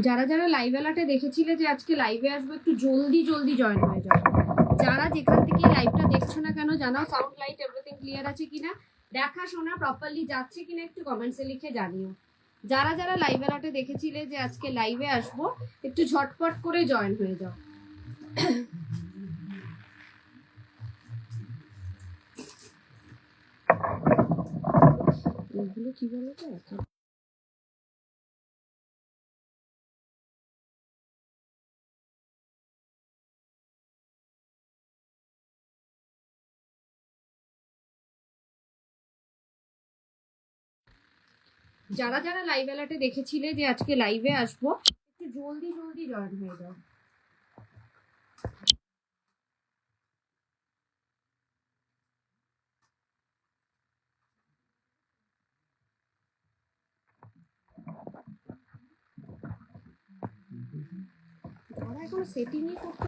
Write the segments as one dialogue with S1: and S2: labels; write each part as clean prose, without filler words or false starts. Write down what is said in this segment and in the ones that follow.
S1: যারা যারা লাইভ অ্যালার্টে দেখেছিলে যে আজকে লাইভে আসবো, একটু জলদি জলদি জয়েন হয়ে যাও। যারা যেখান থেকে লাইভটা দেখছো না কেন জানাও, সাউন্ড লাইট এভরিথিং ক্লিয়ার আছে কিনা, দেখা শোনা প্রপারলি যাচ্ছে কিনা একটু কমেন্টসে লিখে জানিও। যারা যারা লাইভ অ্যালার্টে দেখেছিলে যে আজকে লাইভে আসবো, একটু ঝটপট করে জয়েন হয়ে যাও। এগুলো কি বলো তো, যারা যারা লাইভ অ্যালার্টে দেখেছিলে যে আজকে লাইভে আসবো, একটু জলদি জলদি জয়েন হয়ে যাও। তারা এখন সেটিংই করতে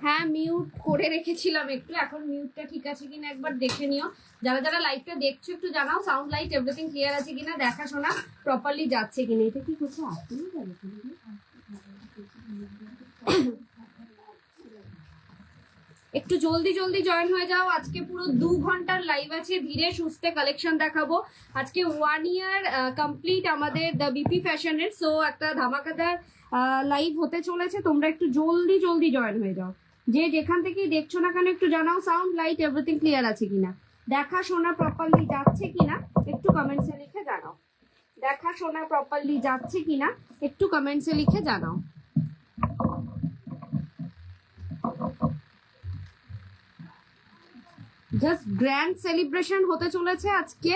S1: হ্যাঁ, মিউট করে রেখেছিলাম একটু, এখন মিউটটা ঠিক আছে কিনা একবার দেখে নিও। যারা যারা লাইভটা দেখছো একটু জানাও, সাউন্ড লাইট এভরিথিং ক্লিয়ার আছে কিনা, দেখাশোনা প্রপারলি যাচ্ছে কিনা। এটা কি করছে, আসলে একটু জলদি জলদি জয়েন হয়ে যাও। আজকে পুরো 2 ঘন্টার লাইভ আছে, ধীরে সুস্থে কালেকশন দেখাবো। আজকে 1 ইয়ার কমপ্লিট আমাদের দ্য বিপি ফ্যাশনের, সো একটা ধামাকাদার লাইভ হতে চলেছে। তোমরা একটু জলদি জলদি জয়েন হয়ে যাও। যে যেখান থেকেই দেখছো না কেন একটু জানাও, সাউন্ড লাইট এভরিথিং ক্লিয়ার আছে কিনা, দেখা শোনা প্রপারলি যাচ্ছে কিনা একটু কমেন্টসে লিখে জানাও। দেখা শোনা প্রপারলি যাচ্ছে কিনা একটু কমেন্টসে লিখে জানাও। জাস্ট গ্র্যান্ড সেলিব্রেশন হতে চলেছে আজকে।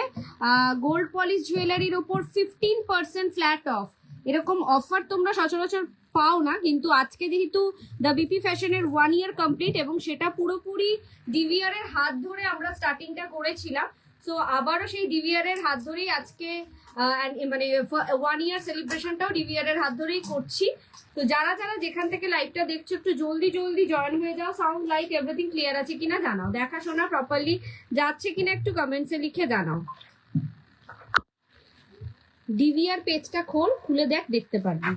S1: গোল্ড পলিশ জুয়েলারির ওপর 15% ফ্ল্যাট অফ, এরকম অফার তোমরা সচরাচর পাও না, কিন্তু আজকে যেহেতু দ্য বিপি ফ্যাশনের 1 ইয়ার কমপ্লিট এবং সেটা পুরোপুরি ডিভিআর এর হাত ধরে আমরা স্টার্টিংটা করেছিলাম, সো আবারও সেই ডিভিআর এর হাত ধরেই আজকে মানে 1 ইয়ার সেলিব্রেশনটাও ডিভিআর এর হাত ধরেই করছি। তো যারা যারা যেখান থেকে লাইভটা দেখছো একটু জলদি জলদি জয়েন হয়ে যাও। সাউন্ড লাইট এভরিথিং ক্লিয়ার আছে কিনা জানাও, দেখা শোনা প্রপারলি যাচ্ছে কিনা একটু কমেন্টসে লিখে জানাও। ডিভিআর পেজটা খোল, খুলে দেখ, দেখতে পারবি।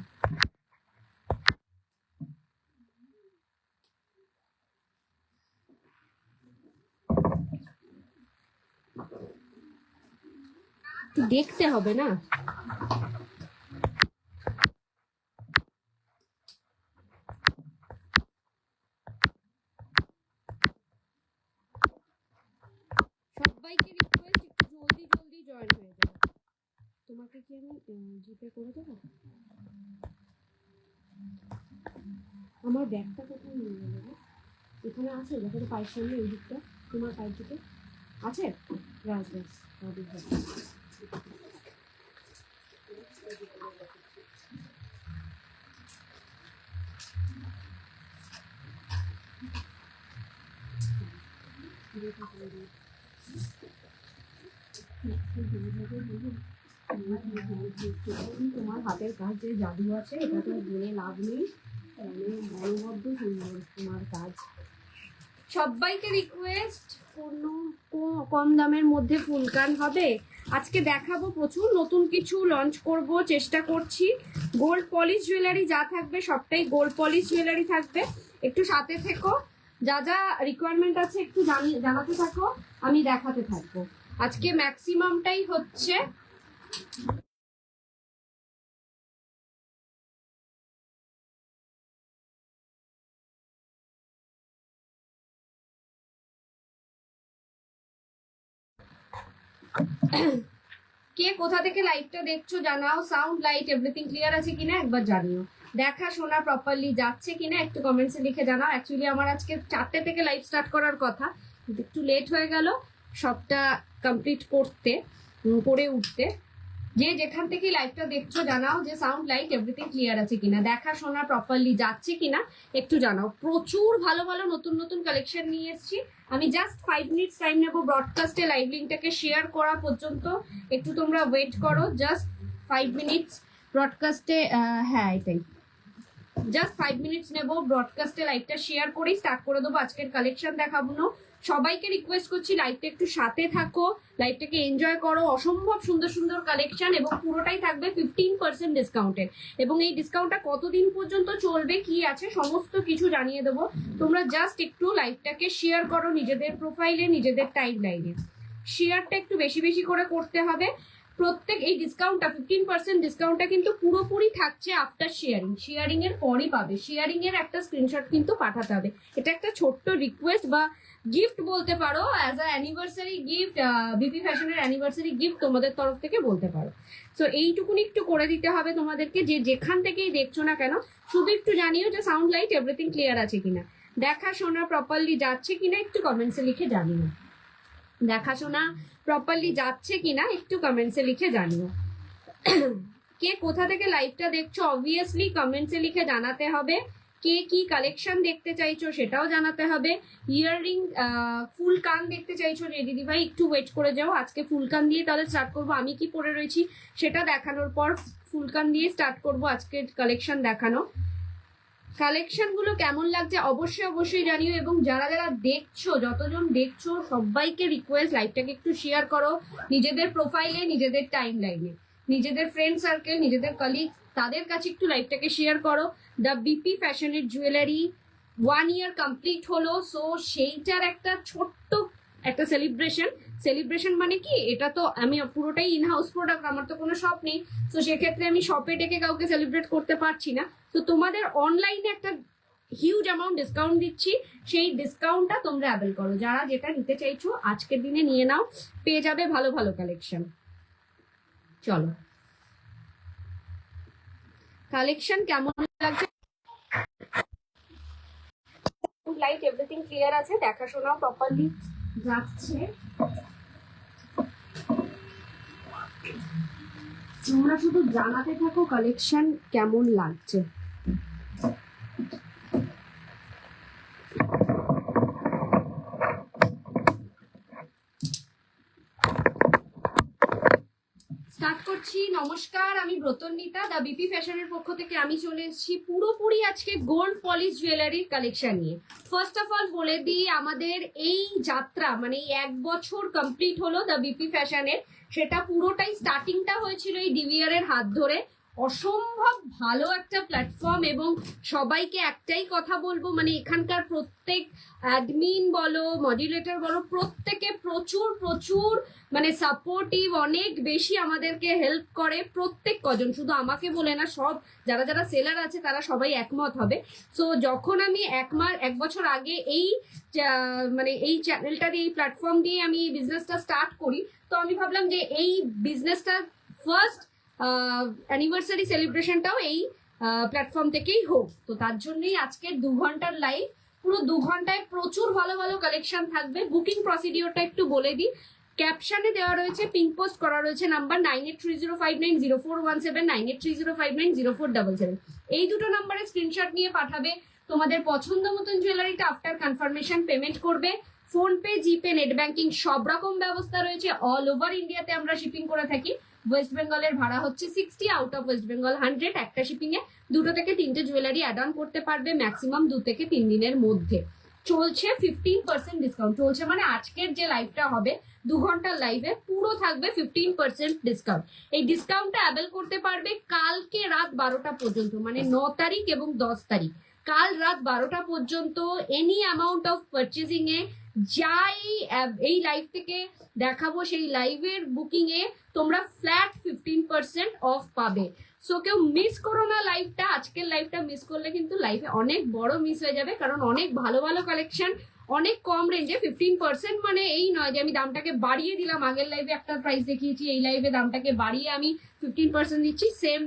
S1: দেখতে হবে না, সবাইকে রিকোয়েস্ট একটু জলদি জলদি জয়েন হয়ে যাও। তোমাকে কি আমি জিপে করে দেবো? আমার ব্যাগটা কোথায় নিয়ে গেল? এখানে আছে, দেখো তো পায়ের সামনে এই দিকটা, তোমার পায়ের দিকে আছে। রাজ রাজ তোমার হাতের কাজ যে জাদু আছে, এটা তো বলে লাভ নেই, বলবদ্ধ সুন্দর তোমার কাজ। সবাইকে রিকোয়েস্ট, কোনো কম দামের মধ্যে ফুলকান হবে আজকে দেখাবো, প্রচুর নতুন কিছু লঞ্চ করব, চেষ্টা করছি। গোল্ড পলিশ জুয়েলারি যা থাকবে সবটাই গোল্ড পলিশ জুয়েলারি থাকবে, একটু সাথে থেকো। যা যা রিকোয়ারমেন্ট আছে একটু জানাতে থাকো, আমি দেখাতে থাকবো। আজকে ম্যাক্সিমামটাই হচ্ছে কে কোথা থেকে লাইভটা দেখছো জানাও, সাউন্ড লাইট এভরিথিং ক্লিয়ার আছে কিনা একবার জানিও, দেখা শোনা প্রপারলি যাচ্ছে কিনা একটু কমেন্টসে লিখে জানাও। অ্যাকচুয়ালি আমার আজকে 4টে থেকে লাইভ স্টার্ট করার কথা, কিন্তু একটু লেট হয়ে গেল সবটা কমপ্লিট করে উঠতে। যে যেখান থেকে লাইভটা দেখছো জানাও যে সাউন্ড লাইট এভরিথিং ক্লিয়ার আছে কিনা, দেখা শোনা প্রপারলি যাচ্ছে কিনা একটু জানাও। প্রচুর ভালো ভালো নতুন নতুন কালেকশন নিয়ে এসেছি। আমি জাস্ট 5 মিনিটস টাইম নেবো ব্রডকাস্টে লাইভ লিঙ্কটাকে শেয়ার করা পর্যন্ত, একটু তোমরা ওয়েট করো। জাস্ট 5 মিনিটস ব্রডকাস্টে, হ্যাঁ এটাই, জাস্ট 5 মিনিটস নেবো ব্রডকাস্টে লাইভটা শেয়ার করেই স্টার্ট করে দেবো আজকের কালেকশন দেখাবো। সবাইকে রিকোয়েস্ট করছি লাইভটা একটু সাথে থাকো, লাইভটাকে এনজয় করো। অসম্ভব সুন্দর সুন্দর কালেকশন এবং পুরোটাই থাকবে 15% ডিসকাউন্টের। এবং এই ডিসকাউন্টটা কতদিন পর্যন্ত চলবে, কি আছে সমস্ত কিছু জানিয়ে দেবো। তোমরা জাস্ট একটু লাইভটাকে শেয়ার করো নিজেদের প্রোফাইলে, নিজেদের টাইম লাইনে। শেয়ারটা একটু বেশি বেশি করে করতে হবে। প্রত্যেক এই ডিসকাউন্টটা 15% ডিসকাউন্টটা কিন্তু পুরোপুরি থাকছে আফটার শেয়ারিং এর পরই পাবে। শেয়ারিং এর একটা স্ক্রিনশট কিন্তু পাঠাতে হবে। এটা একটা ছোট্ট রিকোয়েস্ট বা গিফট বলতে পারো, as a anniversary gift, BP ফ্যাশনের অ্যানিভার্সারি গিফট তোমাদের তরফ থেকে বলতে পারো। সো এইটুকুনি একটু করে দিতে হবে তোমাদেরকে, যে যেখান থেকেই দেখছো না কেন শুধু একটু জানিও যে সাউন্ড লাইট এভরিথিং ক্লিয়ার আছে কিনা, দেখা শোনা প্রপারলি যাচ্ছে কিনা একটু কমেন্টসে লিখে জানিও। দেখাশোনা প্রপারলি যাচ্ছে কিনা একটু কমেন্টসে লিখে জানিও। কে কোথা থেকে লাইভটা দেখছো অবভিয়াসলি কমেন্টসে লিখে জানাতে হবে। কে কি কালেকশন দেখতে চাইছো সেটাও জানাতে হবে। ইয়াররিং ফুল কান দেখতে চাইছো যে দিদি ভাই একটু ওয়েট করে যাও, আজকে ফুল কান দিয়ে তাহলে স্টার্ট করবো। আমি কি পরে রয়েছি সেটা দেখানোর পর ফুল কান দিয়ে স্টার্ট করবো আজকের কালেকশন দেখানো। কালেকশন গুলো কেমন লাগছে অবশ্যই অবশ্যই জানিও। এবং যারা যারা দেখছো, যতজন দেখছো সবাইকে রিকোয়েস্ট লাইভটাকে একটু শেয়ার করো নিজেদের প্রোফাইলে, নিজেদের টাইম লাইনে, নিজেদের ফ্রেন্ড সার্কেল, নিজেদের কলিগ, তাদের কাছে একটু লাইভটাকে শেয়ার করো। দ্য বিপি ফ্যাশনের জুয়েলারি 1 ইয়ার কমপ্লিট হলো। সো সেইটার একটা ছোট্ট একটা সেলিব্রেশন মানে কি, এটা তো আমি পুরোটাই ইনহাউস প্রোডাক্ট, আমার তো কোনো শপ নেই। তো সেক্ষেত্রে আমি শপে ডেকে কাউকে সেলিব্রেট করতে পারছি না। তো তোমাদের অনলাইনে একটা হিউজ অ্যামাউন্ট ডিসকাউন্ট দিচ্ছি, সেই ডিসকাউন্টটা তোমরা অ্যাভেল করো। যারা যেটা নিতে চাইছো আজকের দিনে নিয়ে নাও, পেয়ে যাবে ভালো ভালো কালেকশন। চলো কালেকশন কেমন লাগছে, লাইট এভরিথিং ক্লিয়ার আছে, দেখাশোনাও প্রপারলি যাচ্ছে। তোমরা শুধু জানাতে থাকো কালেকশন কেমন লাগছে। স্টার্ট করছি। নমস্কার, আমি ব্রতন্বিতা, দা বিপি ফ্যাশনের পক্ষ থেকে আমি চলে এসেছি পুরোপুরি আজকে গোল্ড পলিশ জুয়েলারির কালেকশন নিয়ে। ফার্স্ট অফ অল বলে দিই, আমাদের এই যাত্রা মানে 1 বছর কমপ্লিট হলো দা বিপি ফ্যাশনের। সেটা পুরোটাই স্টার্টিংটা হয়েছিল এই ডিভিআর এর হাত ধরে। অসম্ভব ভালো একটা প্ল্যাটফর্ম এবং সবাইকে একটাই কথা বলবো, মানে এখানকার প্রত্যেক অ্যাডমিন বলো, মডারেটর বলো, প্রত্যেকে প্রচুর প্রচুর মানে সাপোর্টিভ, অনেক বেশি আমাদেরকে হেল্প করে। প্রত্যেক কজন, শুধু আমাকে বলে না, সব যারা যারা সেলার আছে তারা সবাই একমত হবে। সো যখন আমি 1 বছর আগে এই মানে এই চ্যানেলটা দিয়ে, এই প্ল্যাটফর্ম দিয়ে আমি বিজনেসটা স্টার্ট করি, তো আমি ভাবলাম যে এই বিজনেসটা ফার্স্ট অ্যানিভার্সারি সেলিব্রেশনটাও এই প্ল্যাটফর্ম থেকেই হোক। তো তার জন্যই আজকের 2 ঘন্টার লাইভ। পুরো 2 ঘন্টায় প্রচুর ভালো ভালো কালেকশন থাকবে। বুকিং প্রসিডিওরটা একটু বলে দিই, ক্যাপশনে দেওয়া রয়েছে, পিন পোস্ট করা রয়েছে নাম্বার 9830590417, 9830590477। এই দুটো নাম্বারে স্ক্রিনশট নিয়ে পাঠাবে। তোমাদের পছন্দ মতন জুয়েলারিটা আফটার কনফার্মেশন পেমেন্ট করবে। ফোনপে, জিপে, নেট ব্যাংকিং সব রকম ব্যবস্থা রয়েছে। অল ওভার ইন্ডিয়াতে আমরা শিপিং করে থাকি। ওয়েস্ট বেঙ্গলের ভাড়া হচ্ছে 60, আউট অফ ওয়েস্ট বেঙ্গল 100। একটা শিপিং এ 2 থেকে 3টে জুয়েলারি অ্যাড অন করতে পারবে ম্যাক্সিমাম 2 থেকে 3 দিনের মধ্যে। চলছে 15% ডিসকাউন্ট চলছে, মানে আজকের যে লাইভটা হবে 2 ঘন্টার লাইভে পুরো থাকবে 15% ডিসকাউন্ট। এই ডিসকাউন্টটা অ্যাভেল করতে পারবে কালকে রাত 12টা পর্যন্ত, মানে 9 তারিখ এবং 10 তারিখ। কাল রাত 12টা পর্যন্ত এনি অ্যামাউন্ট অফ পারচেজিং এ যাই এই লাইভ থেকে দেখাবো সেই লাইভের বুকিং এ তোমরা ফ্ল্যাট 15% অফ পাবে। সো কেউ মিস করো না লাইভটা। আজকের লাইভটা মিস করলে কিন্তু লাইভে অনেক বড় মিস হয়ে যাবে, কারণ অনেক ভালো ভালো কালেকশন, অনেক কম রেঞ্জে 15%, মানে এই নয় যে আমি দামটাকে বাড়িয়ে দিলাম, আগের লাইভে একটা প্রাইস দেখিয়েছি, এই লাইভে দামটাকে বাড়িয়ে আমি 15% দিচ্ছি, সেম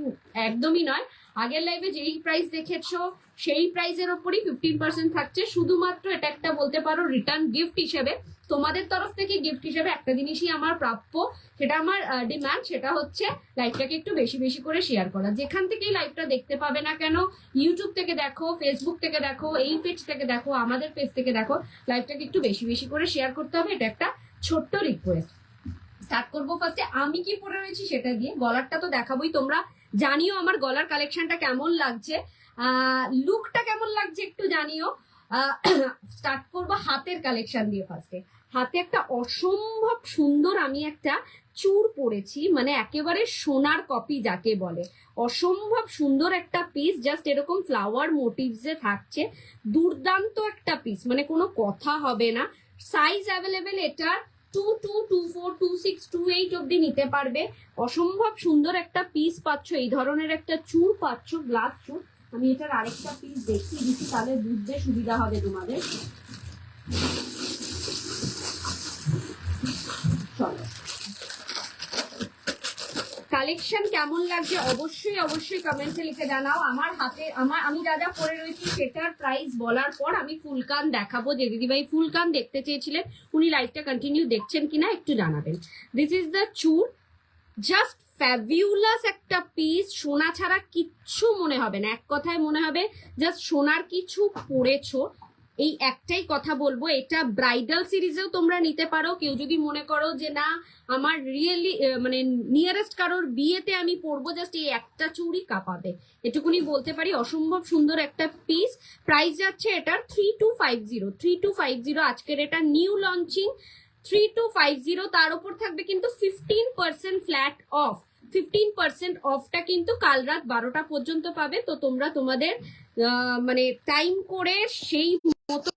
S1: একদমই নয়। আগের লাইভে যেই প্রাইস দেখেছো সেই প্রাইসের ওপরই 15% থাকছে। শুধুমাত্র এটা একটা বলতে পারো রিটার্ন গিফট হিসেবে, তোমাদের তরফ থেকে গিফট হিসেবে একটা জিনিসই আমার প্রাপ্য, সেটা আমার ডিমান্ড, সেটা হচ্ছে লাইভটাকে একটু বেশি বেশি করে শেয়ার করা। যেখান থেকেই লাইভটা দেখতে পাবে না কেন, ইউটিউব থেকে দেখো, ফেসবুক থেকে দেখো, এই পেজ থেকে দেখো, আমাদের পেজ থেকে দেখো, লাইভটাকে একটু বেশি বেশি করে শেয়ার করতে হবে, এটা একটা ছোট্ট রিকোয়েস্ট। স্টার্ট করবো ফার্স্টে আমি কি পরে রয়েছি সেটা দিয়ে। গলারটা তো দেখাবোই, তোমরা জানিও আমার গলার কালেকশনটা কেমন লাগছে, লুকটা কেমন লাগছে একটু জানিও। স্টার্ট করবো হাতের কালেকশন দিয়ে। ফার্স্টে হাতে একটা অসম্ভব সুন্দর আমি একটা চূড় পরেছি, মানে একেবারে সোনার কপি যাকে বলে, অসম্ভব সুন্দর একটা পিস, জাস্ট এরকম ফ্লাওয়ার মোটিভসে থাকছে, দুর্দান্ত একটা পিস, মানে কোনো কথা হবে না। সাইজ অ্যাভেলেবেল এটা 22, 24, 26, 28 অব্দি নিতে পারবে। অসম্ভব সুন্দর একটা পিস পাচ্ছ, এই ধরনের একটা চূড় পাচ্ছ, গ্লাস চূড়। আমি এটার আরেকটা পিস দেখিয়ে দিচ্ছি, তাহলে বুঝতে সুবিধা হবে তোমাদের। চলো, কালেকশন কেমন লাগছে অবশ্যই অবশ্যই কমেন্টে লিখে জানাও। আমার হাতে আমি যা যা পরে রয়েছি সেটার প্রাইস বলার পর আমি ফুলকান দেখাবো। যে দিদিভাই ফুলকান দেখতে চেয়েছিলেন, উনি লাইভটা কন্টিনিউ দেখছেন কিনা একটু জানাবেন। দিস ইজ দ্য চূড়, জাস্ট ফ্যাবিউলাস একটা পিস, সোনা ছাড়া কিচ্ছু মনে হবে না, এক কথায় মনে হবে জাস্ট সোনার কিছু পরেছো। এই একটাই কথা বলবো, এটা ব্রাইডাল সিরিজেও তোমরা নিতে পারো। কেউ যদি মনে করো যে না আমার রিয়েলি মানে নিয়ারেস্ট কারোর বিয়েতে আমি পরবো, জাস্ট এই একটা চুড়ি কাঁপাবে, এটুকুনি বলতে পারি। অসম্ভব সুন্দর একটা পিস। প্রাইস যাচ্ছে এটার 3250, 3250 আজকের এটা নিউ লঞ্চিং 3250। তার উপর থাকবে কিন্তু 15% ফ্ল্যাট অফ। 15% অফটা কিন্তু কাল রাত 12টা পর্যন্ত পাবে। তো তোমরা তোমাদের মানে টাইম করে সেই মতো,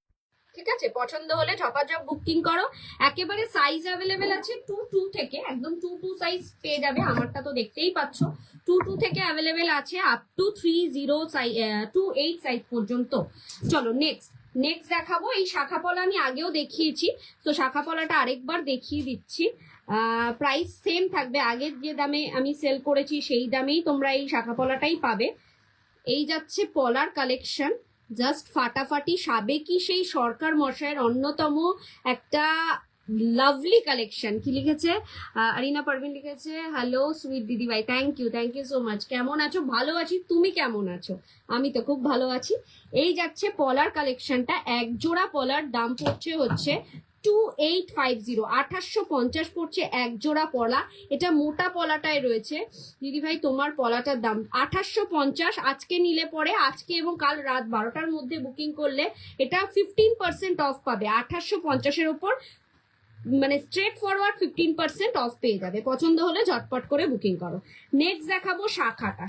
S1: ঠিক আছে, পছন্দ হলে ঝপাঝপ বুকিং করো। একেবারে সাইজ অ্যাভেলেবেল আছে 22 থেকে, একদম 22 সাইজ পেয়ে যাবে। আমারটা তো দেখতেই পাচ্ছ 22 থেকে অ্যাভেলেবেল আছে আপ টু 28 সাইজ পর্যন্ত। চলো নেক্সট দেখাবো। এই শাখা পলা আমি আগেও দেখিয়েছি, তো শাখা পলাটা আরেকবার দেখিয়ে দিচ্ছি। প্রাইস সেম থাকবে, আগের যে দামে আমি সেল করেছি সেই দামেই তোমরা এই শাখা পলাটাই পাবে। এই যাচ্ছে পলার কালেকশন, জাস্ট ফাটাফাটি সাবেকি সেই সরকার মশাইয়ের অন্যতম একটা লাভলি কালেকশন। কি লিখেছে আরিনা পারভিন লিখেছে, হ্যালো সুইট দিদি ভাই, থ্যাংক ইউ সো মাচ। কেমন আছো? ভালো আছি, তুমি কেমন আছো? আমি তো খুব ভালো আছি। এই যাচ্ছে পলার কালেকশনটা, এক জোড়া পলার দাম পড়ছে হচ্ছে 2850, 2850 পড়ছে এক জোড়া পলা। এটা মোটা পলাটায় রয়েছে। দিদি ভাই তোমার পলাটার দাম 2850। আজকে নিলে পরে, আজকে এবং কাল রাত 12টার মধ্যে বুকিং করলে এটা 15% অফ পাবে। 2850-এর উপর মানে স্ট্রেট ফরওয়ার্ড 15% অফ পেয়ে যাবে। পছন্দ হলে ঝটপট করে বুকিং করো। নেক্সট দেখাবো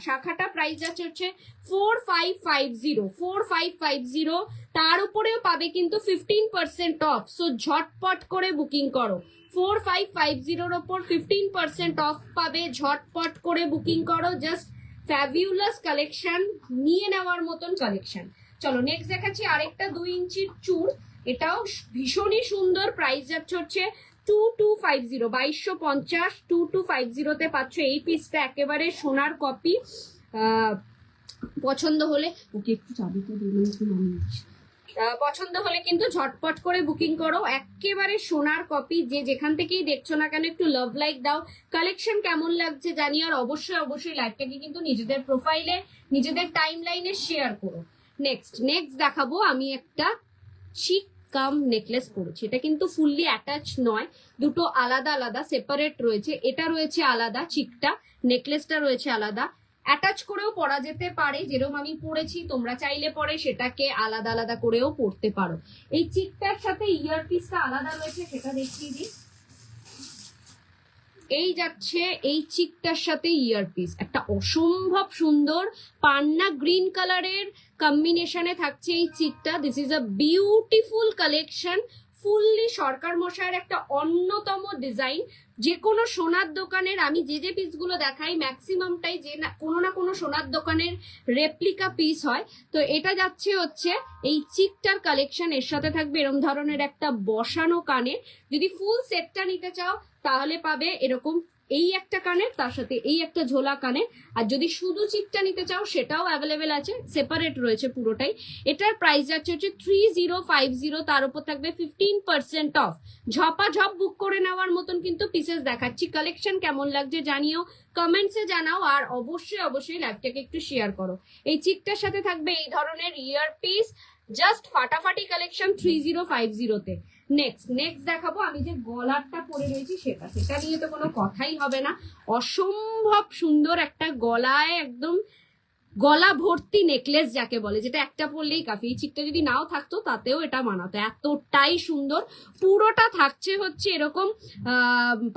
S1: শাখাটা প্রাইস যাচ্ছে হচ্ছে 4550, তার উপরেও পাবে কিন্তু 15% অফ। সো ঝটপট করে বুকিং করো। 4550-র ওপর 15% অফ পাবে, ঝটপট করে বুকিং করো। জাস্ট ফ্যাবিউলাস কালেকশন, নিয়ে নেওয়ার মতন কালেকশন। চলো নেক্সট দেখাচ্ছি আরেকটা 2 ইঞ্চির চূড়, এটাও ভীষণই সুন্দর। প্রাইস যাচ্ছে হচ্ছে 2250, 2250, 2250-তে পাচ্ছ এই পিসটা, একেবারে সোনার কপি। পছন্দ হলে ওকে একটু চাবিটা পছন্দ হলে কিন্তু ঝটপট করে বুকিং করো। একেবারে সোনার কপি, যে যেখান থেকেই দেখছো না কেন একটু লাভ লাইক দাও। কালেকশন কেমন লাগছে জানিও, আর অবশ্যই লাইভটাকে কিন্তু নিজেদের প্রোফাইলে, নিজেদের টাইম লাইনে শেয়ার করো। নেক্সট দেখাবো আমি একটা চিক কাম নেকলেস পরেছি। এটা কিন্তু ফুললি অ্যাটাচ নয়, দুটো আলাদা সেপারেট রয়েছে। এটা রয়েছে আলাদা, চিকটা, নেকলেসটা রয়েছে আলাদা। অ্যাটাচ করেও পরা যেতে পারে, যেরকম আমি পরেছি, তোমরা চাইলে পরে সেটাকে আলাদা করেও পরতে পারো। এই চিকটার সাথে ইয়ারপিসটা আলাদা রয়েছে, সেটা দেখিয়ে দিই। এই যাচ্ছে এই চিকটার সাথে ইয়ারপিস, একটা অসম্ভব সুন্দর পান্না গ্রিন কালারের কম্বিনেশনে থাকছে এই চিকটা। This is a beautiful collection, fully Sarkar মশাইয়ের একটা অন্যতম ডিজাইন। যে কোনো সোনার দোকানের আমি যে পিসগুলো দেখাই ম্যাক্সিমামটাই যে না কোনো সোনার দোকানের রেপ্লিকা পিস হয়। তো এটা যাচ্ছে হচ্ছে এই চিকটার কালেকশন, এর সাথে থাকবে এরকম ধরনের একটা বসানো কানে। যদি ফুল সেটটা নিতে চাও তাহলে পাবে এরকম এই একটা কানের, তার সাথে এই একটা ঝোলা কানের। আর যদি শুধু চিকটা নিতে চাও সেটাও অ্যাভেলেবেল আছে, সেপারেট রয়েছে পুরোটাই। এটার প্রাইস যাচ্ছে হচ্ছে 3050, তার উপর থাকবে 15% অফ। ঝপাঝপ বুক করে নেওয়ার মতন কিন্তু পিসেস দেখাচ্ছি। কালেকশন কেমন লাগছে জানিও, কমেন্টসে জানাও, আর অবশ্যই লাইভটাকে একটু শেয়ার করো। এই চিকটার সাথে থাকবে এই ধরনের ইয়ার পিস, জাস্ট ফাটাফাটি কালেকশন 3050-তে। নেক্সট দেখাবো আমি যে গলারটা পরে রয়েছি সেটা নিয়ে তো কোনো কথাই হবে না। অসম্ভব সুন্দর একটা গলায় একদম গলা ভর্তি নেকলেস যাকে বলে, যেটা একটা পরলেই কাফি। এই চিকটা যদি নাও থাকতো তাতেও এটা মানাতো, এতটাই সুন্দর। পুরোটা থাকছে হচ্ছে এরকম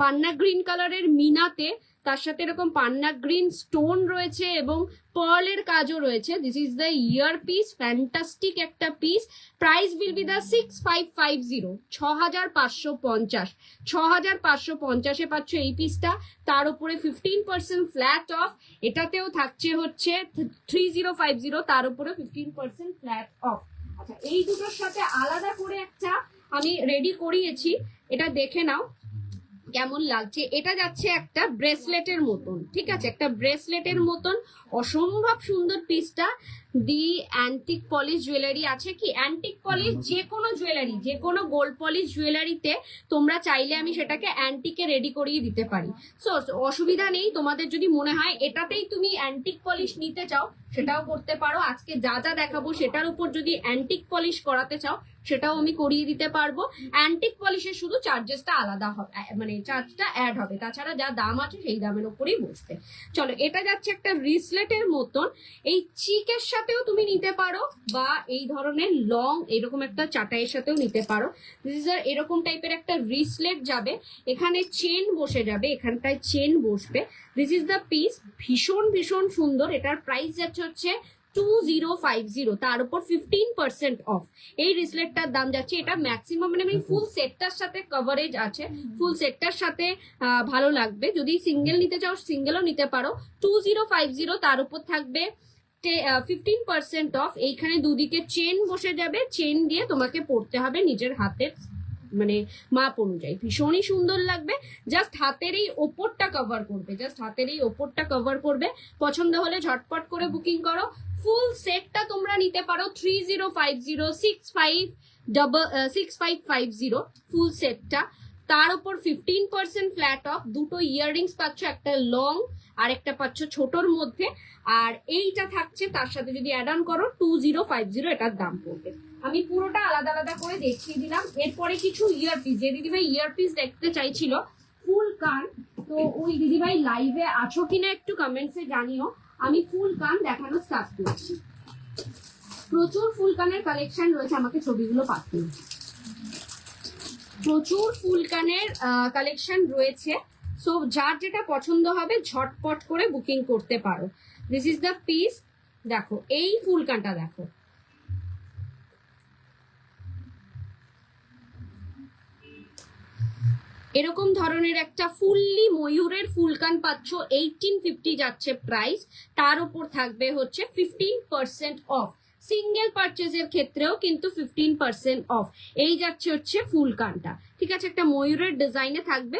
S1: পান্না গ্রিন কালারের মিনাতে, তার সাথে এরকম পান্না গ্রিন স্টোন রয়েছে এবং পার্লের কাজও রয়েছে। This is the ear piece, fantastic একটা piece. Price will be the 6550, 6550। 6550-এ পাচ্ছ এই পিসটা, তার উপরে 15% ফ্ল্যাট অফ। এটাতেও থাকছে হচ্ছে 3050, তার উপরে 15% ফ্ল্যাট অফ। আচ্ছা, এই দুটোর সাথে আলাদা করে একটা আমি রেডি করিয়েছি, এটা দেখে নাও কেমন লাগছে। এটা যাচ্ছে একটা ব্রেসলেটের মতন, ঠিক আছে, একটা ব্রেসলেটের মতন অসম্ভব সুন্দর পিসটা। দি অ্যান্টিক পলিশ জুয়েলারি আছে কি, অ্যান্টিক পলিশ যে কোনো জুয়েলারি, যে কোনো গোল্ড পলিশ জুয়েলারিতে তোমরা চাইলে আমি সেটাকে অ্যান্টিকে রেডি করিয়ে দিতে পারি। সো অসুবিধা নেই, তোমাদের যদি মনে হয় এটাতেই তুমি অ্যান্টিক পলিশ নিতে চাও সেটাও করতে পারো। আজকে যা দেখাবো সেটার উপর যদি অ্যান্টিক পলিশ করাতে চাও সেটাও আমি করিয়ে দিতে পারবো। অ্যান্টিক পলিশের শুধু চার্জেসটা আলাদা হবে, মানে চার্জটা অ্যাড হবে, তাছাড়া যা দাম আছে সেই দামের উপরেই বসবে। চলো, এটা যাচ্ছে একটা রিসলেটের মতন, এই চিকের সাথেও তুমি নিতে পারো, বা এই ধরনের লং এরকম একটা চাটাইয়ের সাথেও নিতে পারো। এরকম টাইপের একটা রিসলেট যাবে, এখানে চেন বসে যাবে, এখানটায় চেন বসবে। দিস ইজ দ্য পিস, ভীষণ সুন্দর। এটার প্রাইস যাচ্ছে হচ্ছে 2050, তার উপর 15% অফ। এই রিসলেটটার দাম যাচ্ছে, এটা ম্যাক্সিমাম মানে ফুল সেটটার সাথে কভারেজ আছে, ফুল সেটটার সাথে ভালো লাগবে। যদি সিঙ্গেল নিতে চাও সিঙ্গেলও নিতে পারো। 2050, তার উপর থাকবে 15% অফ। এইখানে দুদিকে চেন বসে যাবে, চেন দিয়ে তোমাকে পড়তে হবে নিজের হাতের মানে মাপ অনুযায়ী, ভীষণই সুন্দর লাগবে। জাস্ট হাতের এই ওপরটা কভার করবে, জাস্ট হাতের এই ওপরটা কভার করবে। পছন্দ হলে ঝটপট করে বুকিং করো। ফুল সেটটা তোমরা নিতে পারো 3050, 6550 ফুল সেটটা, তার উপর 15% ফ্ল্যাট অফ। দুটো ইয়াররিংস পাচ্ছ, একটা লং আর একটা পাচ্ছ ছোটর মধ্যে, আর এইটা থাকছে তার সাথে যদি অ্যাড অন করো 2050 এটার দাম পড়বে। আমি পুরোটা আলাদা করে দেখিয়ে দিলাম। এরপরে কিছু ইয়ারপিস, যে দিদিভাই ইয়ারপিস দেখতে চাইছিল ফুল কান, তো ওই দিদিভাই লাইভে আছো কিনা একটু কমেন্টসে জানিও। আমি ফুল কান দেখানো স্টার্ট করছি। প্রচুর ফুল কানের কালেকশন রয়েছে, আমাকে ছবিগুলো পাঠিয়ে। প্রচুর ফুল কানের কালেকশন রয়েছে, সো যার যেটা পছন্দ হবে ঝটপট করে বুকিং করতে পারো। দিস ইজ দ্য পিস, দেখো এই ফুল কানটা দেখো, এরকম ধরনের একটা ফুললি ময়ূরের ফুলকান পাচ্ছ। 1850 যাচ্ছে প্রাইস, তার উপর থাকবে হচ্ছে 15% অফ। সিঙ্গেল পারচেজের ক্ষেত্রেও কিন্তু 15% অফ। এই যাচ্ছে হচ্ছে ফুলকানটা, ঠিক আছে, একটা ময়ূরের ডিজাইনে থাকবে।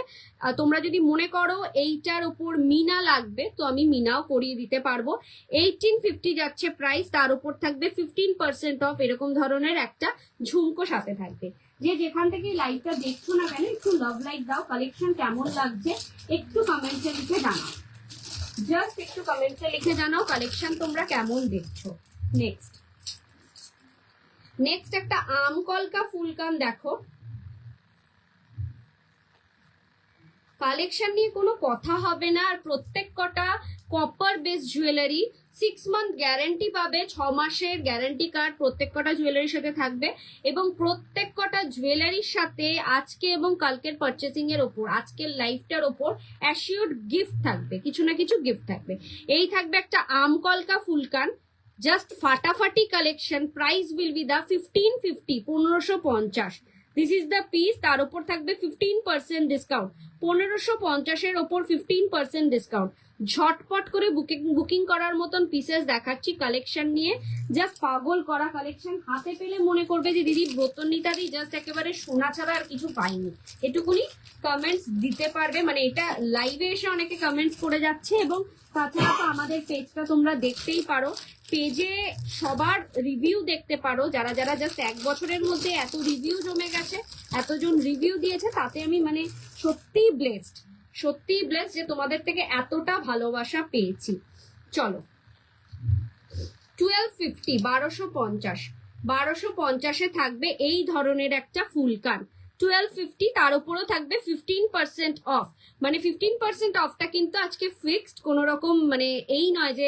S1: তোমরা যদি মনে করো এইটার উপর মিনা লাগবে তো আমি মিনাও করিয়ে দিতে পারবো। 1850 যাচ্ছে প্রাইস, তার উপর থাকবে 15% অফ। এরকম ধরনের একটা ঝুমকো সাথে থাকবে। যে যেখান থেকে লাইভটা দেখছো না কেন একটু লাভ লাইক দাও, কালেকশন কেমন লাগছে একটু কমেন্টসে লিখে জানাও, জাস্ট একটু কমেন্টসে লিখে জানাও কালেকশন তোমরা কেমন দেখছো। নেক্সট একটা আম কলকা ফুলকান দেখো, কালেকশন নিয়ে কোনো কথা হবে না। আর প্রত্যেক কটা copper base jewellery, 6 month guarantee পাবে, 6 মাসের গ্যারান্টি কার্ড প্রত্যেক কটা জুয়েলারির সাথে থাকবে। এবং প্রত্যেক কটা জুয়েলারির সাথে আজকে এবং কালকের পারচেসিং এর ওপর, আজকের লাইফটার ওপর অ্যাসিওর্ড গিফট থাকবে, কিছু না কিছু গিফট থাকবে। এই থাকবে একটা আম কলকা ফুলকান, জাস্ট ফাটাফাটি collection. Price will be the 1550, 1550। This is the piece, তার উপর থাকবে 15% ডিসকাউন্ট। 1550-এর ওপর 15% ডিসকাউন্ট। ঝটপট করে বুকিং করার মতন পিসেস দেখাচ্ছি কালেকশন নিয়ে, জাস্ট পাগল করা কালেকশন। হাতে পেলে মনে করবে যে দিদি ব্রতনিতাদি জাস্ট একেবারে সোনা ছাড়া আর কিছু পাইনি, এটুকুনি কমেন্টস দিতে পারবে। মানে এটা লাইভে এসে অনেকে কমেন্টস করে যাচ্ছে, এবং তাছাড়া তো আমাদের পেজটা তোমরা দেখতেই পারো, পেজে সবার রিভিউ দেখতে পারো। যারা যারা জাস্ট 1 বছরের মধ্যে এত রিভিউ জমে গেছে, এতজন রিভিউ দিয়েছে, তাতে আমি মানে সত্যিই ব্লেসড, সত্যিই ব্লেসড যে তোমাদের থেকে এতটা ভালোবাসা পেয়েছি। চলো 1250, 1250 থাকবে এই ধরনের একটা ফুলকান। 1250, তার উপরেও থাকবে 15% অফ। মানে 15% অফটা কিন্তু আজকে ফিক্সড, কোনো রকম মানে এই নয় যে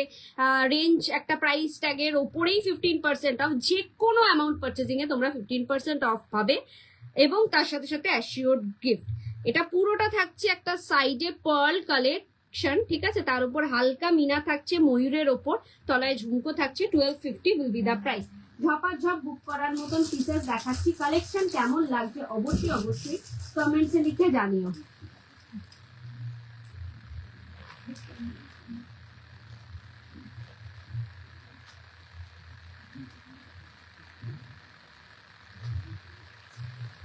S1: রেঞ্জ একটা প্রাইস ট্যাগের ওপরেই 15% অফ। যে কোনো অ্যামাউন্ট পারচেজিং এ তোমরা 15% অফ পাবে, এবং তার সাথে সাথে অ্যাসিওর্ড গিফট। এটা পুরোটা থাকছে একটা সাইডে পার্ল কালেকশন, ঠিক আছে, তার উপর হালকা মিনা থাকছে ময়ূরের ওপর, তলায় ঝুমকো থাকছে। 1250 উইল বি দ্য প্রাইস। ঝপাঝপ বুক করার মতন পিসেস দেখাচ্ছি। কালেকশন কেমন লাগছে অবশ্যই অবশ্যই কমেন্টসে লিখে জানিও।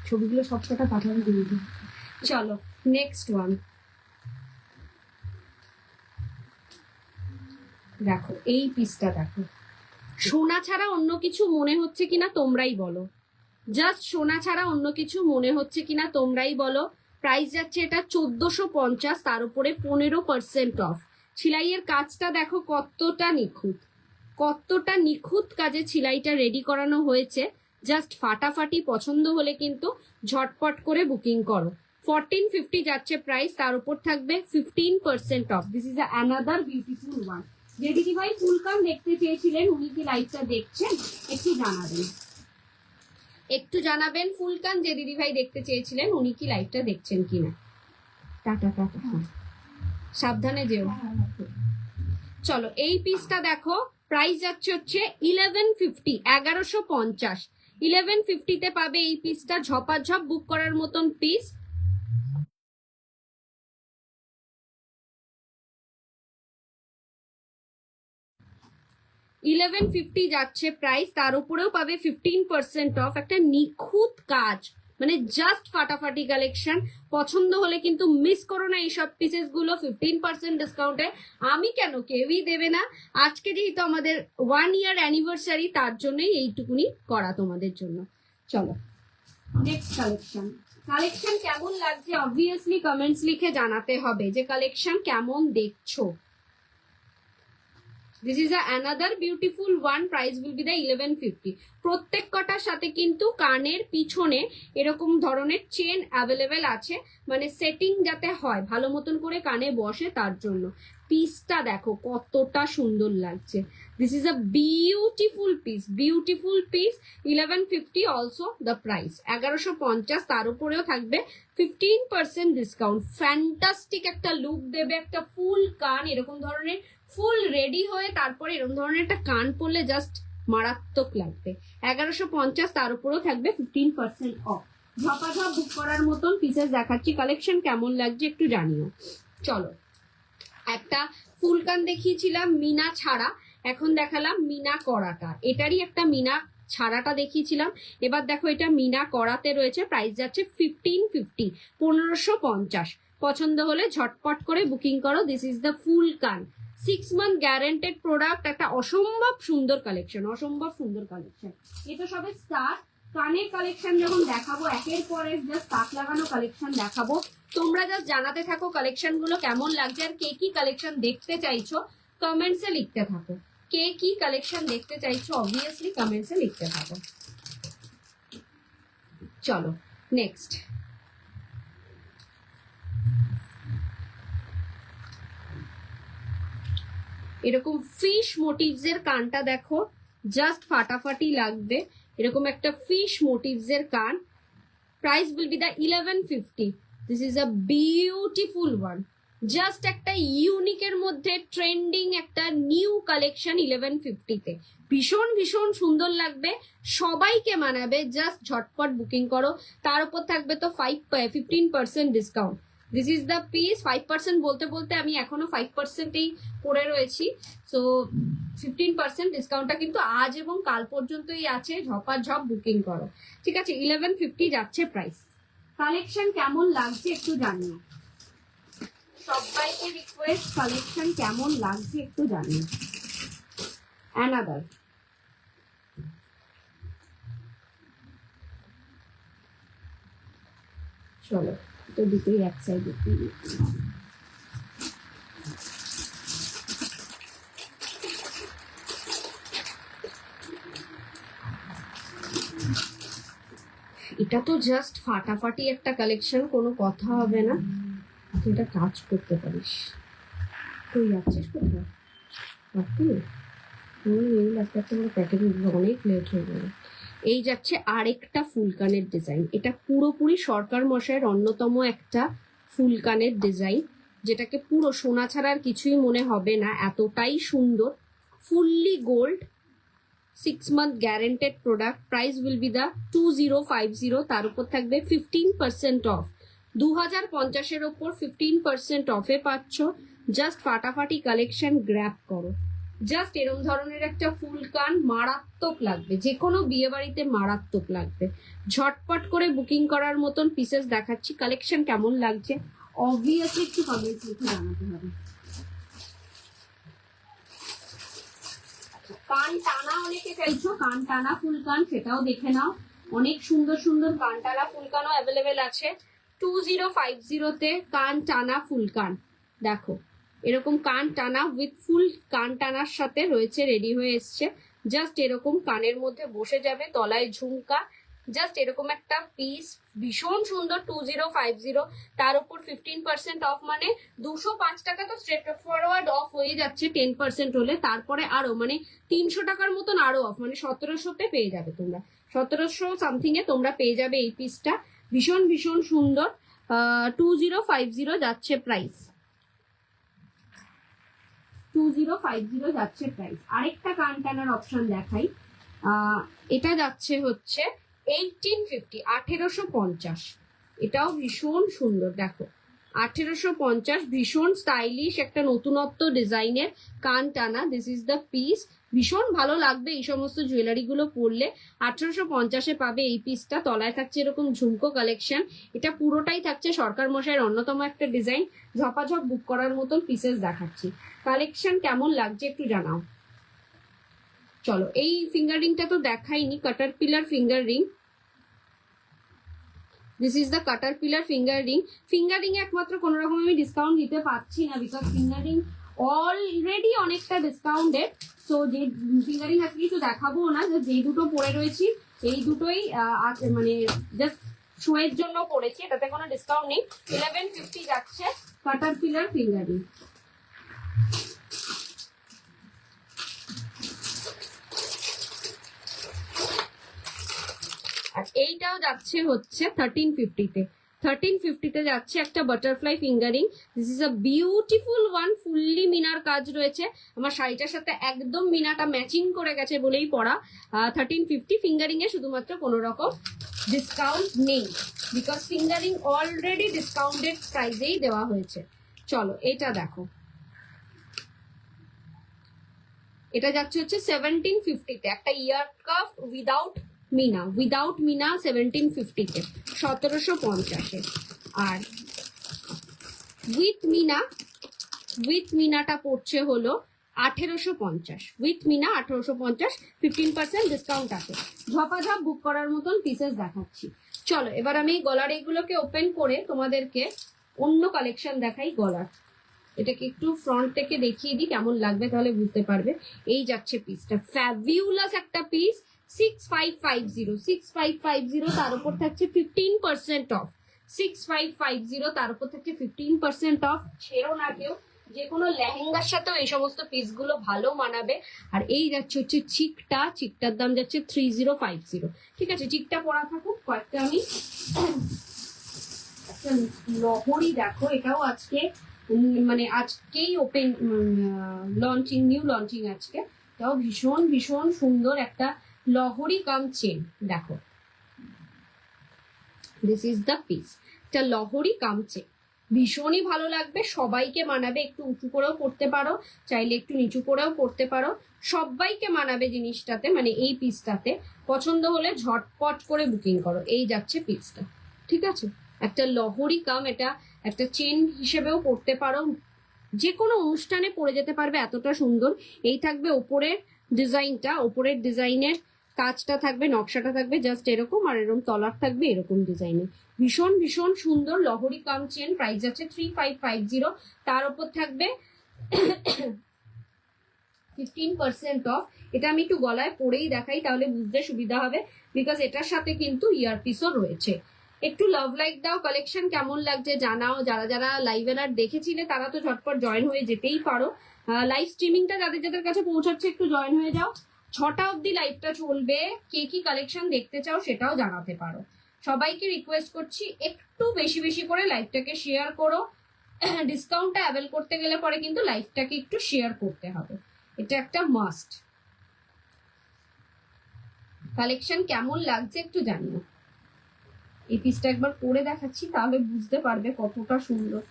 S1: ছবিগুলো সবকটা পাঠানো দিয়ে দিই। চলো নেক্সট ওয়ান দেখো, এই পিসটা দেখো। সোনা ছাড়া অন্য কিছু মনে হচ্ছে কিনা তোমরাই বলো, জাস্ট সোনা ছাড়া অন্য কিছু মনে হচ্ছে কিনা তোমরাই বলো। প্রাইস যাচ্ছে এটা 1450, তার উপরে 15% অফ। সেলাইয়ের কাজটা দেখো কতটা নিখুঁত, কতটা নিখুঁত কাজে সেলাইটা রেডি করানো হয়েছে। জাস্ট ফাটাফাটি। পছন্দ হলে কিন্তু ঝটপট করে বুকিং করো। 1450 যাচ্ছে প্রাইস, তার উপর থাকবে 15% off. This is another beautiful one. যে দিদিভাই ফুলকান দেখতে চেয়েছিলেন উনি কি লাইভটা দেখছেন একটু জানাবেন, একটু জানাবেন। ফুলকান যে দিদিভাই দেখতে চেয়েছিলেন উনি কি লাইভটা দেখছেন কিনা। টাটা টাটা, সাবধানে যেও। চলো এই পিসটা দেখো, প্রাইস যাচ্ছে হচ্ছে 1150, 1150। 1150-তে পাবে এই পিসটা। ঝপাঝপ বুক করার মতন পিস। $1150 যাচ্ছে প্রাইস, তার উপরেও পাবে 15% অফ। একটা নিখুঁত কাজ, মানে জাস্ট ফাটাফাটি কালেকশন। পছন্দ হলে কিন্তু মিস করো না এইসব পিসেস গুলো 15% ডিসকাউন্টে। আমি কেন, কেউই দেবে না। আজকে যেহেতু আমাদের 1 ইয়ার অ্যানিভার্সারি, তার জন্যই এইটুকুনি করা তোমাদের জন্য। চলো নেক্সট কালেকশন। কালেকশন কেমন লাগছে অবভিয়াসলি কমেন্টস লিখে জানাতে হবে যে কালেকশন কেমন দেখছো। This is another beautiful one. Price will be the 1150. প্রত্যেক কটার সাথে কিন্তু কানের পিছনে এরকম ধরনের চেন অ্যাভেলেবেল আছে, মানে সেটিং যাতে হয় ভালো মতন করে কানে বসে, তার জন্য। পিসটা দেখো কতটা সুন্দর লাগছে। This is a beautiful piece, beautiful piece. 1150 also the price. 1150, তার উপরেও থাকবে 15% ডিসকাউন্ট। ফ্যান্টাস্টিক একটা লুক দেবে, একটা ফুল কান এরকম ধরনের ফুল রেডি হয়ে তারপরে এরকম ধরনের একটা কান পরলে জাস্ট মারাত্মক লাগবে। 1150, তার উপরেও থাকবে 15% অফ। ঝপাঝপ বুক করার মতন পিসেস দেখাচ্ছি। কালেকশন কেমন লাগছে একটু জানিও। চলো একটা ফুলকান দেখিয়েছিলাম মিনা ছাড়া, এখন দেখালাম মিনা করাটা। এটারই একটা মিনা ছাড়াটা দেখিয়েছিলাম, এবার দেখো এটা মিনা করাতে রয়েছে। প্রাইস যাচ্ছে 1550, 1550। পছন্দ হলে ঝটপট করে বুকিং করো। দিস ইজ দ্য ফুল কান, 6 মান্থ গ্যারেন্টেড প্রোডাক্ট। একটা অসম্ভব সুন্দর কালেকশন, অসম্ভব সুন্দর কালেকশন। এটা সবে স্টার্ট। কানের কালেকশন যখন দেখাবো একের পর এক জাস্ট তাক লাগানো কালেকশন দেখাবো। তোমরা জাস্ট জানাতে থাকো কালেকশন গুলো কেমন লাগছে, আর কে কি কালেকশন দেখতে চাইছো কমেন্টসে লিখতে থাকো। কে কি কালেকশন দেখতে চাইছো অবভিয়াসলি কমেন্টসে লিখতে থাকো। চলো নেক্সট। এরকম ফিশ মোটিভস এর কানটা দেখো, জাস্ট ফাটাফাটি লাগবে। এরকম একটা ফিশ মোটিভস এর কান। Price will be the 1150। This is a beautiful one, just একটা ইউনিকের মধ্যে ট্রেন্ডিং একটা নিউ কালেকশন 1150-তে, ভীষণ ভীষণ সুন্দর লাগবে, সবাইকে মানাবে। জাস্ট ঝটপট বুকিং করো। তার উপর থাকবে তো 15% discount. This is the piece. 5% বলতে বলতে আমি এখনো 5%এই পড়ে রয়েছি। সো 15% ডিসকাউন্টটা কিন্তু আজ এবং কাল পর্যন্তই আছে, ঝপাঝপ বুকিং করো। ঠিক আছে, 1150 যাচ্ছে প্রাইস। কালেকশন কেমন লাগছে একটু জানিও, সবাইকে রিকোয়েস্ট, কালেকশন কেমন লাগছে একটু জানিও। অ্যানাদার চলো, তো দুটোই এক সাইডে। এটা তো জাস্ট ফাটাফাটি একটা কালেকশন, কোনো কথা হবে না। তুই এটা কাজ করতে পারিস। তুই যাচ্ছিস কোথায়? অনেক লেট হয়ে গেল। এই যাচ্ছে আরেকটা ফুলকানের ডিজাইন। এটা পুরোপুরি সরকার মশাইয়ের অন্যতম একটা ফুলকানের ডিজাইন, যেটাকে পুরো সোনা ছাড়ার কিছুই মনে হবে না, এতটাই সুন্দর। Fully gold, 6 month guaranteed product. Price will be the 2050। তার উপর থাকবে 15% অফ। 2050-এর ওপর 15% অফে পাচ্ছ। জাস্ট ফাটাফাটি কালেকশন, গ্র্যাব করো। জাস্ট এরম ধরনের একটা ফুল কান মারাত্মক লাগবে, যে কোনো বিয়ে বাড়িতে মারাত্মক লাগবে। ঝটপট করে বুকিং করার মতন পিসেস দেখাচ্ছি। কালেকশন কেমন লাগছে অবভিয়াসলি একটু কমেন্টস লিখে জানাতে হবে। কান টানা অনেকে চাইছো, কান টানা ফুলকান, সেটাও দেখে নাও। অনেক সুন্দর সুন্দর কান টানা ফুলকানও অ্যাভেলেবেল আছে 2050-তে। কান টানা ফুলকান দেখো, এরকম কান টানা উইথ ফুল কান টানার সাথে রয়েছে, রেডি হয়ে এসছে। জাস্ট এরকম কানের মধ্যে বসে যাবে, তলায় ঝুমকা। জাস্ট এরকম একটা পিস, ভীষণ সুন্দর। 2050, তার উপর 15% অফ, মানে 205 টাকা তো স্ট্রেট ফরওয়ার্ড অফ হয়ে যাচ্ছে 10% হলে। তারপরে আরো মানে 300 টাকার মতন আরো অফ, মানে 1700-তে পেয়ে যাবে তোমরা। 1700 সামথিং এ তোমরা পেয়ে যাবে এই পিসটা। ভীষণ ভীষণ সুন্দর। 2050 যাচ্ছে প্রাইস। 2050 যাচ্ছে প্রাইস। আরেকটা কান টানার অপশন দেখাই। এটা যাচ্ছে হচ্ছে 1850, 1850। এটাও ভীষণ সুন্দর, দেখো 1850, ভীষণ স্টাইলিশ একটা নতুনত্ব ডিজাইনের কান টানা। This is the piece. ভীষণ ভালো লাগবে এই সমস্ত জুয়েলারি গুলো পরলে। 1850-এ পাবে এই পিসটা। তলায় থাকছে এরকম ঝুমকো কালেকশন। এটা পুরোটাই থাকছে সরকার মশাইয়ের অন্যতম একটা ডিজাইন। ঝপাঝপ বুক করার মতন পিসেস দেখাচ্ছি। কালেকশন কেমন লাগছে একটু জানাও। চলো, এই ফিঙ্গার রিংটা তো দেখাইনি, caterpillar finger ring. This is the caterpillar finger ring. Finger ring এ একমাত্র কোনো রকম আমি ডিসকাউন্ট দিতে পারছি না, বিকজ ফিঙ্গার রিং অলরেডি অনেকটা ডিসকাউন্টেড। সো যে ফিঙ্গার রিং আজকে কিছু দেখাবো না, যে দুটো পরে রয়েছি এই দুটোই মানে জাস্ট শোয়ের জন্য পড়েছি, এটাতে কোনো ডিসকাউন্ট নেই। 1150 যাচ্ছে কাটার পিলার ফিঙ্গার রিং। আর এইটাও যাচ্ছে হচ্ছে 1350-তে। 1350-তে যাচ্ছে একটা butterfly finger ring. This is a beautiful one. Fully মিনার কাজ রয়েছে। আমার শাড়িটার সাথে একদম মিনাটা ম্যাচিং করে গেছে বলেই পরা। 1350 ফিঙ্গারিং এ শুধুমাত্র কোনো রকম ডিসকাউন্ট নেই, বিকজ ফিঙ্গারিং অলরেডি ডিসকাউন্টেড প্রাইসেই দেওয়া হয়েছে। চলো এটা দেখো, এটা যাচ্ছে হচ্ছে 1750-তে। একটা ইয়ার কাফ উইদাউট মিনা, 1750-তে, 1750-এ। আর উইথ মিনাটা পড়ছে হলো 1850। উইথ মিনা 1850, 15% ডিসকাউন্ট আছে। ঝপাঝপ বুক করার মতন পিসেস দেখাচ্ছি। চলো এবার আমি গলার এইগুলোকে ওপেন করে তোমাদেরকে অন্য কালেকশন দেখাই গলার। এটাকে একটু ফ্রন্ট থেকে দেখিয়ে দিই কেমন লাগবে, তাহলে বুঝতে পারবে। এই যাচ্ছে পিসটা, ফ্যাবিউলাস একটা পিস। 6550, তার উপর থাকছে 15% অফ। 6550, তার উপর থাকছে 15% অফ। ছেড়ো না কেউ, যে কোনো লেহেঙ্গার সাথেও এই সমস্ত পিসগুলো ভালো মানাবে। আর এই যাচ্ছে হচ্ছে চিকটার দাম যাচ্ছে 3050। ঠিক আছে, চিকটা পরা থাকুক। কয়েকটা আমি লহরি দেখো, এটাও আজকে মানে আজকেই ওপেন লঞ্চিং, নিউ লঞ্চিং আজকে। তাও ভীষণ ভীষণ সুন্দর একটা লহরি কাম চেন। দেখো, দিস ইজ দ্য পিস, এটা লহরি কাম চেন, ভীষণই ভালো লাগবে, সবাইকে মানাবে। একটু উঁচু করেও পড়তে পারো, চাইলে একটু নিচু করেও পড়তে পারো, সবাইকে মানাবে জিনিসটাতে, মানে এই পিসটাতে। পছন্দ হলে ঝটপট করে বুকিং করো। এই যাচ্ছে পিসটা, ঠিক আছে? একটা লহরি কাম, এটা একটা চেন হিসেবেও পড়তে পারো, যে কোনো অনুষ্ঠানে পরে যেতে পারবে, এতটা সুন্দর। এই থাকবে ওপরের ডিজাইনটা, ওপরের ডিজাইনের কাজটা থাকবে, নকশাটা থাকবে জাস্ট এরকম, আর এরকম তলার থাকবে এরকম ডিজাইনের। ভীষণ ভীষণ সুন্দর লহরি কাম চেন। প্রাইস আছে 3550। তার উপর থাকবে 15% অফ। এটা আমি একটু গলায় পরেই দেখাই, তাহলে বুঝতে সুবিধা হবে, বিকজ এটার সাথে কিন্তু ইয়ারপিসও রয়েছে। একটু লাভ লাইক দাও, কালেকশন কেমন লাগছে জানাও। যারা যারা লাইভ এলার দেখেছিলে তারা তো ঝটপট জয়েন হয়ে যেতেই পারো। লাইভ স্ট্রিমিংটা যাদের যাদের কাছে পৌঁছাচ্ছে একটু জয়েন হয়ে যাও। 6টা অবধি লাইভটা চলবে, কে কি কালেকশন দেখতে চাও সেটাও জানাতে পারো। সবাইকে রিকোয়েস্ট করছি একটু বেশি বেশি করে লাইভটাকে শেয়ার করো। ডিসকাউন্টটা অ্যাভেল করতে গেলে পরে কিন্তু লাইভটাকে একটু শেয়ার করতে হবে, এটা একটা মাস্ট। কালেকশন কেমন লাগছে একটু জানিও। এই পিসটা একবার পরে দেখাচ্ছি, তাহলে বুঝতে পারবে কতটা সুন্দর।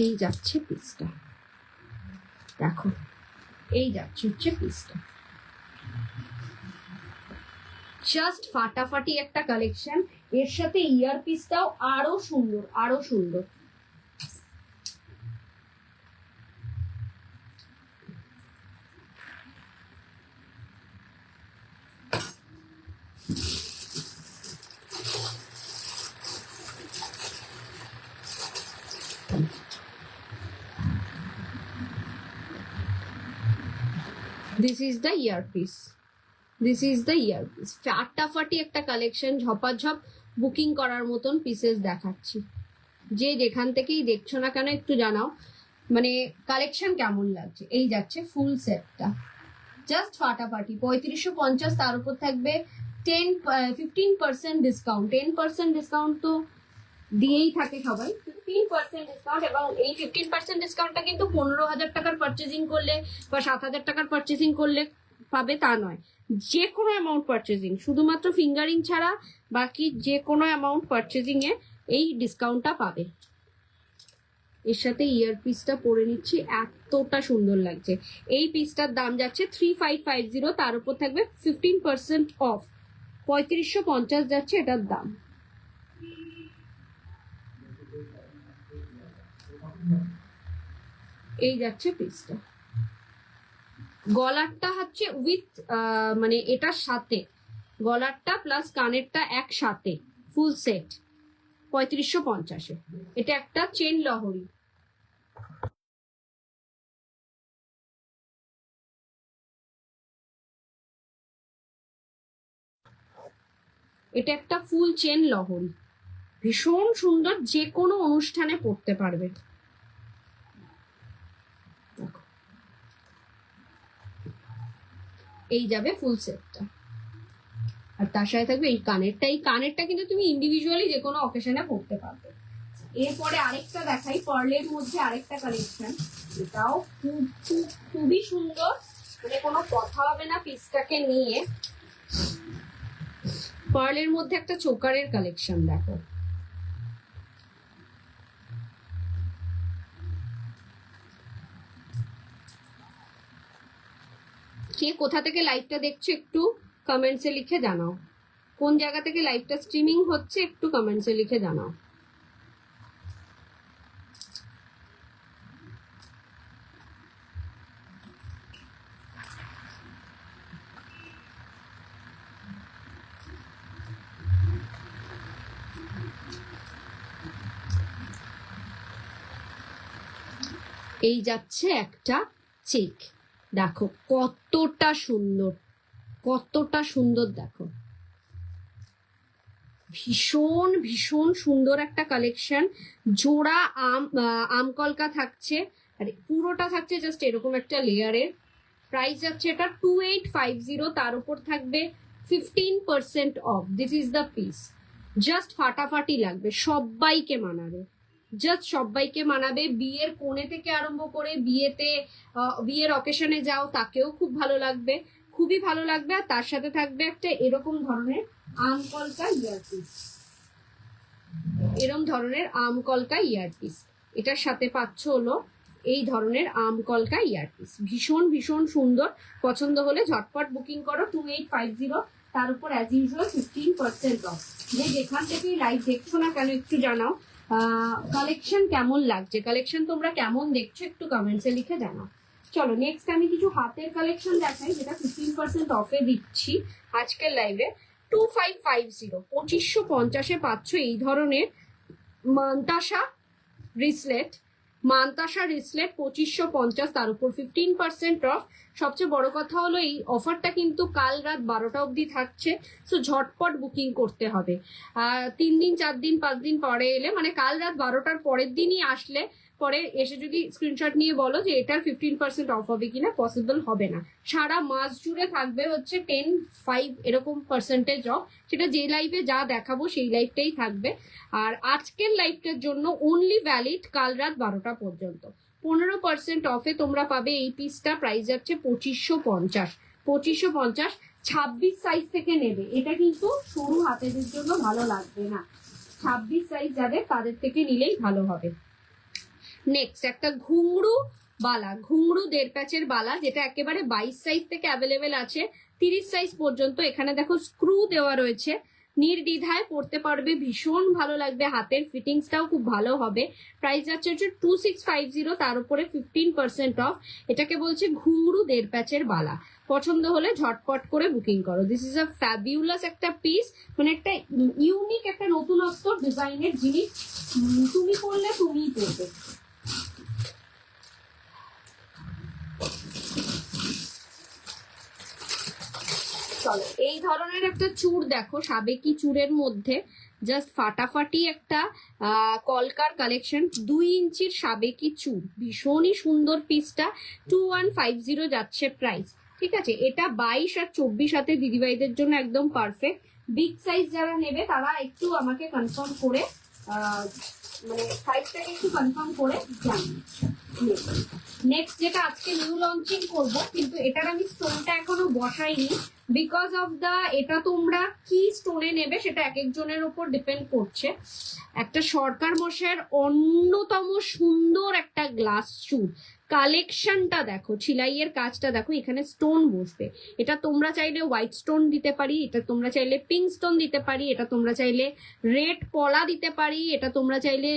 S1: এই যাচ্ছে পিসটা, দেখো, এই যাচ্ছে হচ্ছে পিসটা, জাস্ট ফাটাফাটি একটা কালেকশন। এর সাথে ইয়ার পিসটাও আরো সুন্দর, আরো সুন্দর। This is the earpiece, this is the earpiece. ফাটাফাটি একটা কালেকশন, ঝপাঝপ বুকিং করার মতন পিসেস দেখাচ্ছি। যে যেখান থেকেই দেখছো না কেন একটু জানাও, মানে কালেকশন কেমন লাগছে। এই যাচ্ছে ফুল সেটটা, জাস্ট ফাটাফাটি 3550। তার উপর থাকবে 15% ডিসকাউন্ট। 10% ডিসকাউন্ট তো দিয়েই থাকে সবাই, 15% ডিসকাউন্ট। এবং এই 15% ডিসকাউন্টটা কিন্তু 15,000 টাকার পারচেজিং করলে বা 7,000 টাকার পারচেজিং করলে পাবে তা নয়, যে কোনো অ্যামাউন্ট পারচেজিং, শুধুমাত্র ফিঙ্গারিং ছাড়া বাকি যে কোনো অ্যামাউন্ট পারচেজিং এ এই ডিসকাউন্টটা পাবে। এর সাথে ইয়ার পিসটা পরে নিচ্ছি, এতটা সুন্দর লাগছে। এই পিসটার দাম যাচ্ছে 3550, তার উপর থাকবে 15% অফ, 3550 যাচ্ছে এটার দাম। এই যাচ্ছে পিসটা, গলারটা হচ্ছে উইথ মানে এটার সাথে গলারটা প্লাস কানেরটা একসাথে ফুল সেট 3550-এ। এটা একটা চেন লহরি। এটা একটা ফুল চেন লহরি, ভীষণ সুন্দর, যে কোনো অনুষ্ঠানে পড়তে পারবে। এই যাবে ফুল সেটটা, আর তার সাথে থাকবে এই কানেরটা। এই কানেরটা কিন্তু তুমি ইন্ডিভিজুয়ালি যে কোনো অকেশনে পড়তে পারবে। এরপরে আরেকটা দেখাই, পার্লের মধ্যে আরেকটা কালেকশন, এটাও খুবই সুন্দর, মানে কোনো কথা হবে না পিসটাকে নিয়ে। পার্লের মধ্যে একটা চোকারের কালেকশন দেখো, কে কোথা থেকে লাইভটা দেখছো একটু কমেন্টসে লিখে জানাও, কোন জায়গা থেকে লাইভটা স্ট্রিমিং হচ্ছে একটু কমেন্টসে লিখে জানাও। এই যাচ্ছে একটা চেক, দেখো কতটা সুন্দর, কতটা সুন্দর, দেখো ভীষণ ভীষণ সুন্দর একটা কালেকশন। জোড়া আমকলকা থাকছে, আর পুরোটা থাকছে জাস্ট এরকম একটা লেয়ারের। প্রাইস যাচ্ছে এটা 2850, তার উপর থাকবে 15% off. This is the piece, just ফাটাফাটি লাগবে, সবাইকে মানাবে, জাস্ট সবাইকে মানাবে। বিয়ের কোণে থেকে আরম্ভ করে বিয়ের অকেশনে যাও তাকেও খুব ভালো লাগবে, খুবই ভালো লাগবে। আর তার সাথে থাকবে একটা এরকম ধরনের আমকলকা ইয়ারপিস, এরকম ধরনের আমকলকা ইয়ারপিস। এটার সাথে পাচ্ছ হলো এই ধরনের আমকলকা ইয়ারপিস, ভীষণ ভীষণ সুন্দর। পছন্দ হলে ঝটপট বুকিং করো 2850, তার উপর অ্যাজ ইউজুয়াল 15% অফ। যে যেখান থেকে লাইভ দেখছো না কেন একটু জানাও কালেকশন কেমন লাগছে, কালেকশন তোমরা কেমন দেখছো একটু কমেন্টসে লিখে জানাও। চলো নেক্সট আমি কিছু হাতের কালেকশন দেখাই যেটা 15% অফে দিচ্ছি আজকের লাইভে। 2550, 2550-এ পাচ্ছ এই ধরনের মান্তাসা রিসলেট, 2550, তার উপর 15% অফ। সবচেয়ে বড় কথা হলো এই অফারটা কিন্তু কাল রাত 12টা অবধি থাকছে, সো ঝটপট বুকিং করতে হবে। 3 দিন 4 দিন 5 দিন পরে এলে, মানে কাল রাত 12টার পরের দিনই আসলে পরে এসে যদি স্ক্রিনশট নিয়ে বলো যে এটার 15% অফ হবে কিনা, পসিবল হবে না। সারা মাস জুড়ে থাকবে হচ্ছে 10-5 এরকম পার্সেন্টেজ অফ, সেটা যে লাইভে যা দেখাবো সেই লাইভটাই থাকবে। আর আজকের লাইভটার জন্য অনলি ভ্যালিড কাল রাত 12টা পর্যন্ত। 15% অফে তোমরা পাবে এই পিসটা, প্রাইস যাচ্ছে 2550, 2550। 26 সাইজ থেকে নেবে, এটা কিন্তু সরু হাতেদের জন্য ভালো লাগবে না, 26 সাইজ যাদের তাদের থেকে নিলেই ভালো হবে। নেক্সট একটা ঘুংরু বালা, ঘুংরু 1.5 প্যাচের বালা, যেটা একেবারে 22 সাইজ থেকে অ্যাভেলেবেল আছে 30 সাইজ পর্যন্ত। এখানে দেখো স্ক্রু দেওয়া রয়েছে, নির্দ্বিধায় পড়তে পারবে, ভীষণ ভালো লাগবে, হাতের ফিটিংসটাও খুব ভালো হবে। প্রাইস যাচ্ছে 2650, তার উপরে 15% অফ। এটাকে বলছে ঘুংরু 1.5 প্যাচের বালা। পছন্দ হলে ঝটপট করে বুকিং করো। দিস ইজ আ ফ্যাবিউলাস একটা পিস, মানে একটা ইউনিক একটা নতুনত্ব ডিজাইনের জিনিস, তুমি পরলে তুমিই পরবে। চলো এই ধরনের একটা চূড় দেখো, সাবেকি চূড়ের মধ্যে জাস্ট ফাটাফাটি একটা কলকার কালেকশন, 2 ইঞ্চির সাবেকি চূড়, ভীষণই সুন্দর পিসটা। 2150 যাচ্ছে প্রাইস, ঠিক আছে। এটা 22 আর 24 হাতে দিদিভাইদের জন্য একদম পারফেক্ট। বিগ সাইজ যারা নেবে তারা একটু আমাকে কনফার্ম করে মানে সাইজটাকে একটু কনফার্ম করে জানান। নেক্সট যেটা আজকে নিউ লঞ্চিং করব, কিন্তু এটার আমি স্টোনটা এখনো বসাইনি বিকজ অফ দা, এটা তোমরা কি স্টোনে নেবে সেটা এক একজনের উপর ডিপেন্ড করছে। একটা সরকার মশাইয়ের অন্যতম সুন্দর একটা গ্লাস চুর, কালেকশনটা দেখো, ছিলাইয়ের কাজটা দেখো, এখানে স্টোন বসবে। এটা তোমরা চাইলে হোয়াইট স্টোন দিতে পারি, এটা তোমরা চাইলে পিঙ্ক স্টোন দিতে পারি, এটা তোমরা চাইলে রেড পলা দিতে পারি, এটা তোমরা চাইলে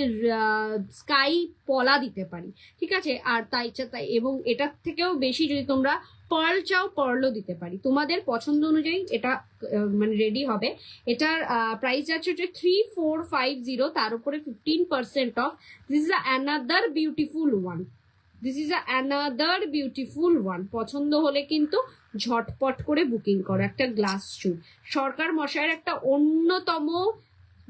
S1: স্কাই পলা দিতে পারি, ঠিক আছে। আর তাই এবং এটার থেকেও বেশি যদি তোমরা পার্ল চাও পার্লও দিতে পারি, তোমাদের পছন্দ অনুযায়ী এটা মানে রেডি হবে। এটার প্রাইস যাচ্ছে 3450, তার উপরে 15% off. This is another beautiful one, this is another beautiful one. পছন্দ হলে কিন্তু ঝটপট করে বুকিং করো। একটা গ্লাস চুর, সরকার মশাইয়ের একটা অন্যতম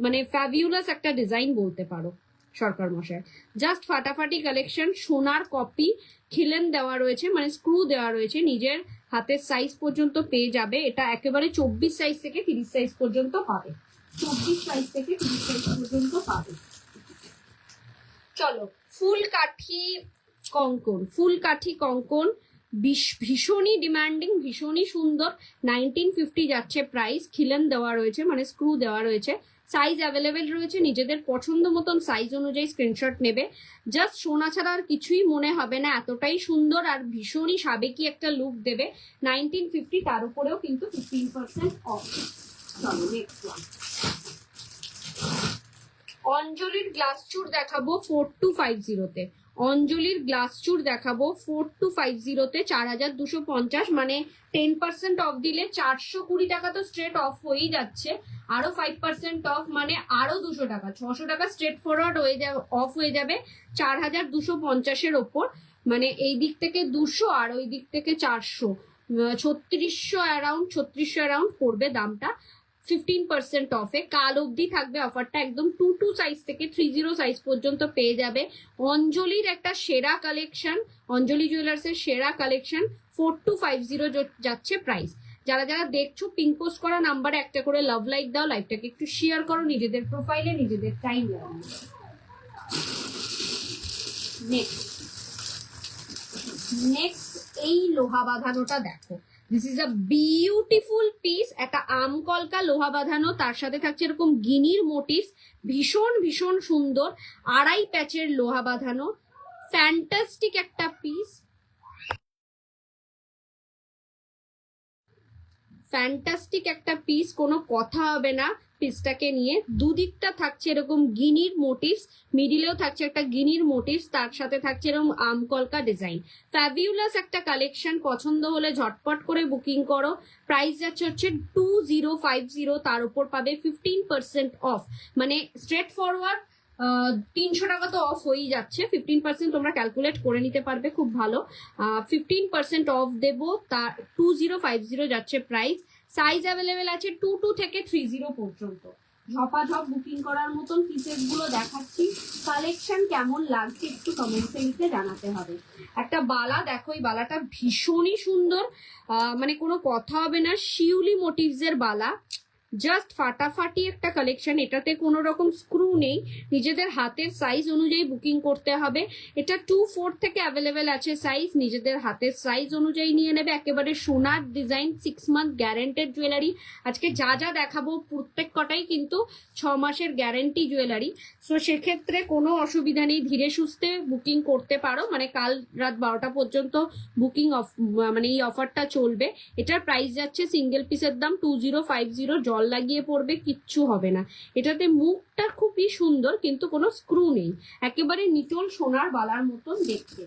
S1: মানে ফ্যাবিউলাস একটা ডিজাইন বলতে পারো সরকার মশাই, জাস্ট ফাটাফাটি কালেকশন। সোনার কপি খিলেন দেওয়া রয়েছে, মানে স্ক্রু দেওয়া রয়েছে, নিজের হাতের সাইজ পর্যন্ত পেয়ে যাবে। এটা একেবারে 24 সাইজ থেকে 30 সাইজ পর্যন্ত পাবে, 24 সাইজ থেকে 30 সাইজ পর্যন্ত পাবে। চলো ফুল কাঠি কঙ্কন, ফুল কাঠি কঙ্কন ভীষণই ডিমান্ডিং, ভীষণই সুন্দর। 1950 যাচ্ছে প্রাইস, খিলেন দেওয়া রয়েছে, মানে স্ক্রু দেওয়া রয়েছে, সাইজ অ্যাভেলেবেল রয়েছে। নিজেদের পছন্দ মতন সাইজ অনুযায়ী স্ক্রিনশট নেবে। জাস্ট সোনা ছাড়া আর কিছুই মনে হবে না, এতটাই সুন্দর আর ভীষণই সাবেকি একটা লুক দেবে। 1950, তার উপরেও কিন্তু 15% অফ। চলো নেক্সট ওয়ান, অঞ্জলির গ্লাস চুর দেখাবো 4250-তে। অঞ্জলির গ্লাস চুর দেখাবো 4250-তে, 4250, মানে 10% অফ দিলে 420 টাকা তো স্ট্রেট অফ হয়েই যাচ্ছে, আরো 5% অফ মানে আরো 200 টাকা, 600 টাকা স্ট্রেট ফরওয়ার্ড হয়ে যাবে, অফ হয়ে যাবে 4250-এর ওপর। মানে এই দিক থেকে 200 আর ওই দিক থেকে 400, 3600 অ্যারাউন্ড, 3600 অ্যারাউন্ড পড়বে দামটা। 15% অফে। কাল অবধি থাকবে অফারটা, একদম 22 সাইজ থেকে 30 সাইজ পর্যন্ত পেয়ে যাবে। অঞ্জলির একটা সেরা কালেকশন, অঞ্জলি জুয়েলার্সের সেরা কালেকশন, 4250 যাচ্ছে প্রাইস। যারা যারা দেখছো পিন পোস্ট করা নাম্বারে একটা করে লাভ লাইক দাও, লাইভটাকে একটু শেয়ার করো নিজেদের প্রোফাইলে, নিজেদের টাইম। নেক্সট এই লোহা বাঁধানোটা দেখো, this is a beautiful piece. একটা আমকলকা লোহা বাঁধানো, তার সাথে থাকছে এরকম গিনির মোটিভস, ভীষণ ভীষণ সুন্দর। 2.5 প্যাচের লোহা বাঁধানো, ফ্যান্টাস্টিক একটা পিস, ফ্যান্টাস্টিক একটা পিস, কোনো কথা হবে না পিসটাকে নিয়ে। দুদিকটা থাকছে এরকম গিনির মোটিভস, মিডিলেও থাকছে একটা গিনির মোটিভস, তার সাথে থাকছে এরকম আমকলকা ডিজাইন। ফ্যাবিউলাস একটা কালেকশন, পছন্দ হলে ঝটপট করে বুকিং করো। প্রাইস যাচ্ছে হচ্ছে 2050, তার উপর পাবে 15% অফ, মানে স্ট্রেট ফরওয়ার্ড 300 টাকা তো অফ হয়েই যাচ্ছে। 15% তোমরা ক্যালকুলেট করে নিতে পারবে, খুব ভালো। 15% অফ দেবো, তার 2050 যাচ্ছে প্রাইস। সাইজ অ্যাভেলেবেল আছে 22 থেকে 30 পর্যন্ত। ঝপাঝপ বুকিং করার মতন পিসেস গুলো দেখাচ্ছি। কালেকশন কেমন লাগছে একটু কমেন্টে লিখে জানাতে হবে। একটা বালা দেখো, এই বালাটা ভীষণই সুন্দর, মানে কোনো কথা হবে না। শিউলি মোটিভস এর বালা, জাস্ট ফাটাফাটি একটা কালেকশন। এটাতে কোনো রকম স্ক্রু নেই, নিজেদের হাতের সাইজ অনুযায়ী বুকিং করতে হবে। এটা 2/4 থেকে অ্যাভেলেবেল আছে সাইজ, নিজেদের হাতের সাইজ অনুযায়ী নিয়ে নেবে। একেবারে সোনার ডিজাইন, 6 মান্থ গ্যারেন্টেড জুয়েলারি। আজকে যা যা দেখাবো প্রত্যেক কটাই কিন্তু 6 মাসের গ্যারেন্টি জুয়েলারি। সো সেক্ষেত্রে কোনো অসুবিধা নেই, ধীরে সুস্থে বুকিং করতে পারো। মানে কাল রাত 12টা পর্যন্ত বুকিং অফ, মানে এই অফারটা চলবে। এটার প্রাইস যাচ্ছে সিঙ্গেল পিসের দাম 2050। জল লাগিয়ে পড়বে, কিচ্ছু হবে না। এটাতে মুখটা খুবই সুন্দর, কিন্তু কোনো স্ক্রু নেই, একেবারে নিটোল সোনার বালার মতন দেখতে।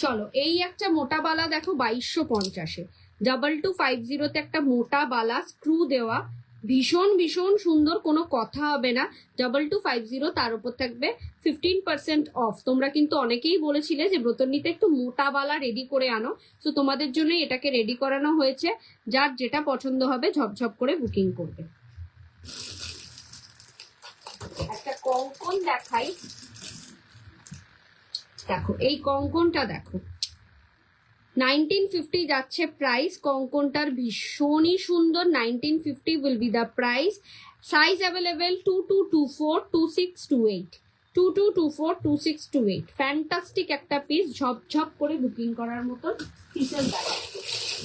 S1: চলো এই একটা মোটা বালা দেখো, 2250-এ, 2250-তে একটা মোটা বালা স্ক্রু দেওয়া, ভীষণ ভীষণ সুন্দর, কোনো কথা হবে না। 2250, তার উপর থাকবে 15% অফ। তোমরা কিন্তু অনেকেই বলেছিলে যে ব্রতনীতে একটু মোটা বালা রেডি করে আনো, তো তোমাদের জন্য এটাকে রেডি করানো হয়েছে। যার যেটা পছন্দ হবে ঝপঝপ করে বুকিং করবে। একটা কঙ্কন দেখাই, দেখো এই কঙ্কনটা দেখো, 1950 যাচ্ছে প্রাইস। কঙ্কনটার ভীষণই সুন্দর, 1950 will be the price. Size available 2224, 2628, 2224, 2628। Fantastic একটা পিস, ঝপঝপ করে বুকিং করার মতন পিসের দেখাচ্ছে।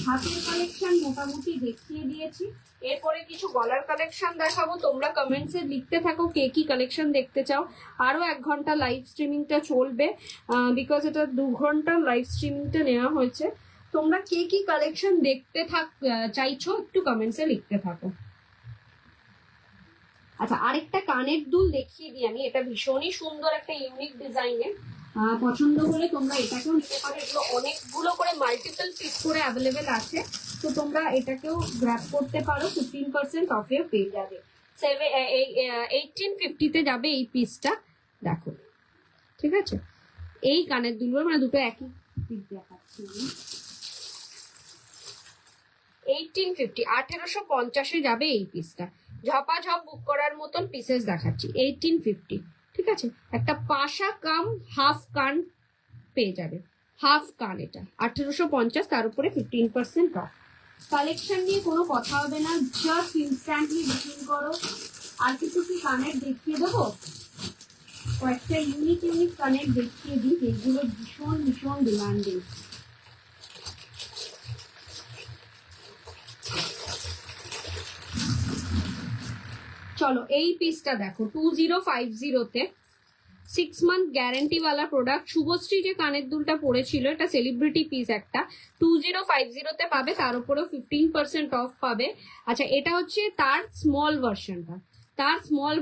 S1: হাতের কালেকশন মোটামুটি দেখিয়ে দিয়েছি, এরপরে কিছু গলার কালেকশন দেখাবো। তোমরা কমেন্টসে লিখতে থাকো কে কি কালেকশন দেখতে চাও। আরো 1 ঘন্টা লাইভ স্ট্রিমিংটা চলবে, বিকজ এটা 2 ঘন্টার লাইভ স্ট্রিমিংটা নেওয়া হয়েছে। তোমরা কে কি কালেকশন দেখতে চাইছো একটু কমেন্টসে লিখতে থাকো। আচ্ছা, আরেকটা কানের দুল দেখিয়ে দিই আমি, এটা ভীষণই সুন্দর একটা ইউনিক ডিজাইনের। পছন্দ হলে তোমরা এটাকেও নিতে পারো, এগুলো অনেকগুলো করে মাল্টিপল পিস করে অ্যাভেলেবেল আছে, তো তোমরা এটাকেও গ্র্যাব করতে পারো, 15% অফে পেয়ে যাবে। 1850-তে যাবে এই পিসটা, দেখো ঠিক আছে। এই কানের দুলগুলো মানে দুটো একই পিস দেখাচ্ছি আমি। 1850, 1850-এ যাবে এই পিসটা। ঝপাঝপ বুক করার মতন পিসেস দেখাচ্ছি, 1850, ঠিক আছে। একটা পাশা কাম হাফ কান পেয়ে যাবে, হাফ কান, এটা 1850, তার উপরে 15% অফ। কালেকশন নিয়ে কোনো কথা হবে না, জাস্ট ইনস্ট্যান্টলি বুকিং করো। আর কিছু কি কানের দেখিয়ে দেবো, কয়েকটা ইউনিক ইউনিক কানের দেখিয়ে দিই যেগুলো ভীষণ ভীষণ ডিমান্ডিং। চলো এই পিসটা দেখো, 2050-তে, 6 মান্থ গ্যারেন্টি ওয়ালা প্রোডাক্ট। শুভশ্রী যে কানের দুলটা পড়েছিল, এটা সেলিব্রিটি পিস একটা, 2050-তে পাবে, তার উপরেও 15% অফ পাবে। আচ্ছা, এটা হচ্ছে তার স্মল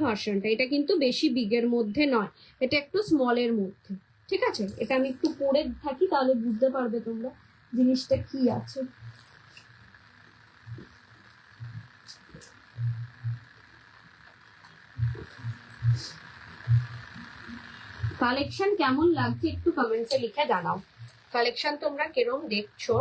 S1: ভার্সনটা, এটা কিন্তু বেশি বিগের মধ্যে নয়, এটা একটু স্মলের মধ্যে, ঠিক আছে। এটা আমি একটু পরে থাকি, তাহলে বুঝতে পারবে তোমরা জিনিসটা কি আছে। কালেকশন কেমন লাগছে একটু কমেন্টসে লিখে জানাও। কালেকশন তোমরা কিরম দেখছো।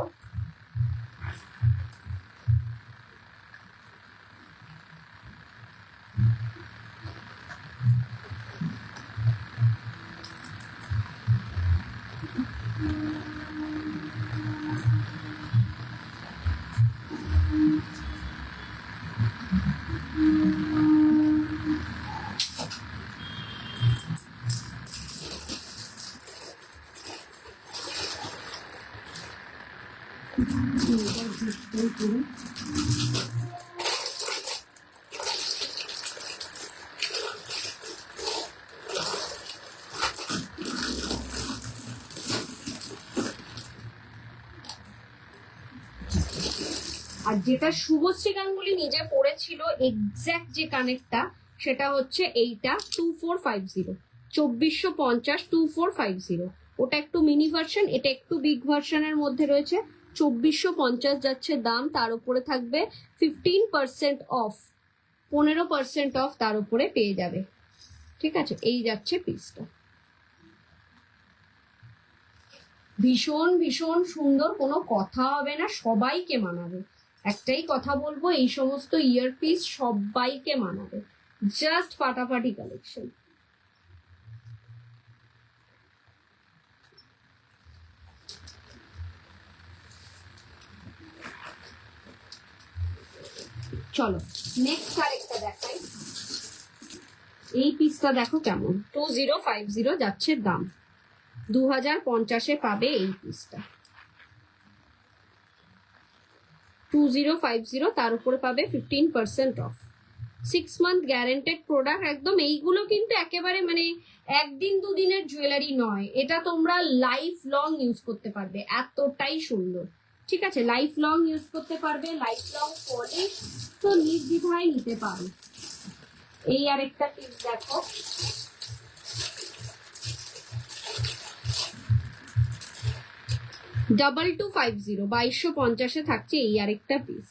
S1: আর যেটা শুভশ্রী গাঙ্গুলি নিজে পড়েছিল এক্স্যাক্ট যে কানেক্টটা সেটা হচ্ছে এইটা 2450, 2450 2450। ওটা একটু মিনি ভার্সন, এটা একটু বিগ ভার্সনের মধ্যে রয়েছে। 2450 যাচ্ছে দাম, তার উপরে থাকবে 15% অফ, 15% অফ তার উপরে পেয়ে যাবে। ঠিক আছে, এই যাচ্ছে পিসটা। ভীষণ ভীষণ সুন্দর, কোনো কথা হবে না, সবাইকে মানাবে। একটাই কথা বলবো, এই সমস্ত ইয়ারপিস সবাইকে মানাবে, জাস্ট ফাটাফাটি কালেকশন। চলো নেক্সট আরেকটা দেখাই। এই পিসটা দেখো কেমন, 2050 যাচ্ছে দাম, 2050-এ পাবে এই পিসটা। 2050, তার উপরে পাবে 15% অফ। 6 মান্থ গ্যারেন্টেড প্রোডাক্ট একদম। এইগুলো কিন্তু একেবারে মানে একদিন দুদিনের জুয়েলারি নয়, এটা তোমরা লাইফ লং ইউজ করতে পারবে, এতটাই সুন্দর। ঠিক আছে, লাইফ লং ইউজ করতে পারবে, লাইফ লং পলিশ, তো নির্দ্বিধায় নিতে পারো। এই আরেকটা পিস দেখো, ডাবল 250, 2250-এ থাকছে এই আরেকটা piece.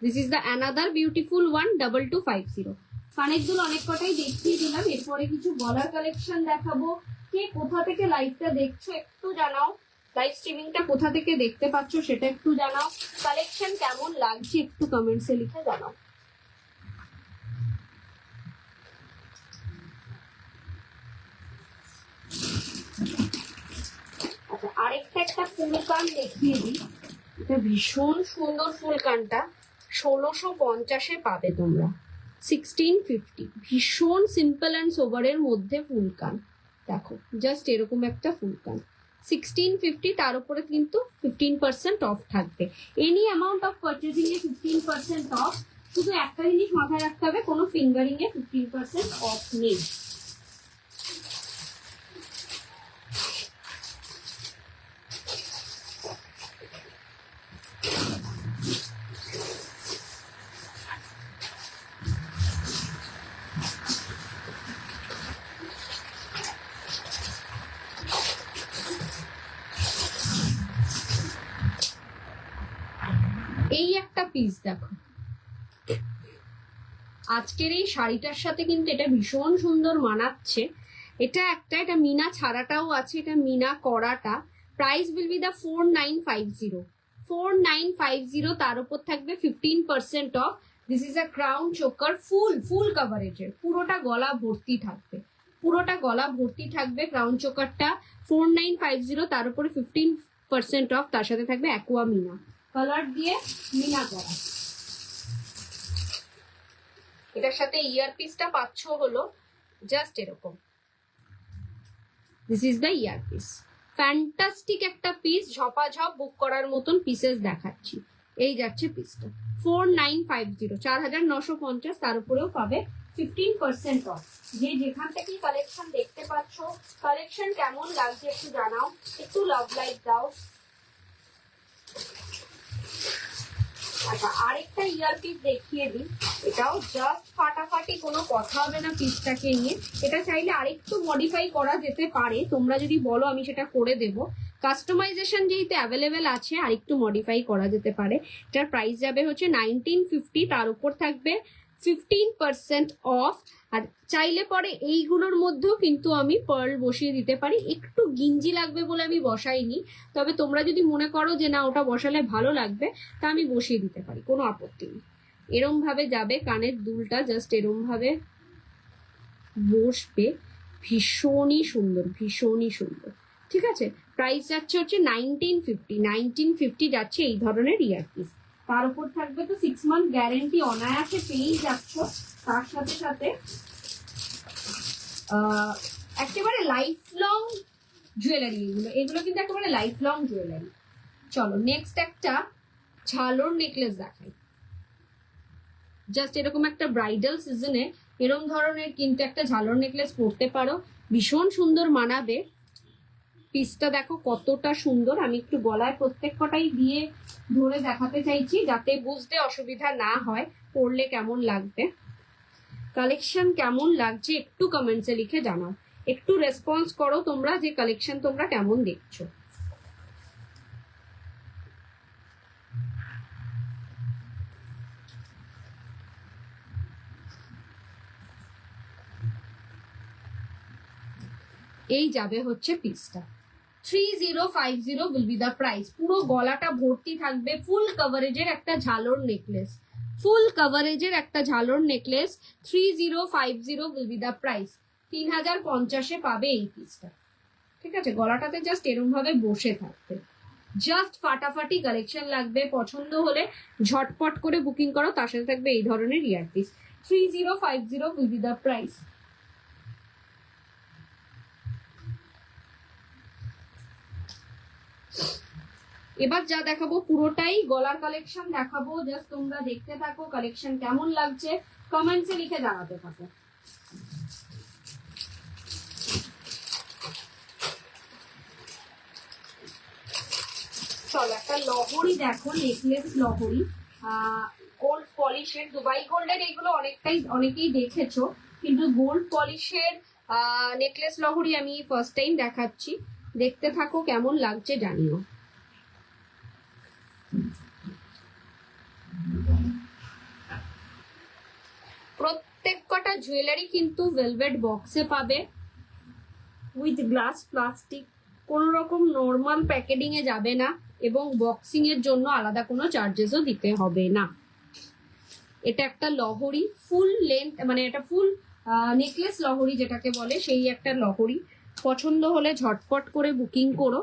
S1: This is the another beautiful one, double 250। কানেক্টগুলো অনেক কটাই দেখিয়ে দিলাম, এরপরে কিছু গলার কালেকশন দেখাবো। কে কোথা থেকে লাইভটা দেখছো একটু জানাও, লাইভ স্ট্রিমিংটা কোথা থেকে দেখতে পাচ্ছ সেটা একটু জানাও। কালেকশন কেমন লাগছে একটু কমেন্টসে লিখে জানাও। আচ্ছা, আরেকটা একটা ফুল কান দেখিয়ে দিই। এটা ভীষণ সুন্দর ফুল কানটা, 1650-এ পাবে তোমরা, 1650। ভীষণ সিম্পল অ্যান্ড সোবারের মধ্যে ফুল কান দেখো, জাস্ট এরকম একটা ফুল কান, 1650। তার উপরে কিন্তু 15% অফ থাকবে। Any amount of purchasing A 15% of. শুধু একটা জিনিস মাথায় রাখতে হবে, কোনো ফিঙ্গারিং এ 15% অফ নেই। এই একটা পিস দেখো, আজকের এই শাড়িটার সাথে কিন্তু এটা ভীষণ সুন্দর মানাচ্ছে। এটা একটা, এটা মিনা ছাড়াটাও আছে, এটা মিনা করাটা। Price will be the 4950, 4950। তার উপর থাকবে 15% off. This is a crown choker, full কাভারেজের, পুরোটা গলা ভর্তি থাকবে, পুরোটা গলা ভর্তি থাকবে ক্রাউন চোকারটা। 4950, তার উপরে 15% অফ, তার সাথে থাকবে অ্যাকোয়া মিনা কালার দিয়ে মিনা করা। এটার সাথে ইয়ারপিসটা পাচ্ছ হলো জাস্ট এরকম। This is the earpiece, fantastic একটা পিস, ঝপাঝপ বুক করার মতন পিসেস দেখাচ্ছি। এই যাচ্ছে পিসটা 4950, 4950। তার উপরেও পাবে 15% অফ। যে যেখান থেকে কালেকশন দেখতে পাচ্ছ, কালেকশন কেমন লাগছে একটু জানাও, একটু লাভ লাইক দাও। আচ্ছা, আরেকটা ইয়ারপিস দেখিয়ে দিই, এটাও জাস্ট ফাটাফাটি, কোনো কথা হবে না পিসটাকে নিয়ে। এটা চাইলে আরেকটু মডিফাই করা যেতে পারে, তোমরা যদি বলো আমি সেটা করে দেব। কাস্টমাইজেশন যেহেতু অ্যাভেলেবেল আছে, আরেকটু মডিফাই করা যেতে পারে। এটার প্রাইস যাবে হচ্ছে 1950, তার উপর থাকবে 15% অফ। আর চাইলে পরে এইগুলোর মধ্যেও কিন্তু আমি পার্ল বসিয়ে দিতে পারি, একটু গিঞ্জি লাগবে বলে আমি বসাইনি, তবে তোমরা যদি মনে করো যে না ওটা বসালে ভালো লাগবে তা আমি বসিয়ে দিতে পারি, কোনো আপত্তি নেই। এরম ভাবে যাবে কানের দুলটা, জাস্ট এরম ভাবে বসবে, ভীষণই সুন্দর, ভীষণই সুন্দর। ঠিক আছে, প্রাইস যাচ্ছে হচ্ছে 1950 যাচ্ছে এই ধরনের ইয়ারপিস। তার উপর থাকবে তো 6 মান্থ গ্যারেন্টি, অনায়াসে পেয়েই যাচ্ছ। তার সাথে সাথে একেবারে লাইফ লং জুয়েলারি, এগুলো কিন্তু একেবারে লাইফ লং জুয়েলারি। চলো নেক্সট একটা ঝালর নেকলেস দেখাই। জাস্ট এরকম একটা ব্রাইডাল সিজনে এরকম ধরনের কিন্তু একটা ঝালর নেকলেস পরতে পারো, ভীষণ সুন্দর মানাবে। পিসটা দেখো কতটা সুন্দর, আমি একটু গলায় প্রত্যেক কটাই দিয়ে ধরে দেখাতে চাইছি যাতে বুঝতে অসুবিধা না হয় পরলে কেমন লাগবে। কালেকশন কেমন লাগছে একটু কমেন্টসে লিখে জানাও, একটু রেসপন্স করো তোমরা যে কালেকশন তোমরা কেমন দেখছো। এই যাবে হচ্ছে পিসটা, 3050 উইল বি দ্য প্রাইস। পুরো গলাটা ভর্তি থাকবে, ফুল কভারেজের একটা ঝালর নেকলেস, ফুল কভারেজের একটা ঝালর necklace. 3050 will be the price. 3050-এ পাবে এই পিসটা। ঠিক আছে, গলাটাতে জাস্ট এরম ভাবে বসে থাকবে, জাস্ট ফাটাফাটি কালেকশন লাগবে। পছন্দ হলে ঝটপট করে বুকিং করো, তার সাথে থাকবে এই ধরনের earpiece. 3050 will be the price. এবার যা দেখাবো পুরোটাই গলার কালেকশন দেখাবো, জাস্ট তোমরা দেখতে থাকো কালেকশন কেমন লাগছে, কমেন্টসে লিখে জানাতে থাকো। চলো একটা লহরি দেখো, নেকলেস লহরি, গোল্ড পলিশের, দুবাই গোল্ডের, এগুলো অনেকেই দেখেছো, কিন্তু গোল্ড পলিশের নেকলেস লহরি আমি ফার্স্ট টাইম দেখাচ্ছি। দেখতে থাকো কেমন লাগছে জানিও। প্রত্যেক কটা জুয়েলারি কিন্তু ভেলভেট বক্সে পাবে, উইথ গ্লাস প্লাস্টিক, কোনো রকম নর্মাল প্যাকেটিং এ যাবে না, এবং বক্সিং এর জন্য আলাদা কোনো চার্জেসও দিতে হবে না। এটা একটা লহরি, ফুল লেন্থ, মানে এটা ফুল নেকলেস লহরি যেটাকে বলে, সেই একটা লহরি। পছন্দ হলে ঝটপট করে বুকিং করো।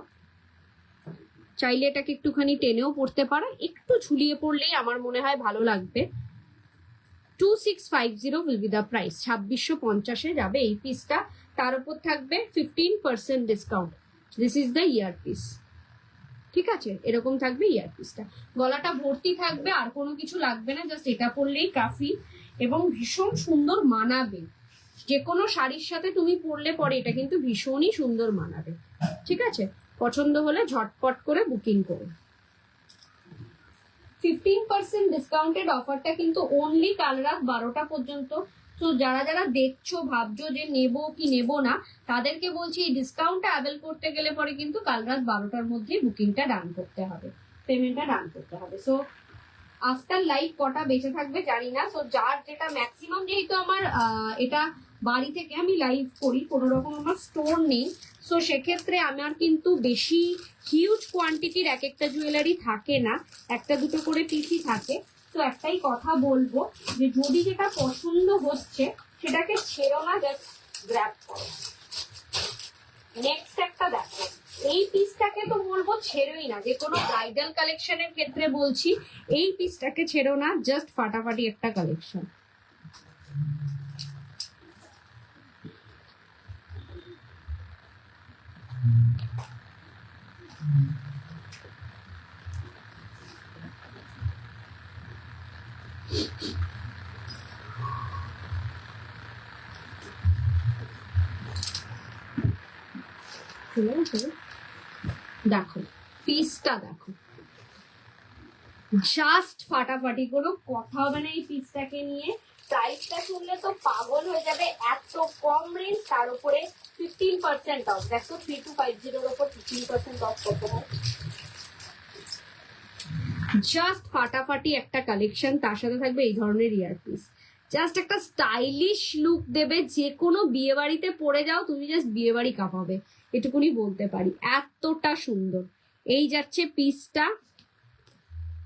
S1: চাইলে এটাকে একটুখানি টেনেও পড়তে পারো, একটু ঝুলিয়ে পড়লেই আমার মনে হয় ভালো লাগবে। 2650 উইল বি দ্য প্রাইস। 2650-এ যাবে এই পিসটা, তার উপর থাকবে 15% discount. This is the ear piece. ঠিক আছে, এরকম থাকবে ইয়ার পিসটা, গলাটা ভর্তি থাকবে, আর কোনো কিছু লাগবে না, জাস্ট এটা পরলেই কাফি, এবং ভীষণ সুন্দর মানাবে। যে কোনো শাড়ির সাথে তুমি পরলে পরে এটা কিন্তু ভীষণই সুন্দর মানাবে। ঠিক আছে, পছন্দ হলে ঝটপট করে বুকিং করো। 15% ডিসকাউন্টেড অফারটা কিন্তু অনলি কাল রাত 12টা পর্যন্ত। তো যারা যারা দেখছো ভাবছো যে নেবো কি নেবো না, তাদেরকে বলছি এই ডিসকাউন্টটা অ্যাভেল করতে গেলে পরে কিন্তু কাল রাত 12টার মধ্যে বুকিংটা ডান করতে হবে, পেমেন্টটা ডান করতে হবে। সো আফটার লাইভ কটা বেঁচে থাকবে জানি না। সো যার যেটা ম্যাক্সিমাম, যেহেতু আমার এটা বাড়ি থেকে আমি লাইভ করি, কোনো রকম আমার স্টোর নেই, সো সেক্ষেত্রে আমার কিন্তু বেশি হিউজ কোয়ান্টিটির এক একটা জুয়েলারি থাকে না, একটা দুটো করে পিসই থাকে। তো একটাই কথা বলবো যে যদি যেটা পছন্দ হচ্ছে সেটাকে ছেড়ো না, জাস্ট গ্র্যাব করো। নেক্সট একটা দেখো, এই পিসটাকে তো বলবো ছেড়োই না, যে কোনো ব্রাইডাল কালেকশনের ক্ষেত্রে বলছি এই পিসটাকে ছেড়ো না, জাস্ট ফাটাফাটি একটা কালেকশন। দেখো পিসটা দেখো, জাস্ট ফাটাফাটি, কোনো কথা হবে না এই পিসটাকে নিয়ে। প্রাইসটা শুনলে তো পাগল হয়ে যাবে, এত কম রেঞ্জ, তার উপরে 15% অফ। দেখো 3250-এর উপর 15% অফ কত হয়, জাস্ট ফাটাফাটি একটা কালেকশন। তার সাথে থাকবে এই ধরনের ইয়ারপিস। জাস্ট একটা স্টাইলিশ লুক দেবে, যে কোনো বিয়ে বাড়িতে পরে যাও তুমি জাস্ট বিয়ে বাড়ি কাঁপাবে, এটুকুনি বলতে পারি, এতটা সুন্দর। এই যাচ্ছে পিসটা,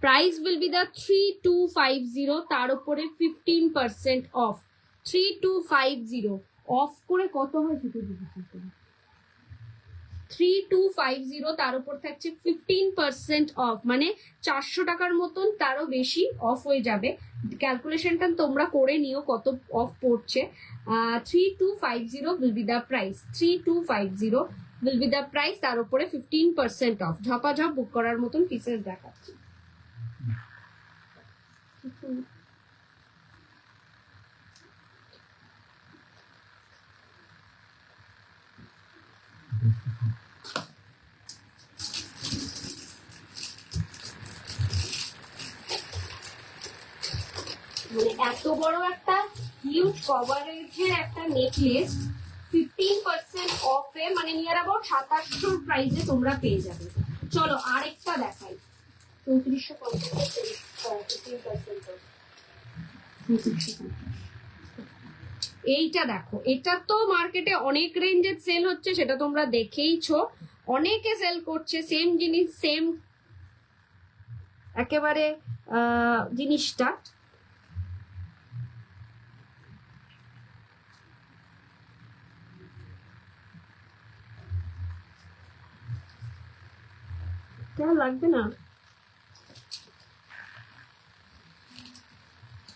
S1: প্রাইস উইল বি দ্য 3250, তার উপরে 15% অফ। 3250 অফ করে কত হয় সেটা দিচ্ছি, 3250 তার উপর থাকছে 15% অফ, মানে 400 টাকার মতন তারও বেশি অফ হয়ে যাবে। ক্যালকুলেশনটা তোমরা করে নিও কত অফ পড়ছে। 3250 will be the price, 3250 will be the price, তার উপরে 15% অফ। ঝপাঝপ বুক করার মতন পিসেস দেখাচ্ছি। মানে এত বড় একটা হিউজ কভারেজের একটা নেকলেস 15% অফে, মানে নিয়ার অ্যাবাউট 2700 প্রাইসে তোমরা পেয়ে যাবে। চলো আরেকটা দেখাই, 3450। এইটা দেখো, এটা তো মার্কেটে অনেক রেঞ্জের সেল হচ্ছে, সেটা তোমরা দেখেইছো, অনেকে সেল করছে সেম জিনিস, সেম একেবারে জিনিসটা। কেন লাগবে না,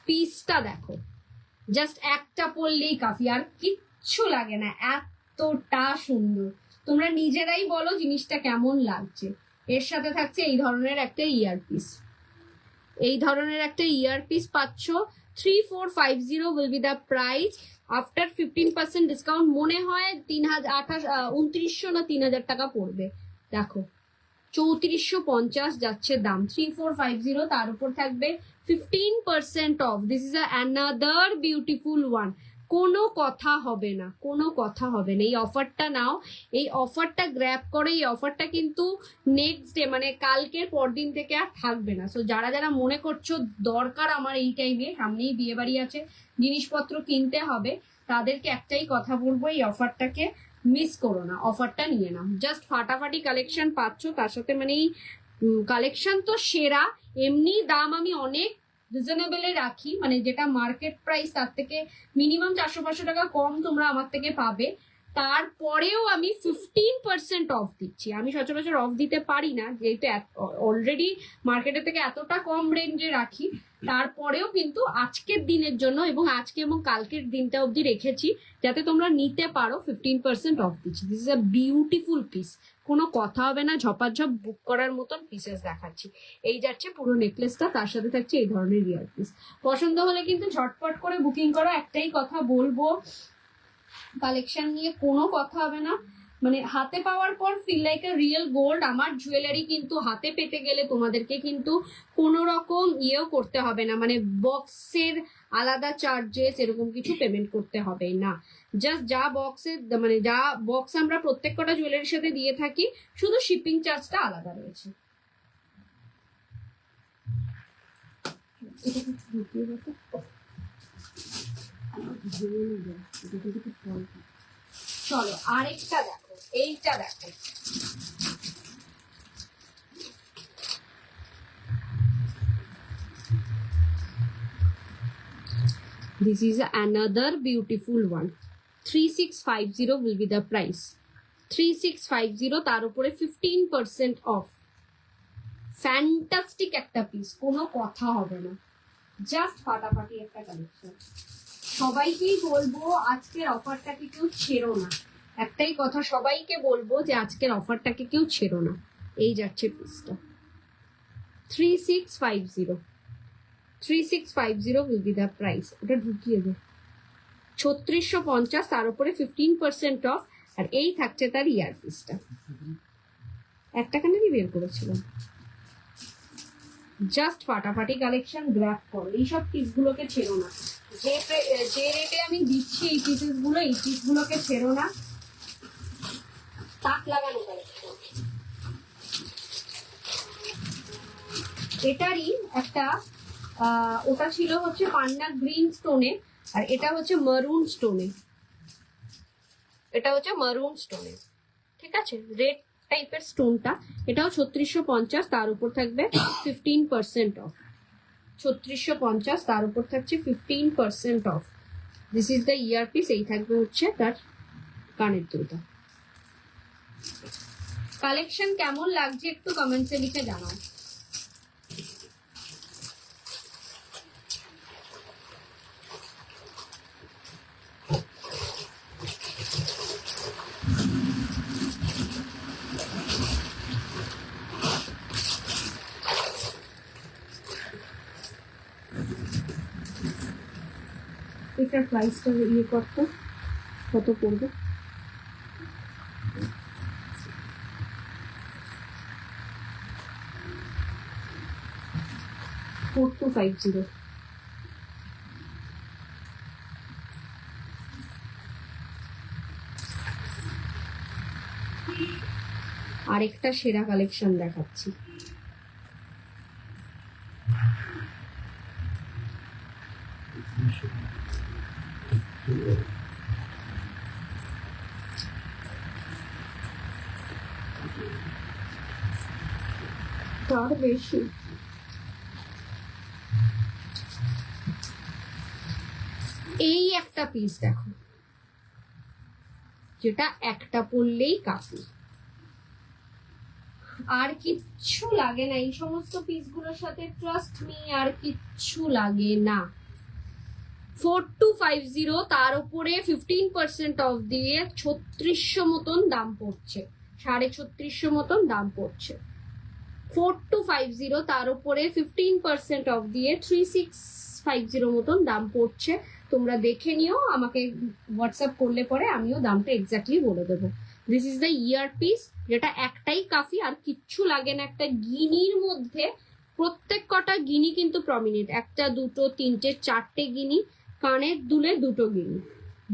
S1: পিসটা দেখো, জাস্ট একটা পরলেই কাফি, আর কিচ্ছু লাগে না, এতটা সুন্দর। তোমরা নিজেরাই বলো জিনিসটা কেমন লাগছে। এর সাথে থাকছে এই ধরনের একটা ইয়ারপিস, এই ধরনের একটা ইয়ারপিস পাচ্ছ। 3450 will be the price after 15% discount. মনে হয় 2900 না 3000 টাকা পড়বে। দেখো 3450 যাচ্ছে দাম, 3450, তার উপর থাকবে 15% off. This is another beautiful one. কোনো কথা হবে না, কোনো কথা হবে না। এই অফারটা নাও, এই অফারটা গ্র্যাব করে। এই অফারটা কিন্তু নেক্সট ডে মানে কালকের পরদিন থেকে আর থাকবে না। সো যারা যারা মনে করছো দরকার আমার এই টাইমে, সামনেই বিয়ে বাড়ি আছে, জিনিসপত্র কিনতে হবে, তাদেরকে একটাই কথা বলবো, এই অফারটাকে মিস করো না, অফারটা নিয়ে নাও। জাস্ট ফাটাফাটি কালেকশন পাচ্ছ, তার সাথে মানে এই কালেকশন তো সেরা। এমনি দাম আমি অনেক রিজনেবলে রাখি, মানে যেটা মার্কেট প্রাইস তার থেকে মিনিমাম 400-500 টাকা কম তোমরা আমার থেকে পাবে। তারপরেও আমি 15% অফ দিচ্ছি। আমি সচরাচর অফ দিতে পারি না, যেহেতু অলরেডি মার্কেটের থেকে এতটা কম রেঞ্জে রাখি। তারপরেও কিন্তু আজকের দিনের জন্য এবং আজকে এবং কালকের দিনটা অবধি রেখেছি, যাতে তোমরা নিতে পারো। 15% অফ দিচ্ছি। This is a beautiful piece, কোনো কথা হবে না, ঝপাঝপ বুক করার মতন পিসেস দেখাচ্ছি। এই যাচ্ছে পুরো নেকলেসটা, তার সাথে থাকছে এই ধরনের ইয়ার পিস। পছন্দ হলে কিন্তু ঝটপট করে বুকিং করো। একটাই কথা বলবো, কালেকশন নিয়ে কোনো কথা হবে না, মানে হাতে পাওয়ার পর feel like a real gold. আমার জুয়েলারি কিন্তু হাতে পেতে গেলে তোমাদেরকে কিন্তু কোনো রকম ইয়েও করতে হবে না, মানে বক্সের আলাদা চার্জেস এরকম কিছু পেমেন্ট করতে হবে না। জাস্ট যা বক্সের মানে যা বক্স আমরা প্রত্যেক কটা জুয়েলারির সাথে দিয়ে থাকি, শুধু শিপিং চার্জটা আলাদা রয়েছে। চলো আরেকটা দেখো, এইটা দেখো, this is another beautiful one. 3650 will be the price. 3650, তার উপরে 15% অফ। ফ্যান্টাস্টিক একটা পিস, কোনো কথা হবে না, জাস্ট ফাটাফাটি একটা কালেকশন। সবাইকেই বলবো আজকের অফারটাকে কেউ ছেড়ো না। একটাই কথা সবাইকে বলবো যে আজকের অফারটাকে কেউ ছেড়ো না। এই যাচ্ছে পিসটা 3650, 3650 will be the price. ওটা ঢুকিয়ে দে, 3650, তার উপরে 15% অফ। আর এই থাকছে তার ইয়ার পিসটা, একটা কানেরই বের করেছিলাম। জাস্ট ফাটাফাটি কালেকশন, গ্র্যাব করো। এইসব পিসগুলোকে ছেড়ো না, যে রেটে আমি দিচ্ছি এই পিসেসগুলো, এই পিসগুলোকে ছেড়ো না। তাক লাগানো কালেকশন। এটারই একটা ওটা ছিল হচ্ছে পান্না গ্রিন স্টোনে, আর এটা হচ্ছে মারুন স্টোনে, এটা হচ্ছে মারুন স্টোনে, ঠিক আছে, রেড টাইপের স্টোনটা। এটাও 3650, তার উপর থাকবে 15% অফ। 3650, তার উপর থাকছে 15% off. This is the earpiece. এই থাকবে হচ্ছে তার কানের দুলটা। কালেকশন কেমন লাগছে একটু কমেন্টসে লিখে জানাও। এটার প্রাইসটা ইয়ে করতো কত পড়বে? $4250। আরেকটা সেরা কালেকশন দেখাচ্ছি। তার বেশি এই একটা পিস দেখো, যেটা একটা পরলেই কাফি, আর কিচ্ছু লাগে না এই সমস্ত পিসগুলোর সাথে, ট্রাস্ট মি, আর কিচ্ছু লাগে না। 4250, তার উপরে 15% অফ দিয়ে 3600 মতন দাম পড়ছে, 3650 মতন দাম পড়ছে। 4250, তার উপরে 15% অফ দিয়ে 3650 মতন দাম পড়ছে। তোমরা দেখে নিও, আমাকে হোয়াটসঅ্যাপ করলে পরে আমিও দামটা এক্স্যাক্টলি বলে দেবো। This is the ear piece, যেটা একটাই কাফি, আর কিচ্ছু লাগে না। একটা গিনির মধ্যে প্রত্যেক কটা গিনি কিন্তু প্রমিনেন্ট, একটা দুটো তিনটে চারটে গিনি, কানের দুলে দুটো গিনি,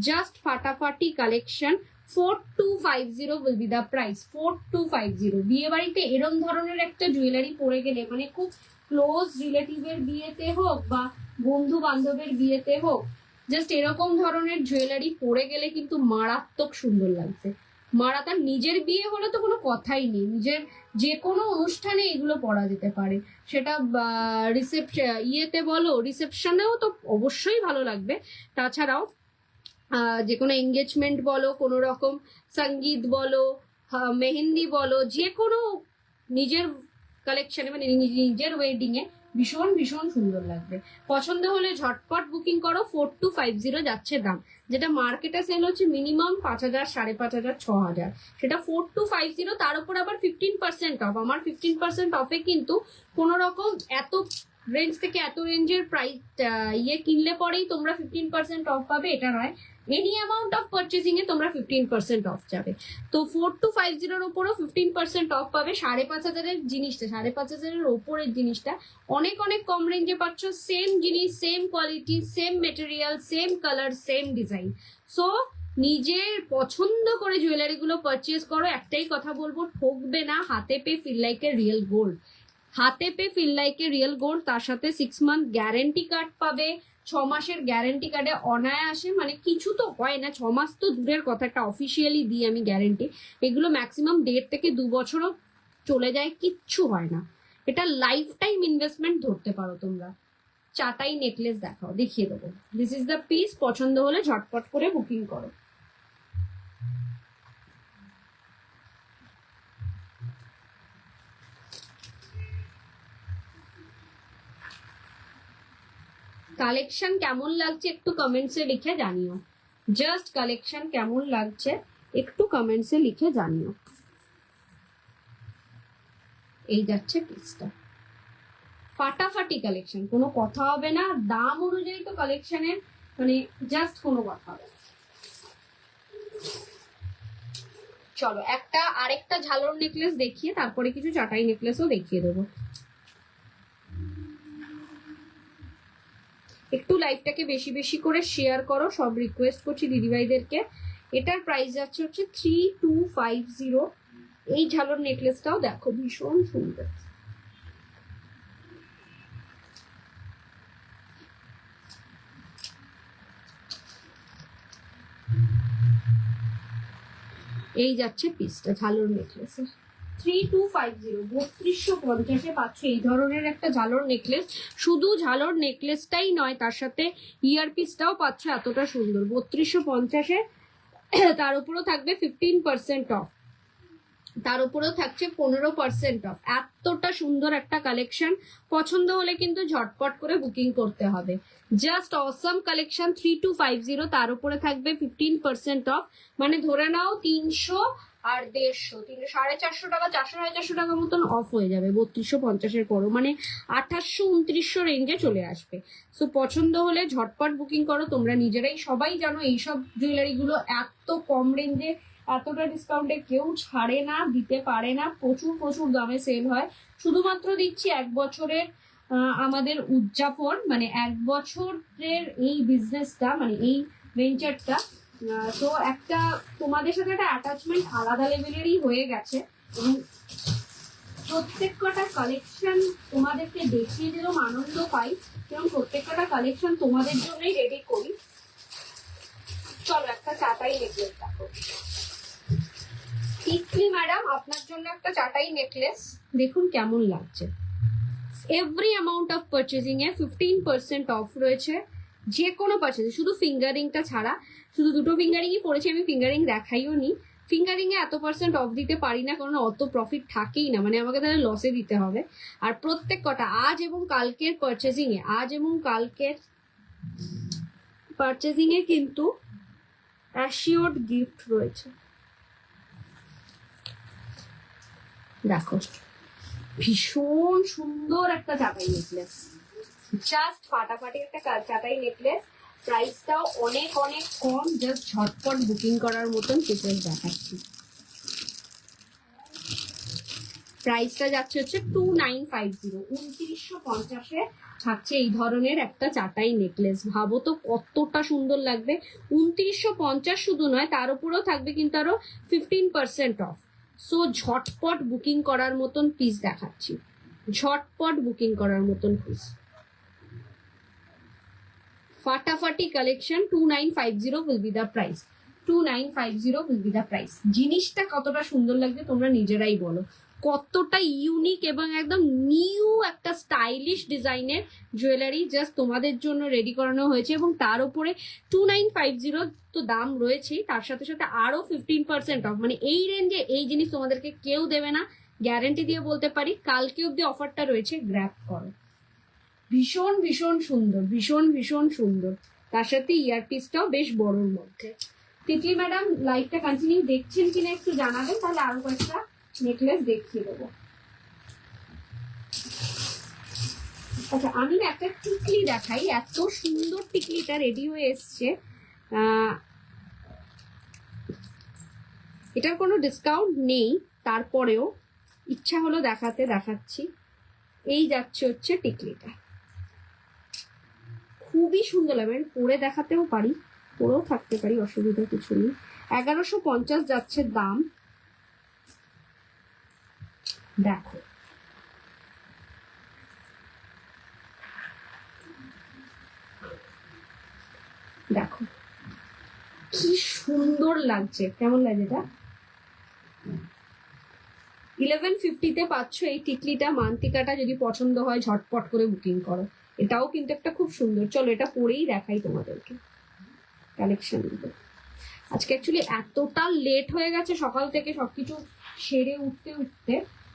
S1: জাস্ট ফাটাফাটি collection. 4250 will be the price, 4250। বিয়ে বাড়িতে এরম ধরনের একটা জুয়েলারি পরে গেলে, মানে খুব ক্লোজ রিলেটিভের বিয়েতে হোক বা বন্ধু বান্ধবের বিয়েতে হোক, জাস্ট এরকম ধরনের জুয়েলারি পরে গেলে কিন্তু মারাত্মক সুন্দর লাগছে। তার নিজের বিয়ে হলে তো কোনো কথাই নেই, নিজের যে কোনো অনুষ্ঠানে এগুলো পরা যেতে পারে, সেটা ইয়েতে বলো, রিসেপশনেও তো অবশ্যই ভালো লাগবে। তাছাড়াও যে কোনো এঙ্গেজমেন্ট বলো, কোনো রকম সঙ্গীত বলো, মেহেন্দি বলো, যে কোনো নিজের কালেকশনে, মানে নিজের ওয়েডিং এ ভীষণ ভীষণ সুন্দর লাগবে। পছন্দ হলে ঝটপট বুকিং করো। 4250 যাচ্ছে দাম, যেটা মার্কেটে সেল হচ্ছে মিনিমাম 5000, 5500, 6000, সেটা 4250। তার উপর আবার 15% অফ। আমার 15% অফে কিন্তু কোন রকম এত রেঞ্জ থেকে এত রেঞ্জের প্রাইস ইয়ে কিনলে পরেই তোমরা 15% অফ পাবে এটা নয়, এনি অ্যামাউন্ট অফ পারচেজিং এ তোমরা 15% অফ যাবে। তো 4250 উপরও 15% অফ পাবে। 5500 জিনিসটা, 5500 ওপরের জিনিসটা অনেক অনেক কম রেঞ্জে পাচ্ছ। সেম জিনিস, same quality, same material, same colour, same design. So নিজের পছন্দ করে জুয়েলারি গুলো পারচেজ করো। একটাই কথা বলবো, ঠকবে না। হাতে পে feel like a real gold, হাতে পে feel like a real gold. তার সাথে 6 মান্থ গ্যারেন্টি কার্ড পাবে। 6 মাসের গ্যারেন্টি কার্ডে অনায়াসে, মানে কিছু তো হয় না, 6 মাস তো দূরের কথা, একটা অফিসিয়ালি দিই আমি গ্যারেন্টি। এগুলো ম্যাক্সিমাম 1.5 থেকে 2 বছরও চলে যায়, কিচ্ছু হয় না। এটা লাইফ টাইম ইনভেস্টমেন্ট ধরতে পারো তোমরা। চাটাই নেকলেস দেখাও, দেখিয়ে দেবো। This is the piece. পছন্দ হলে ঝটপট করে বুকিং করো। কালেকশন কেমন লাগছে একটু কমেন্টসে লিখে জানিও। জাস্ট কালেকশন কেমন লাগছে একটু কমেন্টসে লিখে জানিও। এই যাচ্ছে পিসটা, ফাটাফাটি কালেকশন, কোনো কথা হবে না। দাম অনুযায়ী তো কালেকশনের মানে জাস্ট কোনো কথা হবে না। চলো একটা আরেকটা ঝালর নেকলেস দেখিয়ে তারপরে কিছু চাটাই নেকলেসও দেখিয়ে দেবো। একটু লাইভটাকে বেশি বেশি করে শেয়ার করো, সব রিকোয়েস্ট করছি দিদিভাইদেরকে। এটার প্রাইস যাচ্ছে হচ্ছে 3250। এই ঝালর নেকলেসটাও দেখো ভীষণ সুন্দর। এই যাচ্ছে পিসটা ঝালর নেকলেস 3250 3250 পাচ্ছ এই ধরনের একটা ঝালর নেকলেস। শুধু ঝালর নেকলেসটাই নয়, তার সাথে ইয়ার পিসটাও পাচ্ছ এতটা সুন্দর 3250। তার উপরেও থাকবে 15% অফ, তার উপরেও থাকছে 15% অফ। এতটা সুন্দর একটা কালেকশন, পছন্দ হলে কিন্তু ঝটপট করে বুকিং করতে হবে। জাস্ট অসম কালেকশন 3250, তার উপরে থাকবে 15% অফ। মানে ধরে নাও 300 আর 150, 450 টাকা, 400 টাকা মতন অফ হয়ে যাবে 3250 পরও, মানে 2800-2900 রেঞ্জে চলে আসবে। সো পছন্দ হলে ঝটপট বুকিং করো। তোমরা নিজেরাই সবাই জানো এইসব জুয়েলারি গুলো এত কম রেঞ্জে, এতটা ডিসকাউন্টে কেউ ছাড়ে না, দিতে পারে না, প্রচুর প্রচুর দামে সেল হয়। শুধুমাত্র দিচ্ছি 1 বছরের আমাদের উদযাপন, মানে 1 বছরের এই বিজনেসটা, মানে এই ভেঞ্চারটা। তো একটা তোমাদের সাথে একটা অ্যাটাচমেন্ট আলাদা লেভেলেরই হয়ে গেছে, এবং প্রত্যেক কটা কালেকশন তোমাদেরকে দেখিয়ে দিলেও আনন্দ পাই, এবং প্রত্যেক কটা কালেকশন তোমাদের জন্যই রেডি করি। চলো একটা চাটাই নেকলেস দেখো। টিকলি ম্যাডাম, আপনার জন্য একটা চাটাই নেকলেস দেখুন কেমন লাগছে। Every amount of purchasing A 15% of রয়েছে, যে কোনো পারচেজ, শুধু ফিঙ্গারিংটা ছাড়া। শুধু দুটো ফিঙ্গারিংই পড়েছি আমি, ফিঙ্গারিং দেখাইও নি। ফিঙ্গারিং এ এত % অফ দিতে পারি না, কারণ অত প্রফিট থাকেই না, মানে আমাকে তাহলে লসে দিতে হবে। আর প্রত্যেক কটা আজ এবং কালকের পারচেজিং এ, আজ এবং কালকের পারচেজিং এ কিন্তু অ্যাসিওর্ড গিফট রয়েছে। দেখো ভীষণ সুন্দর একটা চাটাই নেকলেস, জাস্ট ফাটাফাটি একটা চাটাই নেকলেস। প্রাইসটাও অনেক অনেক কম, জাস্ট ঝটপট বুকিং করার মতন পিসেস দেখাচ্ছি। প্রাইসটা যাচ্ছে হচ্ছে 2950, 2950 থাকছে এই ধরনের একটা চাটাই নেকলেস। ভাবো তো কতটা সুন্দর লাগবে। 2950 শুধু নয়, তার উপরেও থাকবে কিন্তু আরো 15% অফ। সো ঝটপট বুকিং করার মতন পিস দেখাচ্ছি, ঝটপট বুকিং করার মতন পিস। ফাটাফাটি collection 2950 will be the price, 2950 will be the price। জিনিসটা কতটা সুন্দর লাগছে তোমরা নিজেরাই বলো, কতটা ইউনিক এবং একদম নিউ একটা স্টাইলিশ ডিজাইনের জুয়েলারি জাস্ট তোমাদের জন্য রেডি করানো হয়েছে। এবং তার উপরে 2950 তো দাম রয়েছেই, তার সাথে সাথে আরো 15% অফ। মানে এই রেঞ্জে এই জিনিস তোমাদেরকে কেউ দেবে না, গ্যারান্টি দিয়ে বলতে পারি। কালকে অব্দি অফারটা রয়েছে, গ্র্যাব করো। ভীষণ ভীষণ সুন্দর, ভীষণ ভীষণ সুন্দর। তার সাথে ইয়ারপিসটাও বেশ বড়র মধ্যে। তিতলি ম্যাডাম লাইভটা কন্টিনিউ দেখছেন কিনা একটু জানাবেন, তাহলে আরো কয়েকটা নেকলেস দেখিয়ে দেবো। আচ্ছা আমি একটা টিকলি দেখাই, এত সুন্দর টিকলিটা রেডি হয়ে এসছে। এটার কোনো ডিসকাউন্ট নেই, তারপরেও ইচ্ছা হলো দেখাতে, দেখাচ্ছি। এই যাচ্ছে হচ্ছে টিকলিটা, খুবই সুন্দর লাগবে। পরে দেখাতেও পারি, পরেও থাকতে পারি, অসুবিধা কিছু নেই। 1150 যাচ্ছে দাম। দেখো দেখো কি সুন্দর লাগছে, কেমন লাগে এটা? 1150-তে পাচ্ছ এই টিকলিটা। মান্তিকাটা যদি পছন্দ হয় ঝটপট করে বুকিং করো। এটাও কিন্তু একটা খুব সুন্দর। চলো এটা পরেই দেখাই তোমাদেরকে কালেকশন গুলো। আজকে অ্যাকচুয়ালি এতটা লেট হয়ে গেছে সকাল থেকে সবকিছু সেরে উঠতে উঠতে,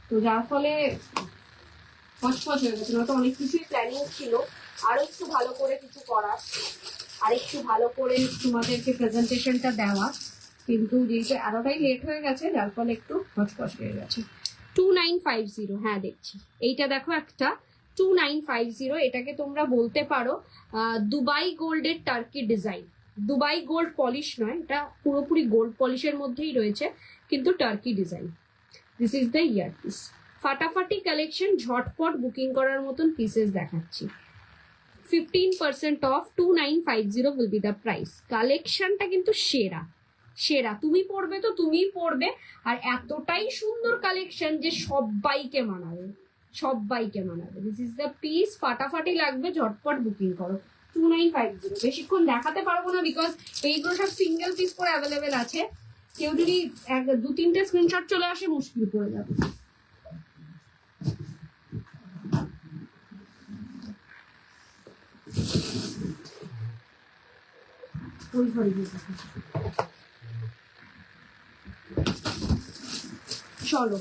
S1: তো যার ফলে হচপচ হয়ে গেছে। নয়তো অনেক কিছুই প্ল্যানিং ছিল, আরো একটু ভালো করে কিছু করার, আর একটু ভালো করে তোমাদেরকে প্রেজেন্টেশনটা দেওয়া, কিন্তু যেহেতু এতটাই লেট হয়ে গেছে যার ফলে একটু হচপচ হয়ে গেছে। 2950, হ্যাঁ দেখছি এইটা দেখো একটা 2950। এটাকে তোমরা বলতে পারো দুবাই গোল্ডের turkey design. Dubai gold polish নয়, এটা পুরোপুরি গোল্ড পলিশের মধ্যেই রয়েছে, কিন্তু turkey design. This is the earpiece. ফাটাফাটি কালেকশন, ঝটপট বুকিং করার মতন পিসেস দেখাচ্ছি। 15% of, 2950 will be the price। কালেকশনটা কিন্তু সেরা সেরা, তুমি পড়বে তো তুমিই পড়বে। আর এতটাই সুন্দর কালেকশন যে সবাইকে মানাবে, সবাইকে মানাবে। দিস ইজ দ্য পিস, ফাটাফাটি লাগবে, ঝটপট বুকিং করো। 2950। বেশিক্ষণ দেখাতে পারবো না বিকজ এইগুলো সব সিঙ্গেল পিস করে অ্যাভেলেবেল আছে। কেউ যদি 2-3টে স্ক্রিনশট চলে আসে মুশকিল পড়ে যাবে। ওই ঘরে গিয়ে দেখো। চলো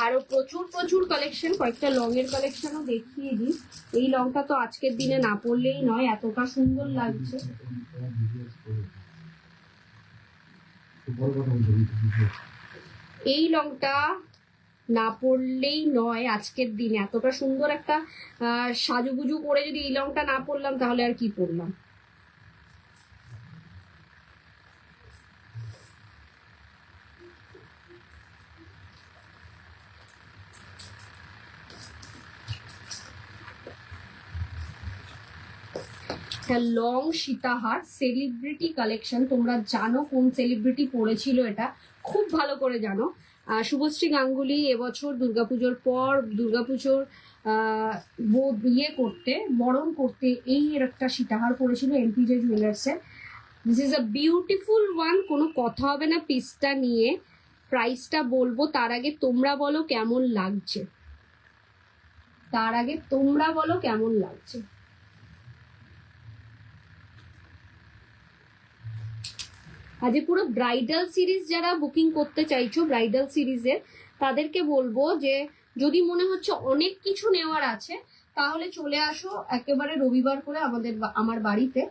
S1: আরো প্রচুর প্রচুর কালেকশন, কয়েকটা লং এর কালেকশনও দেখিয়ে দিই। এই লংটা তো আজকের দিনে না পরলেই নয়, এতটা সুন্দর লাগছে। এই লংটা না পরলেই নয় আজকের দিনে, এতটা সুন্দর একটা সাজুগুজু করে যদি এই লংটা না পরলাম তাহলে আর কি পরলাম। লং সীতাহার সেলিব্রিটি কালেকশন, তোমরা জানো কোন সেলিব্রিটি পড়েছিল, এটা খুব ভালো করে জানো। শুভশ্রী গাঙ্গুলি এবছর দুর্গাপুজোর পর দুর্গাপুজোর ইয়ে করতে বরণ করতে এই একটা সীতাহার পড়েছিল এমপিজে জুয়েলার্সের। This is a beautiful one, কোনো কথা হবে না পিসটা নিয়ে। প্রাইসটা বলবো তার আগে তোমরা বলো কেমন লাগছে, তার আগে তোমরা বলো কেমন লাগছে। আজ পুরো ব্রাইডাল সিরিজ যারা বুকিং করতে চাইছো ব্রাইডাল সিরিজের, তাদেরকে বলবো যে যদি মনে হচ্ছে অনেক কিছু নেওয়ার আছে তাহলে চলে আসো একেবারে রবিবার করে আমার বাড়িতে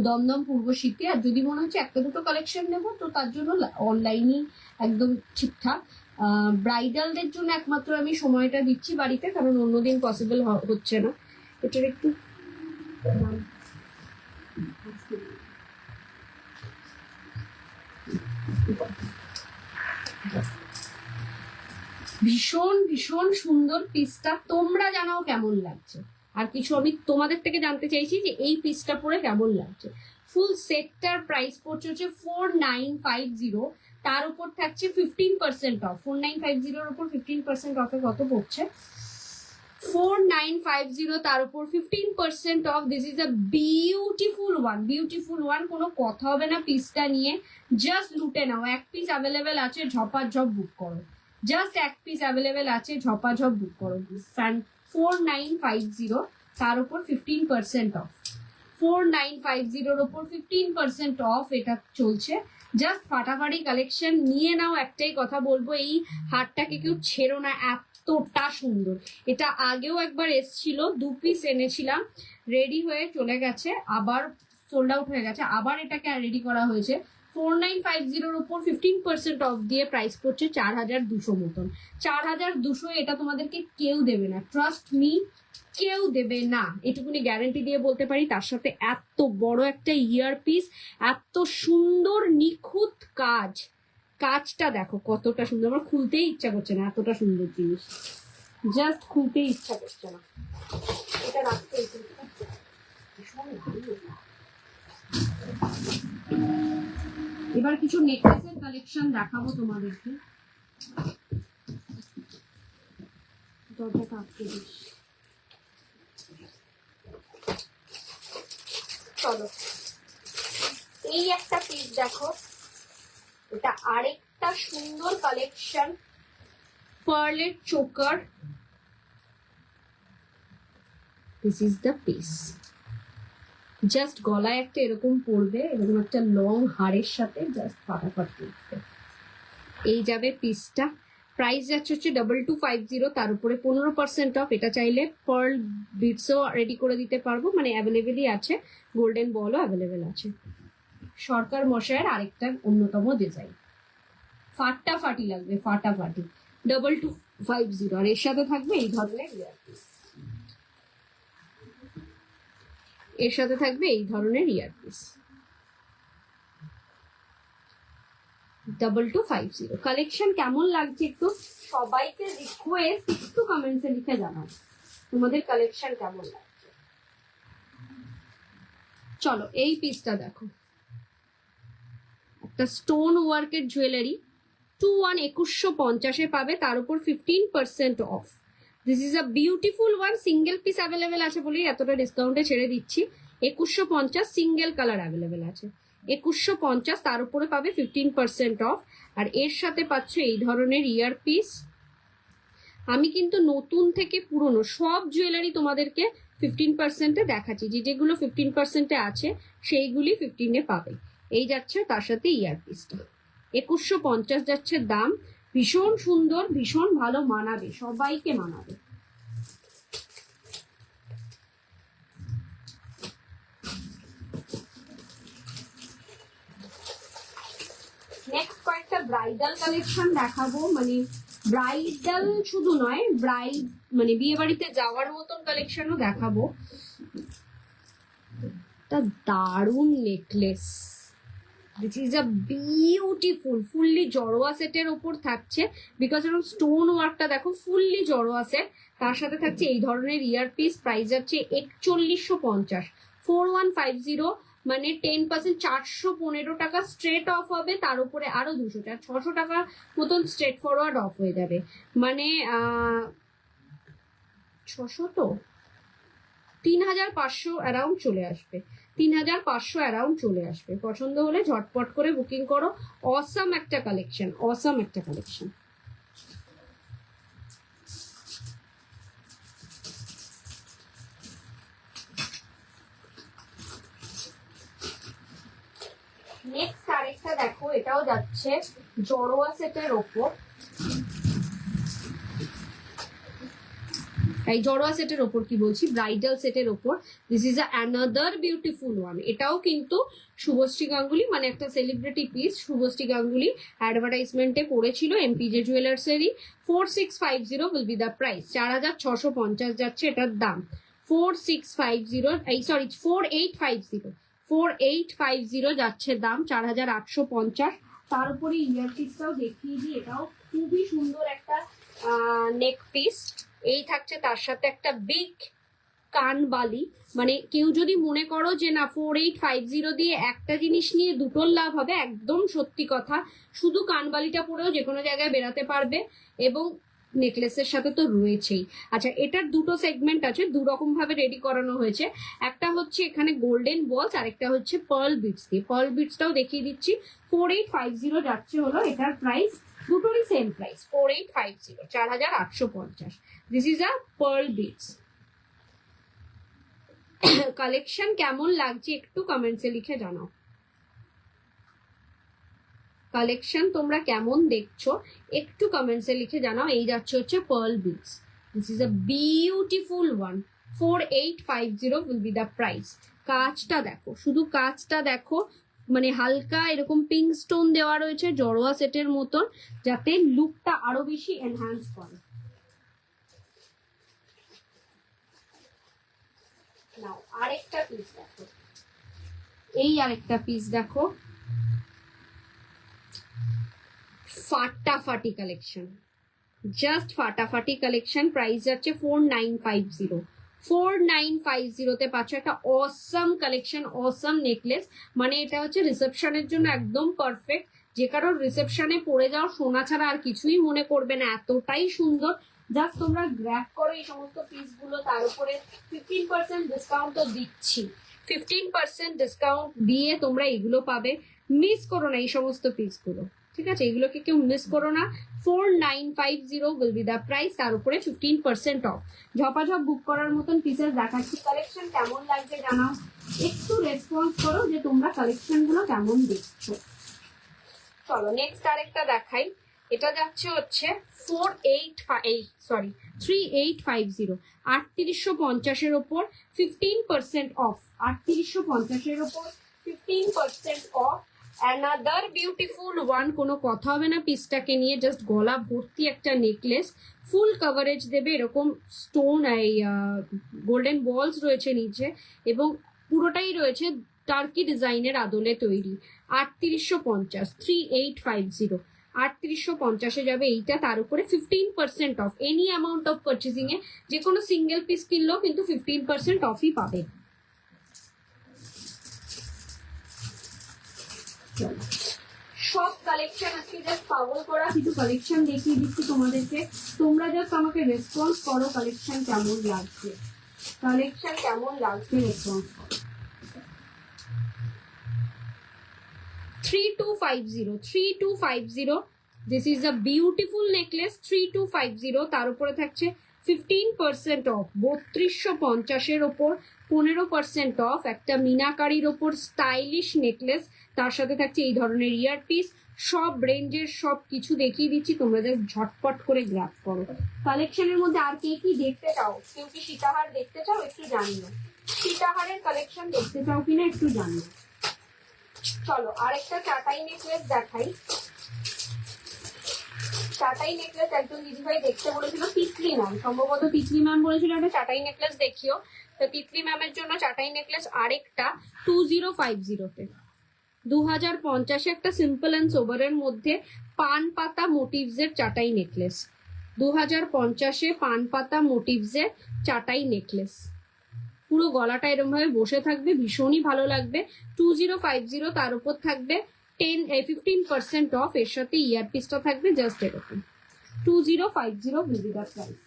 S1: দমদম পূর্ব সিটি। আর যদি মনে হচ্ছে একটা দুটো কালেকশন নেবো তো তার জন্য অনলাইনই একদম ঠিকঠাক। ব্রাইডালদের জন্য একমাত্র আমি সময়টা দিচ্ছি বাড়িতে, কারণ অন্যদিন পসিবল হচ্ছে না। এটার একটু ভীষণ ভীষণ সুন্দর পিসটা, তোমরা জানাও কেমন লাগছে। আর কিছু আমি তোমাদের থেকে জানতে চাইছি যে এই পিসটা পরে কেমন লাগছে। ফুল সেটটার প্রাইস পড়ছে হচ্ছে 4950, তার উপর থাকছে 15% অফ। 4950 উপর 15% অফে কত পড়ছে? 4950, তার উপর 15% off. This is a beautiful one, beautiful one, কোনো কথা হবে না পিসটা নিয়ে। জাস্ট লুটে নাও, এক পিস অ্যাভেলেবেল আছে, ঝপাঝপ বুক করো। জাস্ট এক পিস অ্যাভেলেবেল আছে, ঝপাঝপ বুক করো। 4950, তার উপর 15% অফ। 4950 উপর 15% অফ এটা চলছে। জাস্ট ফাটাফাটি কালেকশন নিয়ে নাও। একটাই কথা বলবো, এই হারটাকে কেউ ছেড়ো না, এতটা সুন্দর। এটা আগেও একবার এসছিল, 2 পিস এনেছিলাম, রেডি হয়ে চলে গেছে, আবার সোল্ড আউট হয়ে গেছে, আবার এটাকে রেডি করা হয়েছে। 4950 উপর 15% অফ দিয়ে প্রাইস পড়ছে 4200 মতন। 4200 এটা তোমাদেরকে কেউ দেবে না, ট্রাস্ট মি, কেউ দেবে না, এটুকুনি গ্যারান্টি দিয়ে বলতে পারি। তার সাথে এত বড় একটা ইয়ার পিস, এত সুন্দর নিখুঁত কাজ, কাজটা দেখো কতটা সুন্দর, আমার খুলতেই ইচ্ছা করছে না, এতটা সুন্দর জিনিস, জাস্ট খুলতেই ইচ্ছা করছে না। এটা রাখতে এবার কিছু নেকলেসের কালেকশন দেখাবো তোমাদেরকে। দরজাটা আটকে দিস। চলো এই একটা পিস দেখো, এটা আরেকটা সুন্দর কালেকশন, পার্লের choker. This is the piece. Just গলায় একটা এরকম পড়বে, এরকম একটা লং হারের সাথে জাস্ট ফাটাফাটি উঠবে, এই যাবে পিসটা। প্রাইস যাচ্ছে হচ্ছে 2250, তার উপরে 15% অফ। এটা চাইলে পার্ল বিটসও রেডি করে দিতে পারবো, মানে অ্যাভেলেবেলই আছে, গোল্ডেন বলও অ্যাভেলেবেল আছে। সরকার মশাইয়ের আরেকটা অন্যতম ডিজাইন, ফাটাফাটি লাগবে, ফাটাফাটি। 2250, আর এর সাথে থাকবে এই ধরনের ইয়ারপিস, এর সাথে থাকবে এই ধরনের ইয়ারপিস। 2250 কালেকশন কেমন লাগছে একটু সবাইকে রিকোয়েস্ট, একটু কমেন্টসে লিখে জানাও তোমাদের কালেকশন কেমন লাগছে। চলো এই পিসটা দেখো, একটা স্টোন ওয়ার্কের জুয়েলারি, 2150 পাবে, তার উপর 15% off. This is a beautiful one, single piece available আছে বলেই এতটা ডিসকাউন্টে ছেড়ে দিচ্ছি। 2150, সিঙ্গেল কালার অ্যাভেলেবেল আছে 2150, তার উপরে পাবে 15% অফ। আর এর সাথে পাচ্ছ এই ধরনের ইয়ার পিস। আমি কিন্তু নতুন থেকে পুরনো সব জুয়েলারি তোমাদেরকে 15%-এ দেখাচ্ছি, যেগুলো 15%-এ আছে সেইগুলি 15-এ পাবে। এই যাচ্ছে তার সাথে ইয়ার পিসটা, 2150 যাচ্ছে দাম। ভীষণ সুন্দর, ভীষণ ভালো, মানাবে, সবাইকে মানাবে। নেক্সট কয়েকটা ব্রাইডাল কালেকশন দেখাবো, মানে ব্রাইডাল শুধু নয়, ব্রাইড মানে বিয়ে বাড়িতে যাওয়ার মতন কালেকশনও দেখাবো। একটা দারুণ necklace, this is a beautiful, fully জড়োয়া সেটের ওপর থাকছে, বিকজ এরকম স্টোন ওয়ার্কটা দেখো, ফুললি জড়োয়া সেট, তার সাথে থাকছে এই ধরনের ইয়ার পিস। প্রাইস যাচ্ছে 4150, 4150, মানে 10%, 415 টাকা স্ট্রেট অফ হবে, তার উপরে আরো 200 টাকা, 600 টাকার মতন স্ট্রেট ফরওয়ার্ড অফ হয়ে যাবে। মানে 600 তো 3500 অ্যারাউন্ড চলে আসবে, 3500 অ্যারাউন্ড চলে আসবে। পছন্দ হলে ঝটপট করে বুকিং করো। অসাম একটা কালেকশন, অসাম একটা কালেকশন। নেক্সট আরেকটা দেখো, এটাও যাচ্ছে জড়োয়া সেটের ওপর, এই জড়োয়া সেটের ওপর কি বলছি, ব্রাইডাল সেটের ওপর। This is another beautiful one. এটাও কিন্তু শুভশ্রী গাঙ্গুলি, মানে একটা সেলিব্রিটি পিস, শুভশ্রী গাঙ্গুলি অ্যাডভার্টাইজমেন্টে করেছিল এমপিজে জুয়েলার্সেরই। 4650 উইল বি দ্য প্রাইস, 4650 যাচ্ছে এটার দাম। 4650, এই সরি 4850, 4850 যাচ্ছে দাম, 4850। তার উপরে ইয়ার পিসটাও দেখিয়ে দিই, এটাও খুবই সুন্দর একটা নেক পিস। এই থাকছে তার সাথে একটা বিগ কানবালি। মানে কেউ যদি মনে করো যে না 4850 দিয়ে একটা জিনিস নিয়ে দুটোর লাভ হবে, একদম সত্যি কথা। শুধু কানবালিটা পরেও যে কোনো জায়গায় বেরাতে পারবে, এবং নেকলেসের সাথে তো রয়েছেই। আচ্ছা, এটার দুটো সেগমেন্ট আছে, দু রকম ভাবে রেডি করানো হয়েছে। একটা হচ্ছে এখানে গোল্ডেন বলস, আর একটা হচ্ছে পার্ল বিটস দিয়ে। পার্ল বিটসটাও দেখিয়ে দিচ্ছি। 4850 যাচ্ছে হলো এটার প্রাইস, দুটোরই same price, 4850, 4850। This is a pearl beads collection. কেমন লাগছে একটু কমেন্টসে লিখে জানাও। কালেকশন তোমরা কেমন দেখছো একটু কমেন্টসে লিখে জানাও। এই যাচ্ছে হচ্ছে pearl beads, this is a beautiful one. 4850 will be the price. কাজটা দেখো, শুধু কাজটা দেখো, মানে হালকা এরকম পিঙ্ক স্টোন দেওয়া রয়েছে জড়োয়া সেটের মতন, যাতে লুকটা আরো বেশি এনহ্যান্স করে। নাও আরেকটা পিস দেখো, এই আরেকটা পিস দেখো, ফাটাফাটি কালেকশন, জাস্ট ফাটাফাটি কালেকশন। প্রাইস যাচ্ছে 4950, 4950-তে পাচ্ছ একটা অসাম কালেকশন, অসাম নেকলেস। মানে এটা হচ্ছে রিসেপশনের জন্য একদম পারফেক্ট। যে কারোর রিসেপশনে পরে যাও, সোনা ছাড়া আর কিছুই মনে করবে না, এতটাই সুন্দর। জাস্ট তোমরা গ্র্যাব করো এই সমস্ত পিসগুলো। তার উপরে 15% ডিসকাউন্ট তো দিচ্ছি, 15% ডিসকাউন্ট দিয়ে তোমরা এগুলো পাবে। মিস করো না এই সমস্ত পিসগুলো, ঠিক আছে? এগুলোকে কেউ মিস করো না। 4950 উইল বি দ্য প্রাইস, তার উপরে 15% অফ। ঝপাঝপ বুক করার মতন পিসেস দেখাচ্ছি। কালেকশন কেমন লাগছে জানাও, একটু রেসপন্স করো যে তোমরা কালেকশন গুলো কেমন দেখছো। চলো নেক্সট আরেকটা দেখাই। এটা যাচ্ছে হচ্ছে 3850, 3850-এর ওপর 15% অফ, 3850-এর ওপর 15% অফ। অ্যানাদার বিউটিফুল ওয়ান, কোনো কথা হবে না পিসটাকে নিয়ে। জাস্ট গলা ভর্তি একটা নেকলেস, ফুল কভারেজ দেবে, এরকম স্টোন, এই গোল্ডেন বলস রয়েছে নিচে, এবং পুরোটাই রয়েছে টার্কি ডিজাইনের আদলে তৈরি। 3850, 3850, 3850-এ যাবে এইটা, তার উপরে 15% off. Any amount of purchasing এ যে কোনো সিঙ্গেল পিস কিনলেও কিন্তু 15% অফই পাবে। সব কালেকশন আজকে জাস্ট পাগল করা কিছু কালেকশন দেখিয়ে দিচ্ছি তোমাদেরকে, তোমরা জাস্ট আমাকে রেসপন্স করো কালেকশন কেমন লাগছে, কালেকশন কেমন লাগছে রেসপন্স করো। 3250 this is a beautiful necklace 3250, তার উপরে থাকছে 15% অফ, 3250 ওপর 15% অফ, একটা মিনাকারির ওপর স্টাইলিশ নেকলেস, তার সাথে থাকছে এই ধরনের ইয়ারপিস, সব রেঞ্জের সব কিছু দেখিয়ে দিচ্ছি, তোমরা জাস্ট ঝটপট করে গ্র্যাব করো। কালেকশনের মধ্যে আর কে কি দেখতে চাও, কেউ কি সীতাহার দেখতে চাও একটু জানিও, সীতাহারের কালেকশন দেখতে চাও কিনা একটু জানিও। চলো আরেকটা চাটাই নেকলেস দেখাই। চাটাই নেকলেস একজন দিদিভাই দেখতে বলেছিল, তিতলি ম্যাম, সম্ভবত তিতলি ম্যাম বলেছিল একটা চাটাই নেকলেস দেখিও, তো তিতলি ম্যামের জন্য চাটাই নেকলেস আরেকটা 2050-তে 2050-এ একটা সিম্পল অ্যান্ড সোবারের মধ্যে পান পাতা মোটিভস এর চাটাই নেকলেস, 2050-এ পান পাতা মোটিভস এর চাটাই নেকলেস, পুরো গলাটা এরকম ভাবে বসে থাকবে, ভীষণই ভালো লাগবে। 2050, তার উপর থাকবে 15% অফ, এর সাথে ইয়ারপিসটা থাকবে জাস্ট এরকম 2050 ভিজিটার প্রাইস।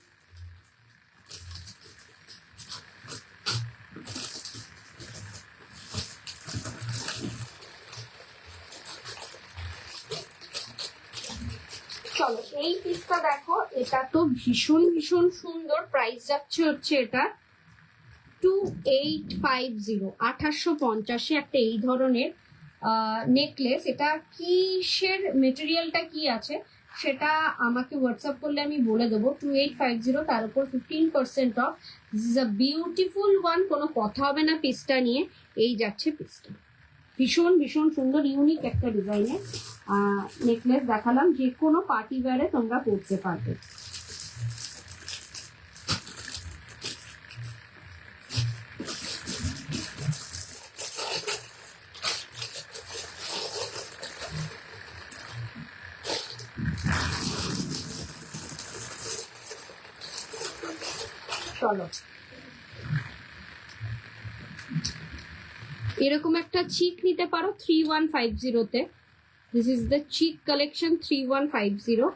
S1: চলো এই পিসটা দেখো, এটা তো ভীষণ ভীষণ সুন্দর, প্রাইস যাচ্ছে হচ্ছে এটা 2850, 2850-এ একটা এই ধরনের নেকলেস। এটা কিসের মেটেরিয়ালটা কি আছে সেটা আমাকে হোয়াটসঅ্যাপ করলে আমি বলে দেবো। 2850, তার উপর 15% off, this is a beautiful one, কোনো কথা হবে না পিসটা নিয়ে। এই যাচ্ছে পিসটা, ভীষণ ভীষণ সুন্দর ইউনিক একটা ডিজাইনের নেকলেস দেখালাম, যে কোনো পার্টি ওয়্যারে তোমরা পরতে পারবে। চলো এরকম একটা চিক নিতে পারো 3150-তে, this is the chik collection 3150,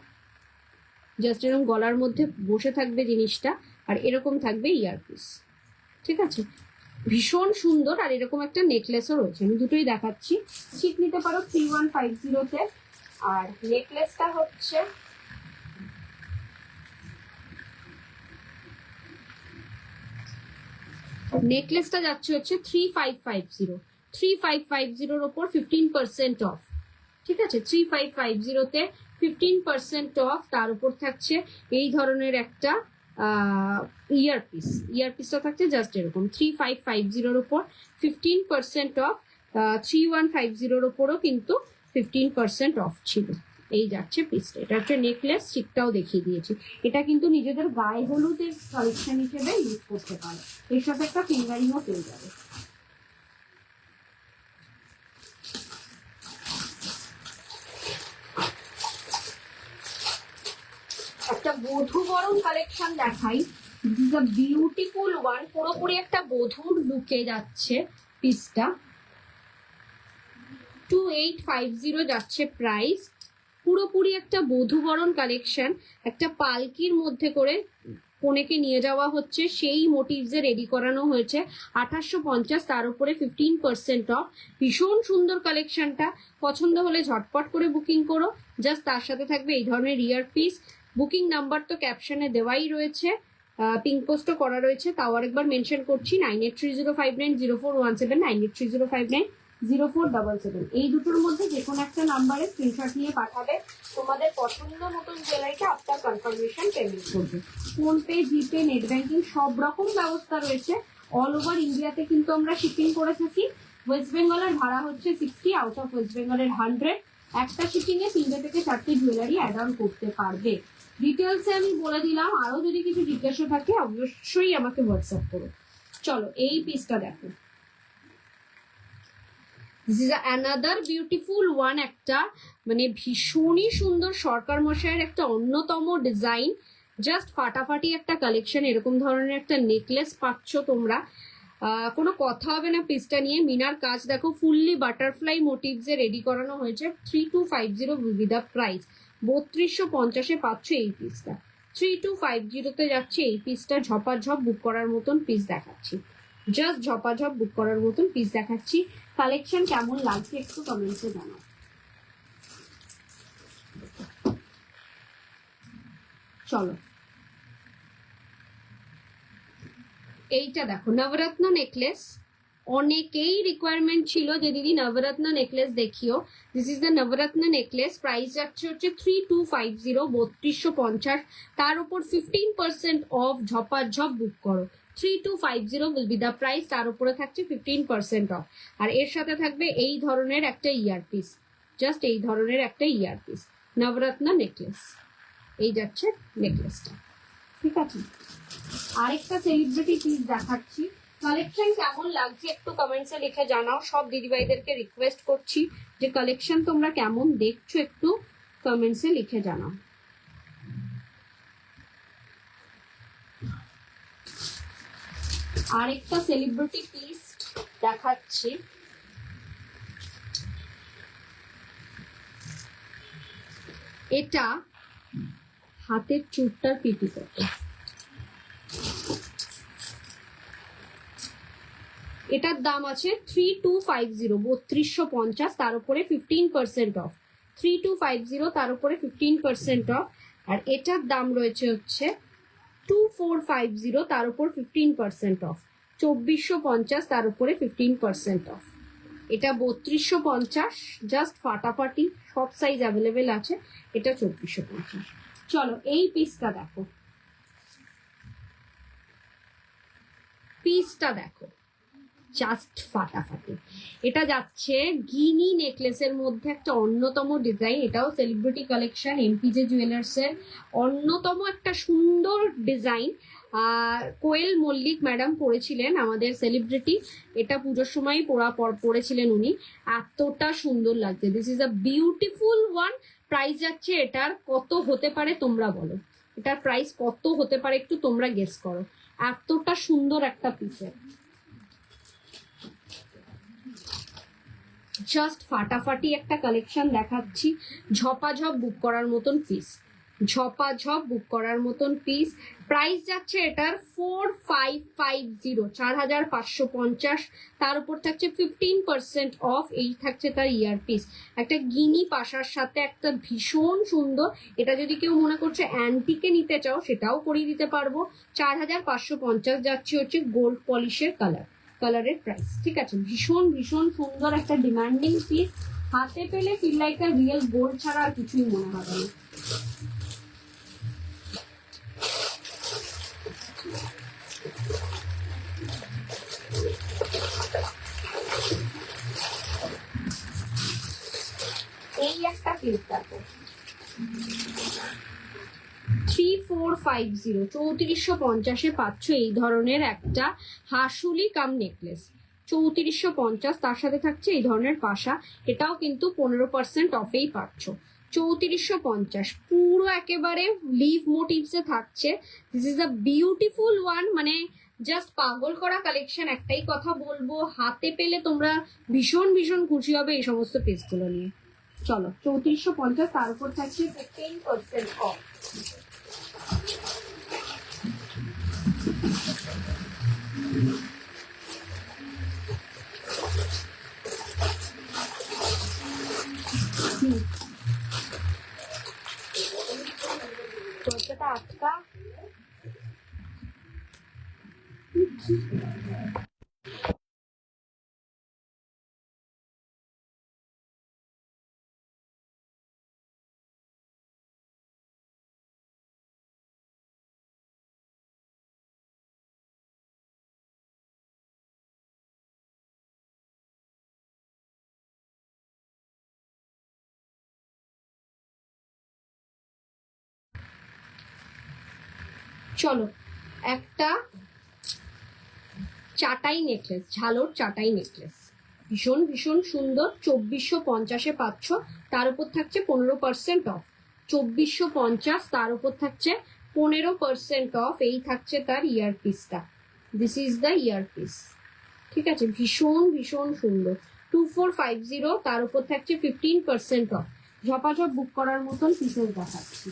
S1: just এরকম গলার মধ্যে বসে থাকবে জিনিসটা, আর এরকম থাকবে ইয়ারপিস, ঠিক আছে, ভীষণ সুন্দর। আর এরকম একটা নেকলেসও রয়েছে, আমি দুটোই দেখাচ্ছি। চিক নিতে পারো 3150-তে, আর নেকলেসটা হচ্ছে নেকলেসটা যাচ্ছে হচ্ছে 3550-র ওপর 15% অফ, ঠিক আছে, 3550-তে 15% অফ, তার উপর থাকছে এই ধরনের একটা ইয়ারপিসটা থাকছে জাস্ট এরকম 3550-র ওপর 15% অফ, 3150-র ওপরও কিন্তু 15% অফ ছিল। এই যাচ্ছে পিসটা, এটা হচ্ছে নেকলেস, চিকটাও দেখিয়ে দিয়েছি। এটা কিন্তু নিজেদের গায়ে হলুদের কালেকশন হিসেবে ইউজ করতে পারো, এর সাথে একটা ফিঙ্গারিংও পেয়ে যাবে। একটা বধূবরণ কালেকশন দেখাই, this is a beautiful one, পুরোপুরি একটা বধূর লুকে যাচ্ছে পিসটা, 2850 যাচ্ছে প্রাইস, পুরোপুরি একটা বধূবরণ কালেকশন, একটা পালকির মধ্যে করে কনেকে নিয়ে যাওয়া হচ্ছে, সেই মোটিভসে রেডি করানো হয়েছে, 2850, তার উপরে 15% অফ, ভীষণ সুন্দর কালেকশনটা। পছন্দ হলে ঝটপট করে বুকিং করো, জাস্ট তার সাথে থাকবে এই ধরনের ইয়ারপিস। বুকিং নাম্বার তো ক্যাপশনে দেওয়াই রয়েছে, পিঙ্ক পোস্টও করা রয়েছে, তাও আরেকবার মেনশন করছি 9830590417, 9830590477, এই দুটোর মধ্যে যে কোনো একটা নাম্বারে স্ক্রিনশট নিয়ে পাঠাবে, তোমাদের পছন্দ মতন জুয়েলারিটা আফটার কনফার্মেশন পেমেন্ট করবে। ফোনপে, জিপে, নেট ব্যাংকিং সব রকম ব্যবস্থা রয়েছে, অল ওভার ইন্ডিয়াতে কিন্তু আমরা শিপিং করে থাকি। ওয়েস্ট বেঙ্গলের ভাড়া হচ্ছে 60, আউট অফ ওয়েস্ট বেঙ্গলের 100, একটা শিপিং এ 3 থেকে 4টে জুয়েলারি অ্যাড অন করতে পারবে। ডিটেলসে আমি বলে দিলাম, আরো যদি কিছু জিজ্ঞাসা থাকে অবশ্যই আমাকে হোয়াটসঅ্যাপ করো। চলো এই পিসটা দেখো, this is another beautiful one, একটা মানে ভীষণই সুন্দর সরকার মশাইয়ের একটা অন্যতম ডিজাইন, জাস্ট ফাটাফাটি একটা কালেকশন। এরকম ধরনের একটা নেকলেস পাচ্ছ তোমরা, কোনো কথা হবে না পিসটা নিয়ে। মিনার কাজ দেখো, ফুললি বাটারফ্লাই মোটিভস এ রেডি করানো হয়েছে। 3250 উইল বি দ্য প্রাইস। 3250-এ পাচ্ছ এই পিসটা। 3250-তে যাচ্ছে এই পিসটা। ঝপাঝপ বুক করার মতন পিস দেখাচ্ছি, জাস্ট ঝপাঝপ বুক করার মতন পিস দেখাচ্ছি। কালেকশন কেমন লাগছে একটু কমেন্টসে জানাও। চলো এইটা দেখো, নবরত্ন নেকলেস। অনেকেই রিকোয়ারমেন্ট ছিল যে দিদি নবরত্ন নেকলেস দেখিও। This is the navratna necklace. Price যাচ্ছে হচ্ছে 3250, 3250। তার উপর 15% অফ, ঝপাঝপ বুক করো। 3250 উইল বি দ্য প্রাইস। তার উপরে থাকছে 15% অফ। আর এর সাথে থাকবে এই ধরনের একটা ইয়ারপিস, জাস্ট এই ধরনের একটা ইয়ারপিস, নবরত্ন নেকলেস। এই যাচ্ছে নেকলেসটা, ঠিক আছে। আরেকটা সেলিব্রিটি পিস দেখাচ্ছি। কালেকশন কেমন লাগছে একটু কমেন্টসে লিখে জানাও। সব দিদিভাইদেরকে রিকোয়েস্ট করছি যে কালেকশন তোমরা কেমন দেখছো একটু কমেন্টসে লিখে জানাও। আরেকটা সেলিব্রিটি পিস দেখাচ্ছি। এটা হাতের চুটটার পিটি কত, এটার দাম আছে 3250, 3250। তার উপরে 15% অফ। 3250, তার উপরে 15% অফ। আর এটার দাম রয়েছে হচ্ছে 2450, তার উপর 15% অফ। 2450, তার উপরে 15% অফ। এটা 3250, জাস্ট ফাটাফাটি, সব সাইজ অ্যাভেলেবেল আছে। এটা 2450। চলো এই পিসটা দেখো, পিসটা দেখো, জাস্ট ফাটাফাটি। এটা যাচ্ছে গিনি নেকলেসের মধ্যে একটা অন্যতম ডিজাইন। এটাও সেলিব্রিটি কালেকশন, এমপিজে জুয়েলার্স এর অন্যতম একটা সুন্দর ডিজাইন। কোয়েল মল্লিক ম্যাডাম পরেছিলেন আমাদের সেলিব্রিটি। এটা পুজোর সময় পরেছিলেন উনি। এতটা সুন্দর লাগছে। This is a beautiful one. Price যাচ্ছে এটার কত হতে পারে তোমরা বলো, এটার প্রাইস কত হতে পারে একটু তোমরা গেস করো। এতটা সুন্দর একটা পিসের, জাস্ট ফাটাফাটি একটা কালেকশন দেখাচ্ছি। ঝপাঝপ বুক করার মতন পিস, ঝপাঝপ বুক করার মতন পিস। প্রাইস যাচ্ছে এটার 4550, 4550। তার উপর থাকছে 15% অফ। এই থাকছে তার ইয়ারপিস, একটা গিনি পাশার সাথে একটা ভীষণ সুন্দর। এটা যদি কেউ মনে করছে অ্যান্টিকে নিতে চাও সেটাও করিয়ে দিতে পারবো। 4550 যাচ্ছে হচ্ছে গোল্ড পলিশের কালারের প্রাইস, ঠিক আছে। ভীষণ ভীষণ সুন্দর একটা ডিমান্ডিং পিস। হাতে পেলে feel like a real gold ছাড়া আর কিছুই মনে হবে না। এই একটা পিস দেখো, 3450, 3450-এ পাচ্ছ এই ধরনের একটা হাসুলি কাম নেকলেস। 3450, তার সাথে থাকছে এই ধরনের পাশা। এটাও কিন্তু 15% অফেই পাচ্ছ। 3450 পুরো একেবারে লিভ মোটিভসে থাকছে। This is a beautiful one, মানে জাস্ট পাগল করা কালেকশন। একটাই কথা বলবো, হাতে পেলে তোমরা ভীষণ ভীষণ খুশি হবে এই সমস্ত পিসগুলো নিয়ে। চলো 3450, তার উপর থাকছে 15% অফ। দরজাটা আটকা। চলো একটা চাটাই নেকলেস, ঝালোর চাটাই নেকলেস, ভীষণ ভীষণ সুন্দর। 2450-এ পাচ্ছ। তার উপর থাকছে 15% অফ। 2450, তার উপর থাকছে 15% অফ। এই থাকছে তার ইয়ারপিসটা। দিস ইজ দ্য ইয়ারপিস, ঠিক আছে, ভীষণ ভীষণ সুন্দর। 2450, তার উপর থাকছে 15% অফ। ঝপাঝপ বুক করার মতন পিসেস দেখাচ্ছি।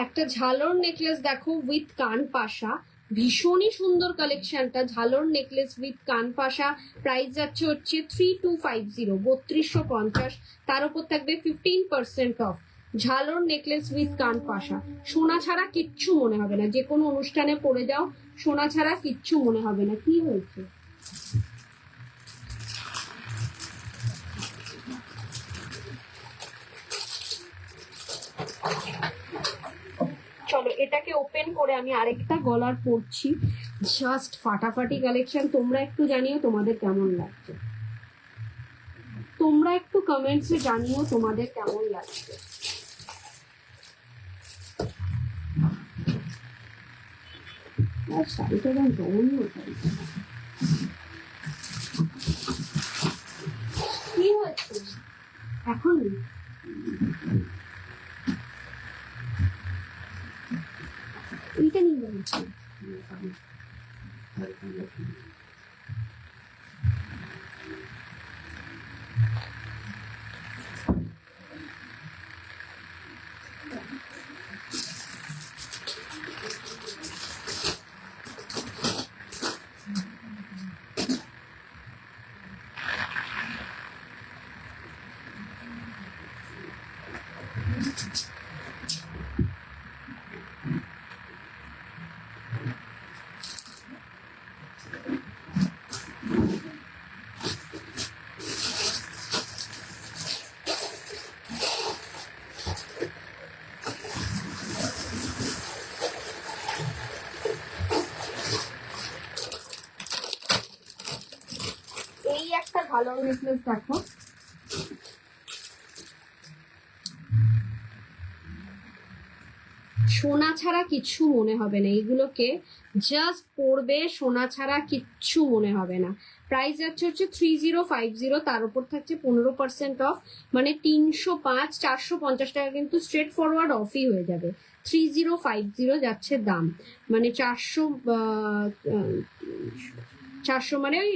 S1: একটা ঝালর নেকলেস দেখো উইথ কান পাশা, ভীষণই সুন্দর কালেকশনটা। ঝালর নেকলেস উইথ কান পাশা, প্রাইস যাচ্ছে হচ্ছে 3250, 3250। তার উপর থাকবে 15% অফ। ঝালর নেকলেস উইথ কান পাশা, সোনা ছাড়া কিচ্ছু মনে হবে না। যে কোনো অনুষ্ঠানে পরে যাও, সোনা ছাড়া কিচ্ছু মনে হবে না। কি হয়েছে? চলো এটাকে ওপেন করে আমি আরেকটা গলার পরছি, জাস্ট ফাটাফাটি কালেকশন। তোমরা একটু জানিও তোমাদের কেমন লাগছে, তোমরা একটু কমেন্টসে জানিও তোমাদের কেমন লাগছে। আর শাড়িটা যেন জঘন্য শাড়িটা। কি হয়েছে এখন? এইটা নিয়ে যাচ্ছি। এই একটা ভালো নেকলেস দেখো, সোনা ছাড়া কিচ্ছু মনে হবে না। এগুলোকে জাস্ট পরবে, সোনা ছাড়া কিচ্ছু মনে হবে না। প্রাইস যাচ্ছে হচ্ছে 3050, তার উপর থাকছে 15% অফ, মানে 305, 450 টাকা কিন্তু স্ট্রেট ফরওয়ার্ড অফই হয়ে যাবে। 3050 যাচ্ছে দাম, মানে 400 মানে ওই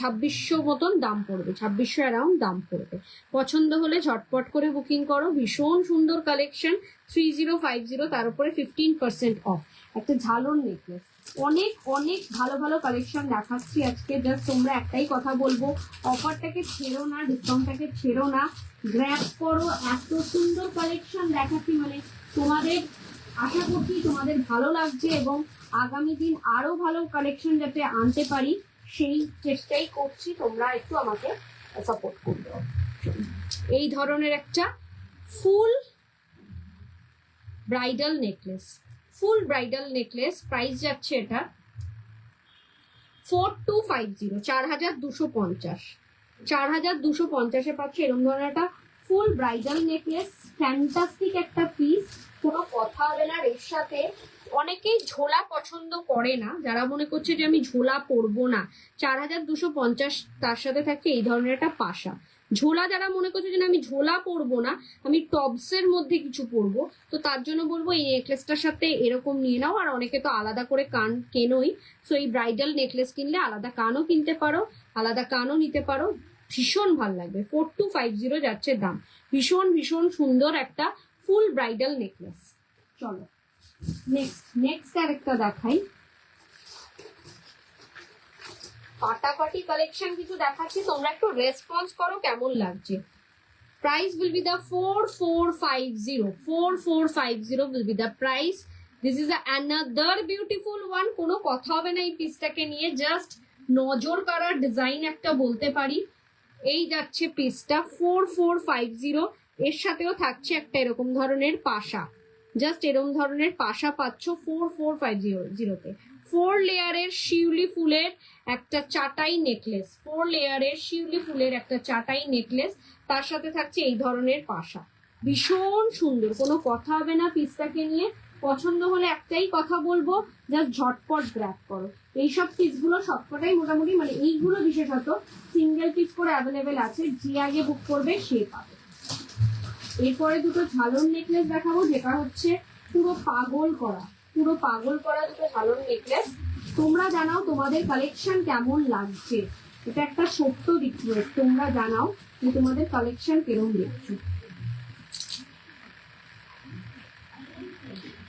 S1: 2600 মতন দাম পড়বে, 2600 অ্যারাউন্ড দাম পড়বে। পছন্দ হলে ঝটপট করে বুকিং করো। ভীষণ সুন্দর কালেকশন, 3050, তার উপরে 15% অফ। একটা ঝালর নেকলেস, অনেক অনেক ভালো ভালো কালেকশন দেখাচ্ছি আজকে। জাস্ট তোমরা একটাই কথা বলবো, অফারটাকে ছেড়ো না, ডিসকাউন্টটাকে ছেড়ো না, গ্র্যাব করো। এত সুন্দর কালেকশন দেখাচ্ছি, মানে তোমাদের আশা করছি তোমাদের ভালো লাগছে, এবং আগামী দিন আরো ভালো কালেকশন যাতে আনতে পারি সেই চেষ্টাই করছি। তোমরা একটু আমাকে সাপোর্ট করবে। এই ধরনের একটা ফুল ব্রাইডাল নেকলেস, ফুল ব্রাইডাল নেকলেস, প্রাইস যাচ্ছে এটা 4250, 4250, 4250-এ পাচ্ছে এরকম ধরনের একটা ফুল ব্রাইডাল নেকলেস। ফ্যান্টাস্টিক একটা পিস, কোনো কথা হবে না। এর সাথে অনেকেই ঝোলা পছন্দ করে না, যারা মনে করছে যে আমি ঝোলা পরবো না, 4250, তার সাথে থাকে এই ধরনের একটা পাশা। ঝোলা যারা মনে করছে যে আমি ঝোলা পরবো না, আমি টপসের মধ্যে কিছু পরবো, তো তার জন্য বলবো এই নেকলেসটার সাথে এরকম নিয়ে নাও। আর অনেকে তো আলাদা করে কান কেনোই, সো এই ব্রাইডাল নেকলেস কিনলে আলাদা কানও কিনতে পারো, আলাদা কানও নিতে পারো। ভীষণ ভাল লাগবে। 4250 যাচ্ছে দাম। ভীষণ ভীষণ সুন্দর একটা ফুল ব্রাইডাল নেকলেস। চলো নেক্সট আরেকটা দেখাই। ফাটাফাটি কালেকশন কিছু দেখাচ্ছি, তোমরা একটু রেসপন্স করো কেমন লাগছে। Price will be the 4450, 4450 will be the price. This is another beautiful one. কোনো কথা হবে না এই পিসটাকে নিয়ে, জাস্ট নজর কাড়ার ডিজাইন একটা বলতে পারি। এই যাচ্ছে পিসটা 4450, এর সাথেও থাকছে একটা এরকম ধরনের পাশা। জাস্ট এরকম ধরনের পাশা পাচ্ছ 4450-তে। 4 লেয়ারের শিউলি ফুলের একটা চাটাই নেকলেস, 4 লেয়ারের শিউলি ফুলের একটা চাটাই নেকলেস, তার সাথে থাকছে এই ধরনের পাশা। ভীষণ সুন্দর, কোনো কথা হবে না পিসটাকে নিয়ে। পছন্দ হলে একটাই কথা বলবো, জাস্ট ঝটপট গ্র্যাব করো। এইসব পিসগুলো সবকটাই মোটামুটি মানে এইগুলো বিশেষত সিঙ্গেল পিস করে অ্যাভেলেবেল আছে, যে আগে বুক করবে সে পাবে। এরপরে দুটো ঝালর নেকলেস দেখাবো, যেটা হচ্ছে পুরো পাগল করা দুটো ঝালর নেকলেস। তোমরা জানাও তোমাদের কালেকশন কেমন লাগছে, এটা একটা ছোট্ট রিকোয়েস্ট, তোমরা জানাও যে তোমাদের কালেকশন কেমন দেখছো।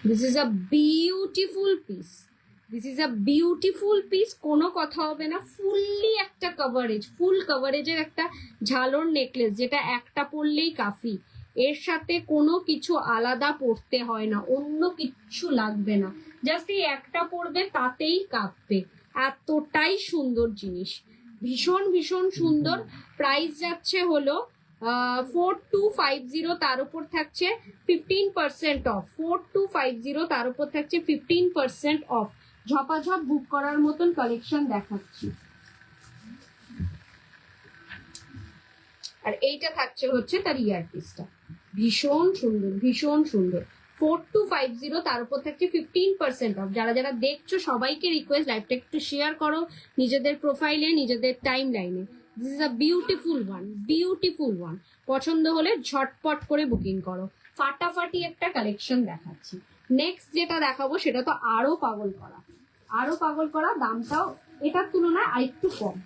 S1: This is a beautiful piece, কোনো কথা হবে না, ফুললি একটা ফুল কভারেজের একটা ঝালর নেকলেস, যেটা একটা পরলেই কাফি। এর সাথে কোনো কিছু আলাদা পরতে হয় না, অন্য কিচ্ছু লাগবে না, জাস্ট এই একটা পরবে তাতেই কাঁপবে, এতটাই সুন্দর জিনিস, ভীষণ ভীষণ সুন্দর। প্রাইস যাচ্ছে হলো 4250, তার উপর থাকছে 15% অফ। 4250, তার উপর থাকছে 15% অফ। ঝপাঝপ বুক করার মতন কালেকশন দেখাচ্ছি। আর এইটা থাকছে হচ্ছে তার ইয়ারপিসটা, ভীষণ সুন্দর। 4250, তার উপর থাকছে 15% অফ। যারা যারা দেখছো সবাইকে রিকোয়েস্ট, লাইভটা একটু শেয়ার করো নিজেদের প্রোফাইলে, নিজেদের টাইম লাইনে। This is a beautiful one. পছন্দ হলে ঝটপট করে বুকিং করো। ফাটাফাটি একটা কালেকশন দেখাচ্ছি। নেক্সট যেটা দেখাবো সেটা তো আরো পাগল করা, দামটাও এটার তুলনায় আরেকটু কম।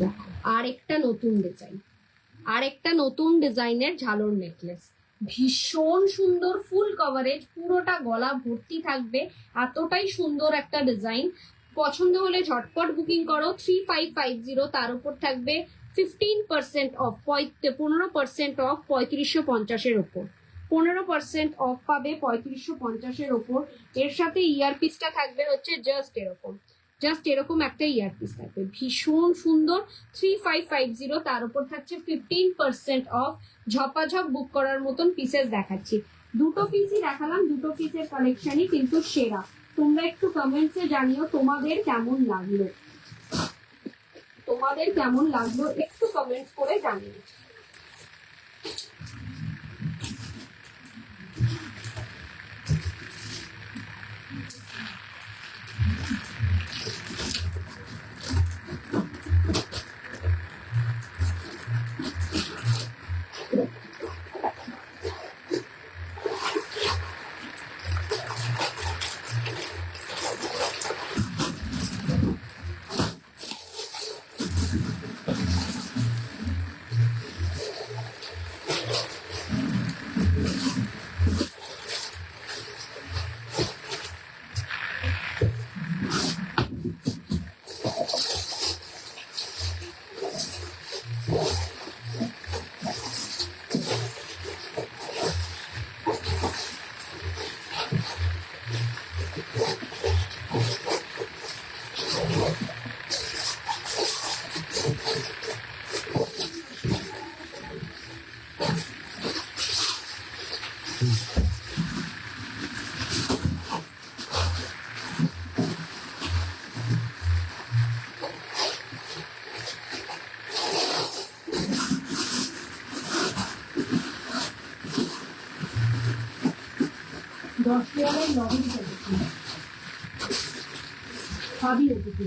S1: দেখো আরেকটা নতুন ডিজাইনের ঝালর নেকলেস, ভীষণ সুন্দর, ফুল কভারেজ, পুরোটা গলা ভর্তি থাকবে, এতটাই সুন্দর একটা ডিজাইন। পছন্দ হলে ঝটপট বুকিং করো। 3550, তার উপর থাকবে 15% অফ, 15% অফ 3550-এর ওপর, 15% অফ পাবে 3550-এর ওপর। এর সাথে ইয়ারপিসটা থাকবে হচ্ছে জাস্ট এরকম একটা ইয়ারপিস থাকবে, ভীষণ সুন্দর। 3550, তার উপর থাকছে 15% অফ। ঝপাঝপ বুক করার মতন পিসেস দেখাচ্ছি। দুটো পিসই দেখালাম, দুটো পিসের কালেকশনই কিন্তু সেরা। তোমরা একটু কমেন্টসে জানিও তোমাদের কেমন লাগলো, একটু কমেন্টস করে জানিও। দশটায় লবণ করেছি, সবই রেখেছি।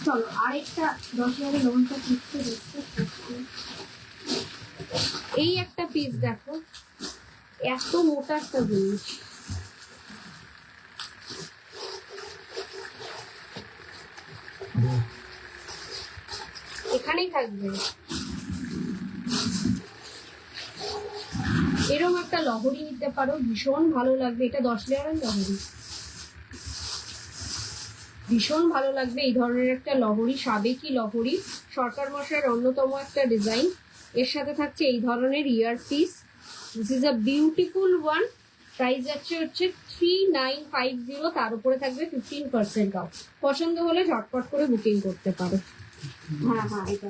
S1: চলো আরেকটা 10,000 লবণটা ঠিকতে দেখতে। এই একটা পিস দেখো, এত মোটা একটা জিনিস, এখানেই থাকবে। এরকম একটা লহরি নিতে পারো, ভীষণ ভালো লাগবে। এটা 10,000 লহরি। ভীষণ ভালো লাগবে এই ধরনের একটা লহরি, সাবেকি লহরি, সরকার মশাইয়ের অন্যতম একটা ডিজাইন। এর সাথে থাকছে এই ধরনের ear piece. This is a beautiful one. Price যাচ্ছে হচ্ছে 3950, তার উপরে থাকবে 15% অফ। পছন্দ হলে ঝটপট করে বুকিং করতে পারো। হ্যাঁ হ্যাঁ, এটা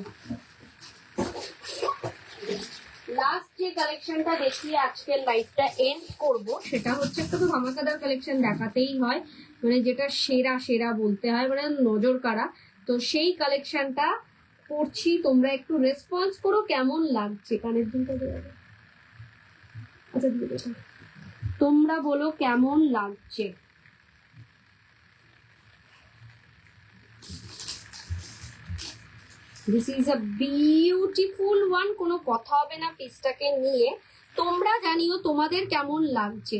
S1: লাস্ট যে কালেকশনটা দেখিয়ে আজকের লাইভটা এন্ড করব সেটা হচ্ছে একটা তো ধামাকাদার কালেকশন দেখাতেই হয়, মানে যেটা সেরা সেরা বলতে হয়, মানে নজর কাড়া। তো সেই কালেকশনটা করছি, তোমরা একটু রেসপন্স করো কেমন লাগছে। কানের দুলটা দেওয়া যাবে? আচ্ছা দিয়ে দেবো। তোমরা বলো কেমন লাগছে। This is a beautiful one, কোনো কথা হবে না পিসটাকে নিয়ে। তোমরা জানিও তোমাদের কেমন লাগছে।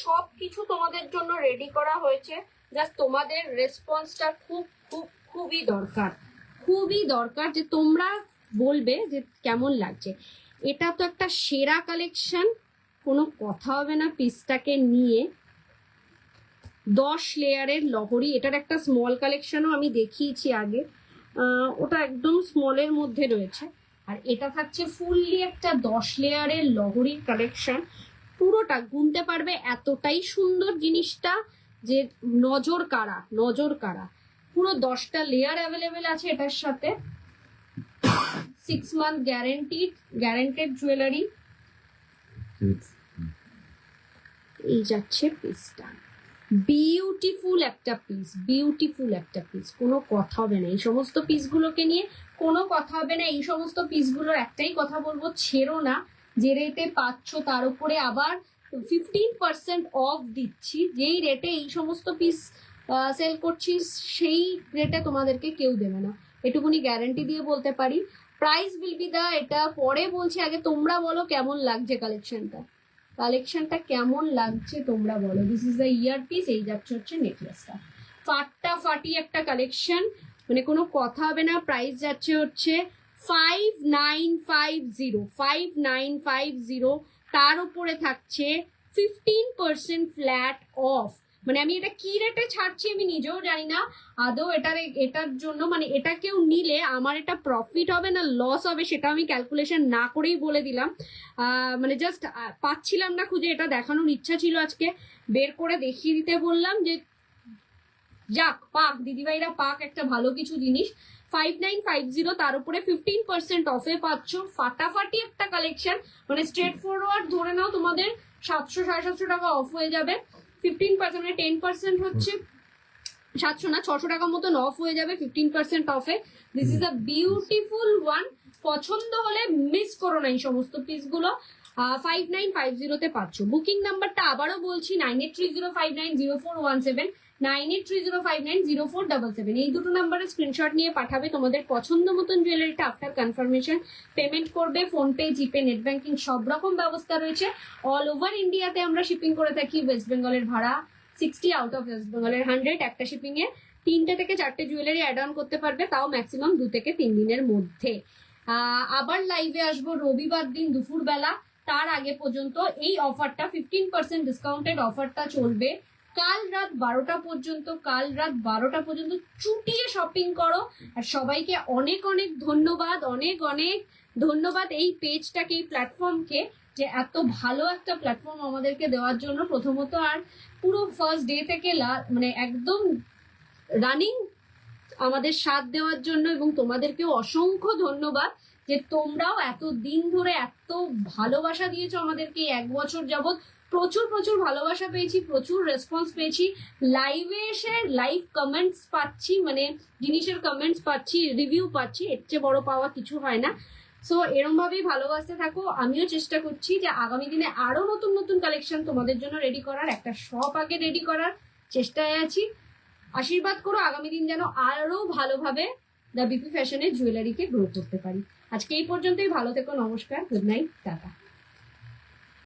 S1: সব কিছু তোমাদের জন্য রেডি করা হয়েছে, জাস্ট তোমাদের রেসপন্সটা খুব খুব খুবই দরকার, খুবই দরকার যে তোমরা বলবে যে কেমন লাগছে। এটা তো একটা সেরা কালেকশন, কোনো কথা হবে না পিসটাকে নিয়ে। 10 লেয়ারের লহরি, এটার একটা স্মল কালেকশনও আমি দেখিয়েছি আগে, ওটা একদম স্মলের মধ্যে রয়েছে। আর এটা থাকছে ফুললি একটা 10 লেয়ারের লহরির কালেকশন। পুরোটা গুনতে পারবে, এতটাই সুন্দর জিনিসটা যে নজর কাড়া, নজর কাড়া। পুরো 10টা লেয়ার অ্যাভেলেবেল আছে এটার সাথে। 6 মান্থ গ্যারেন্টেড জুয়েলারি। এই যাচ্ছে পিসটা, বিউটিফুল একটা পিস, বিউটিফুল একটা পিস, কোনো কথা হবে না এই সমস্ত পিসগুলোকে নিয়ে, কোনো কথা হবে না। এই সমস্ত পিসগুলোর একটাই কথা বলবো, ছেড়ো না। যে রেটে পাচ্ছ তার উপরে আবার 15% অফ দিচ্ছি। যেই রেটে এই সমস্ত পিস সেল করছি সেই রেটে তোমাদেরকে কেউ দেবে না, এটুকুনি গ্যারান্টি দিয়ে বলতে পারি। প্রাইস উইল বি দা, এটা পরে বলছি, আগে তোমরা বলো কেমন লাগছে কালেকশনটা। কালেকশনটা কেমন লাগছে তোমরা বলো। This is the ear piece, এই যাচ্ছে হচ্ছে নেকলেসটা। ফাটাফাটি একটা কালেকশন, মানে কোনো কথা হবে না। প্রাইস যাচ্ছে হচ্ছে 5950, তার উপরে থাকছে 15% ফ্ল্যাট অফ। মানে আমি এটা কি রেটে ছাড়ছি আমি নিজেও জানি না আদৌ। এটার জন্য মানে এটা কেউ নিলে আমার এটা প্রফিট হবে না লস হবে সেটা আমি ক্যালকুলেশন না করেই বলে দিলাম। মানে জাস্ট পাচ্ছিলাম না খুঁজে, এটা দেখানোর ইচ্ছা ছিল, আজকে বের করে দেখিয়ে দিতে বললাম যে যাক পাক, দিদিভাইরা পাক একটা ভালো কিছু জিনিস। 5950, তার উপরে 15% অফে পাচ্ছ। ফাটাফাটি একটা কালেকশন, মানে স্ট্রেট ফরওয়ার্ড ধরে নাও তোমাদের 700-750 টাকা অফ হয়ে যাবে। 15% মানে 10% হচ্ছে 700 না 600 টাকার মতন অফ হয়ে যাবে 15% অফে। This is a beautiful one. পছন্দ হলে মিস করো না এই সমস্ত পিসগুলো। 5950 পাচ্ছ। বুকিং নাম্বারটা আবারও বলছি 9830590417, 9830590477। এই দুটো নাম্বারে স্ক্রিনশট নিয়ে পাঠাবে তোমাদের পছন্দ মতন জুয়েলারিটা। আফটার কনফার্মেশন পেমেন্ট করবে, ফোনপে, জিপে, নেট ব্যাংকিং সব রকম ব্যবস্থা রয়েছে। অল ওভার ইন্ডিয়াতে আমরা শিপিং করে থাকি। ওয়েস্ট বেঙ্গলের ভাড়া 60, আউট অফ ওয়েস্ট বেঙ্গলের 100। একটা শিপিং এ 3টে থেকে 4টে জুয়েলারি অ্যাড অন করতে পারবে, তাও ম্যাক্সিমাম 2 থেকে 3 দিনের মধ্যে। আবার লাইভে আসবো রবিবার দিন দুপুর বেলা। তার আগে পর্যন্ত এই অফারটা 15% ডিসকাউন্টেড অফারটা চলবে কাল রাত 12টা পর্যন্ত। কাল রাত 12টা পর্যন্ত চুটিয়ে শপিং করো। আর সবাইকে অনেক অনেক ধন্যবাদ, অনেক অনেক ধন্যবাদ এই পেজটাকে, এই প্ল্যাটফর্মকে, যে এত ভালো একটা প্ল্যাটফর্ম আমাদেরকে দেওয়ার জন্য প্রথমত। আর পুরো ফার্স্ট ডে থেকে মানে একদম রানিং আমাদের সাথ দেওয়ার জন্য, এবং তোমাদেরকেও অসংখ্য ধন্যবাদ যে তোমরাও এত দিন ধরে এত ভালোবাসা দিয়েছো আমাদেরকে। 1 বছর যাবত প্রচুর প্রচুর ভালোবাসা পেয়েছি, প্রচুর রেসপন্স পেয়েছি। লাইভে এসে লাইভ কমেন্টস পাচ্ছি, মানে জিনিসের কমেন্টস পাচ্ছি, রিভিউ পাচ্ছি, এর চেয়ে বড় পাওয়া কিছু হয় না। সো এরম ভাবেই ভালোবাসতে থাকো। আমিও চেষ্টা করছি যে আগামী দিনে আরো নতুন নতুন কালেকশন তোমাদের জন্য রেডি করার, একটা শপ আগে রেডি করার চেষ্টায় আছি। আশীর্বাদ করো আগামী দিন যেন আরো ভালোভাবে দ্য বিপি ফ্যাশনের জুয়েলারিকে গ্রো করতে পারি। আজকে এই পর্যন্তই, ভালো থেকো, নমস্কার, গুড নাইট, টাটা।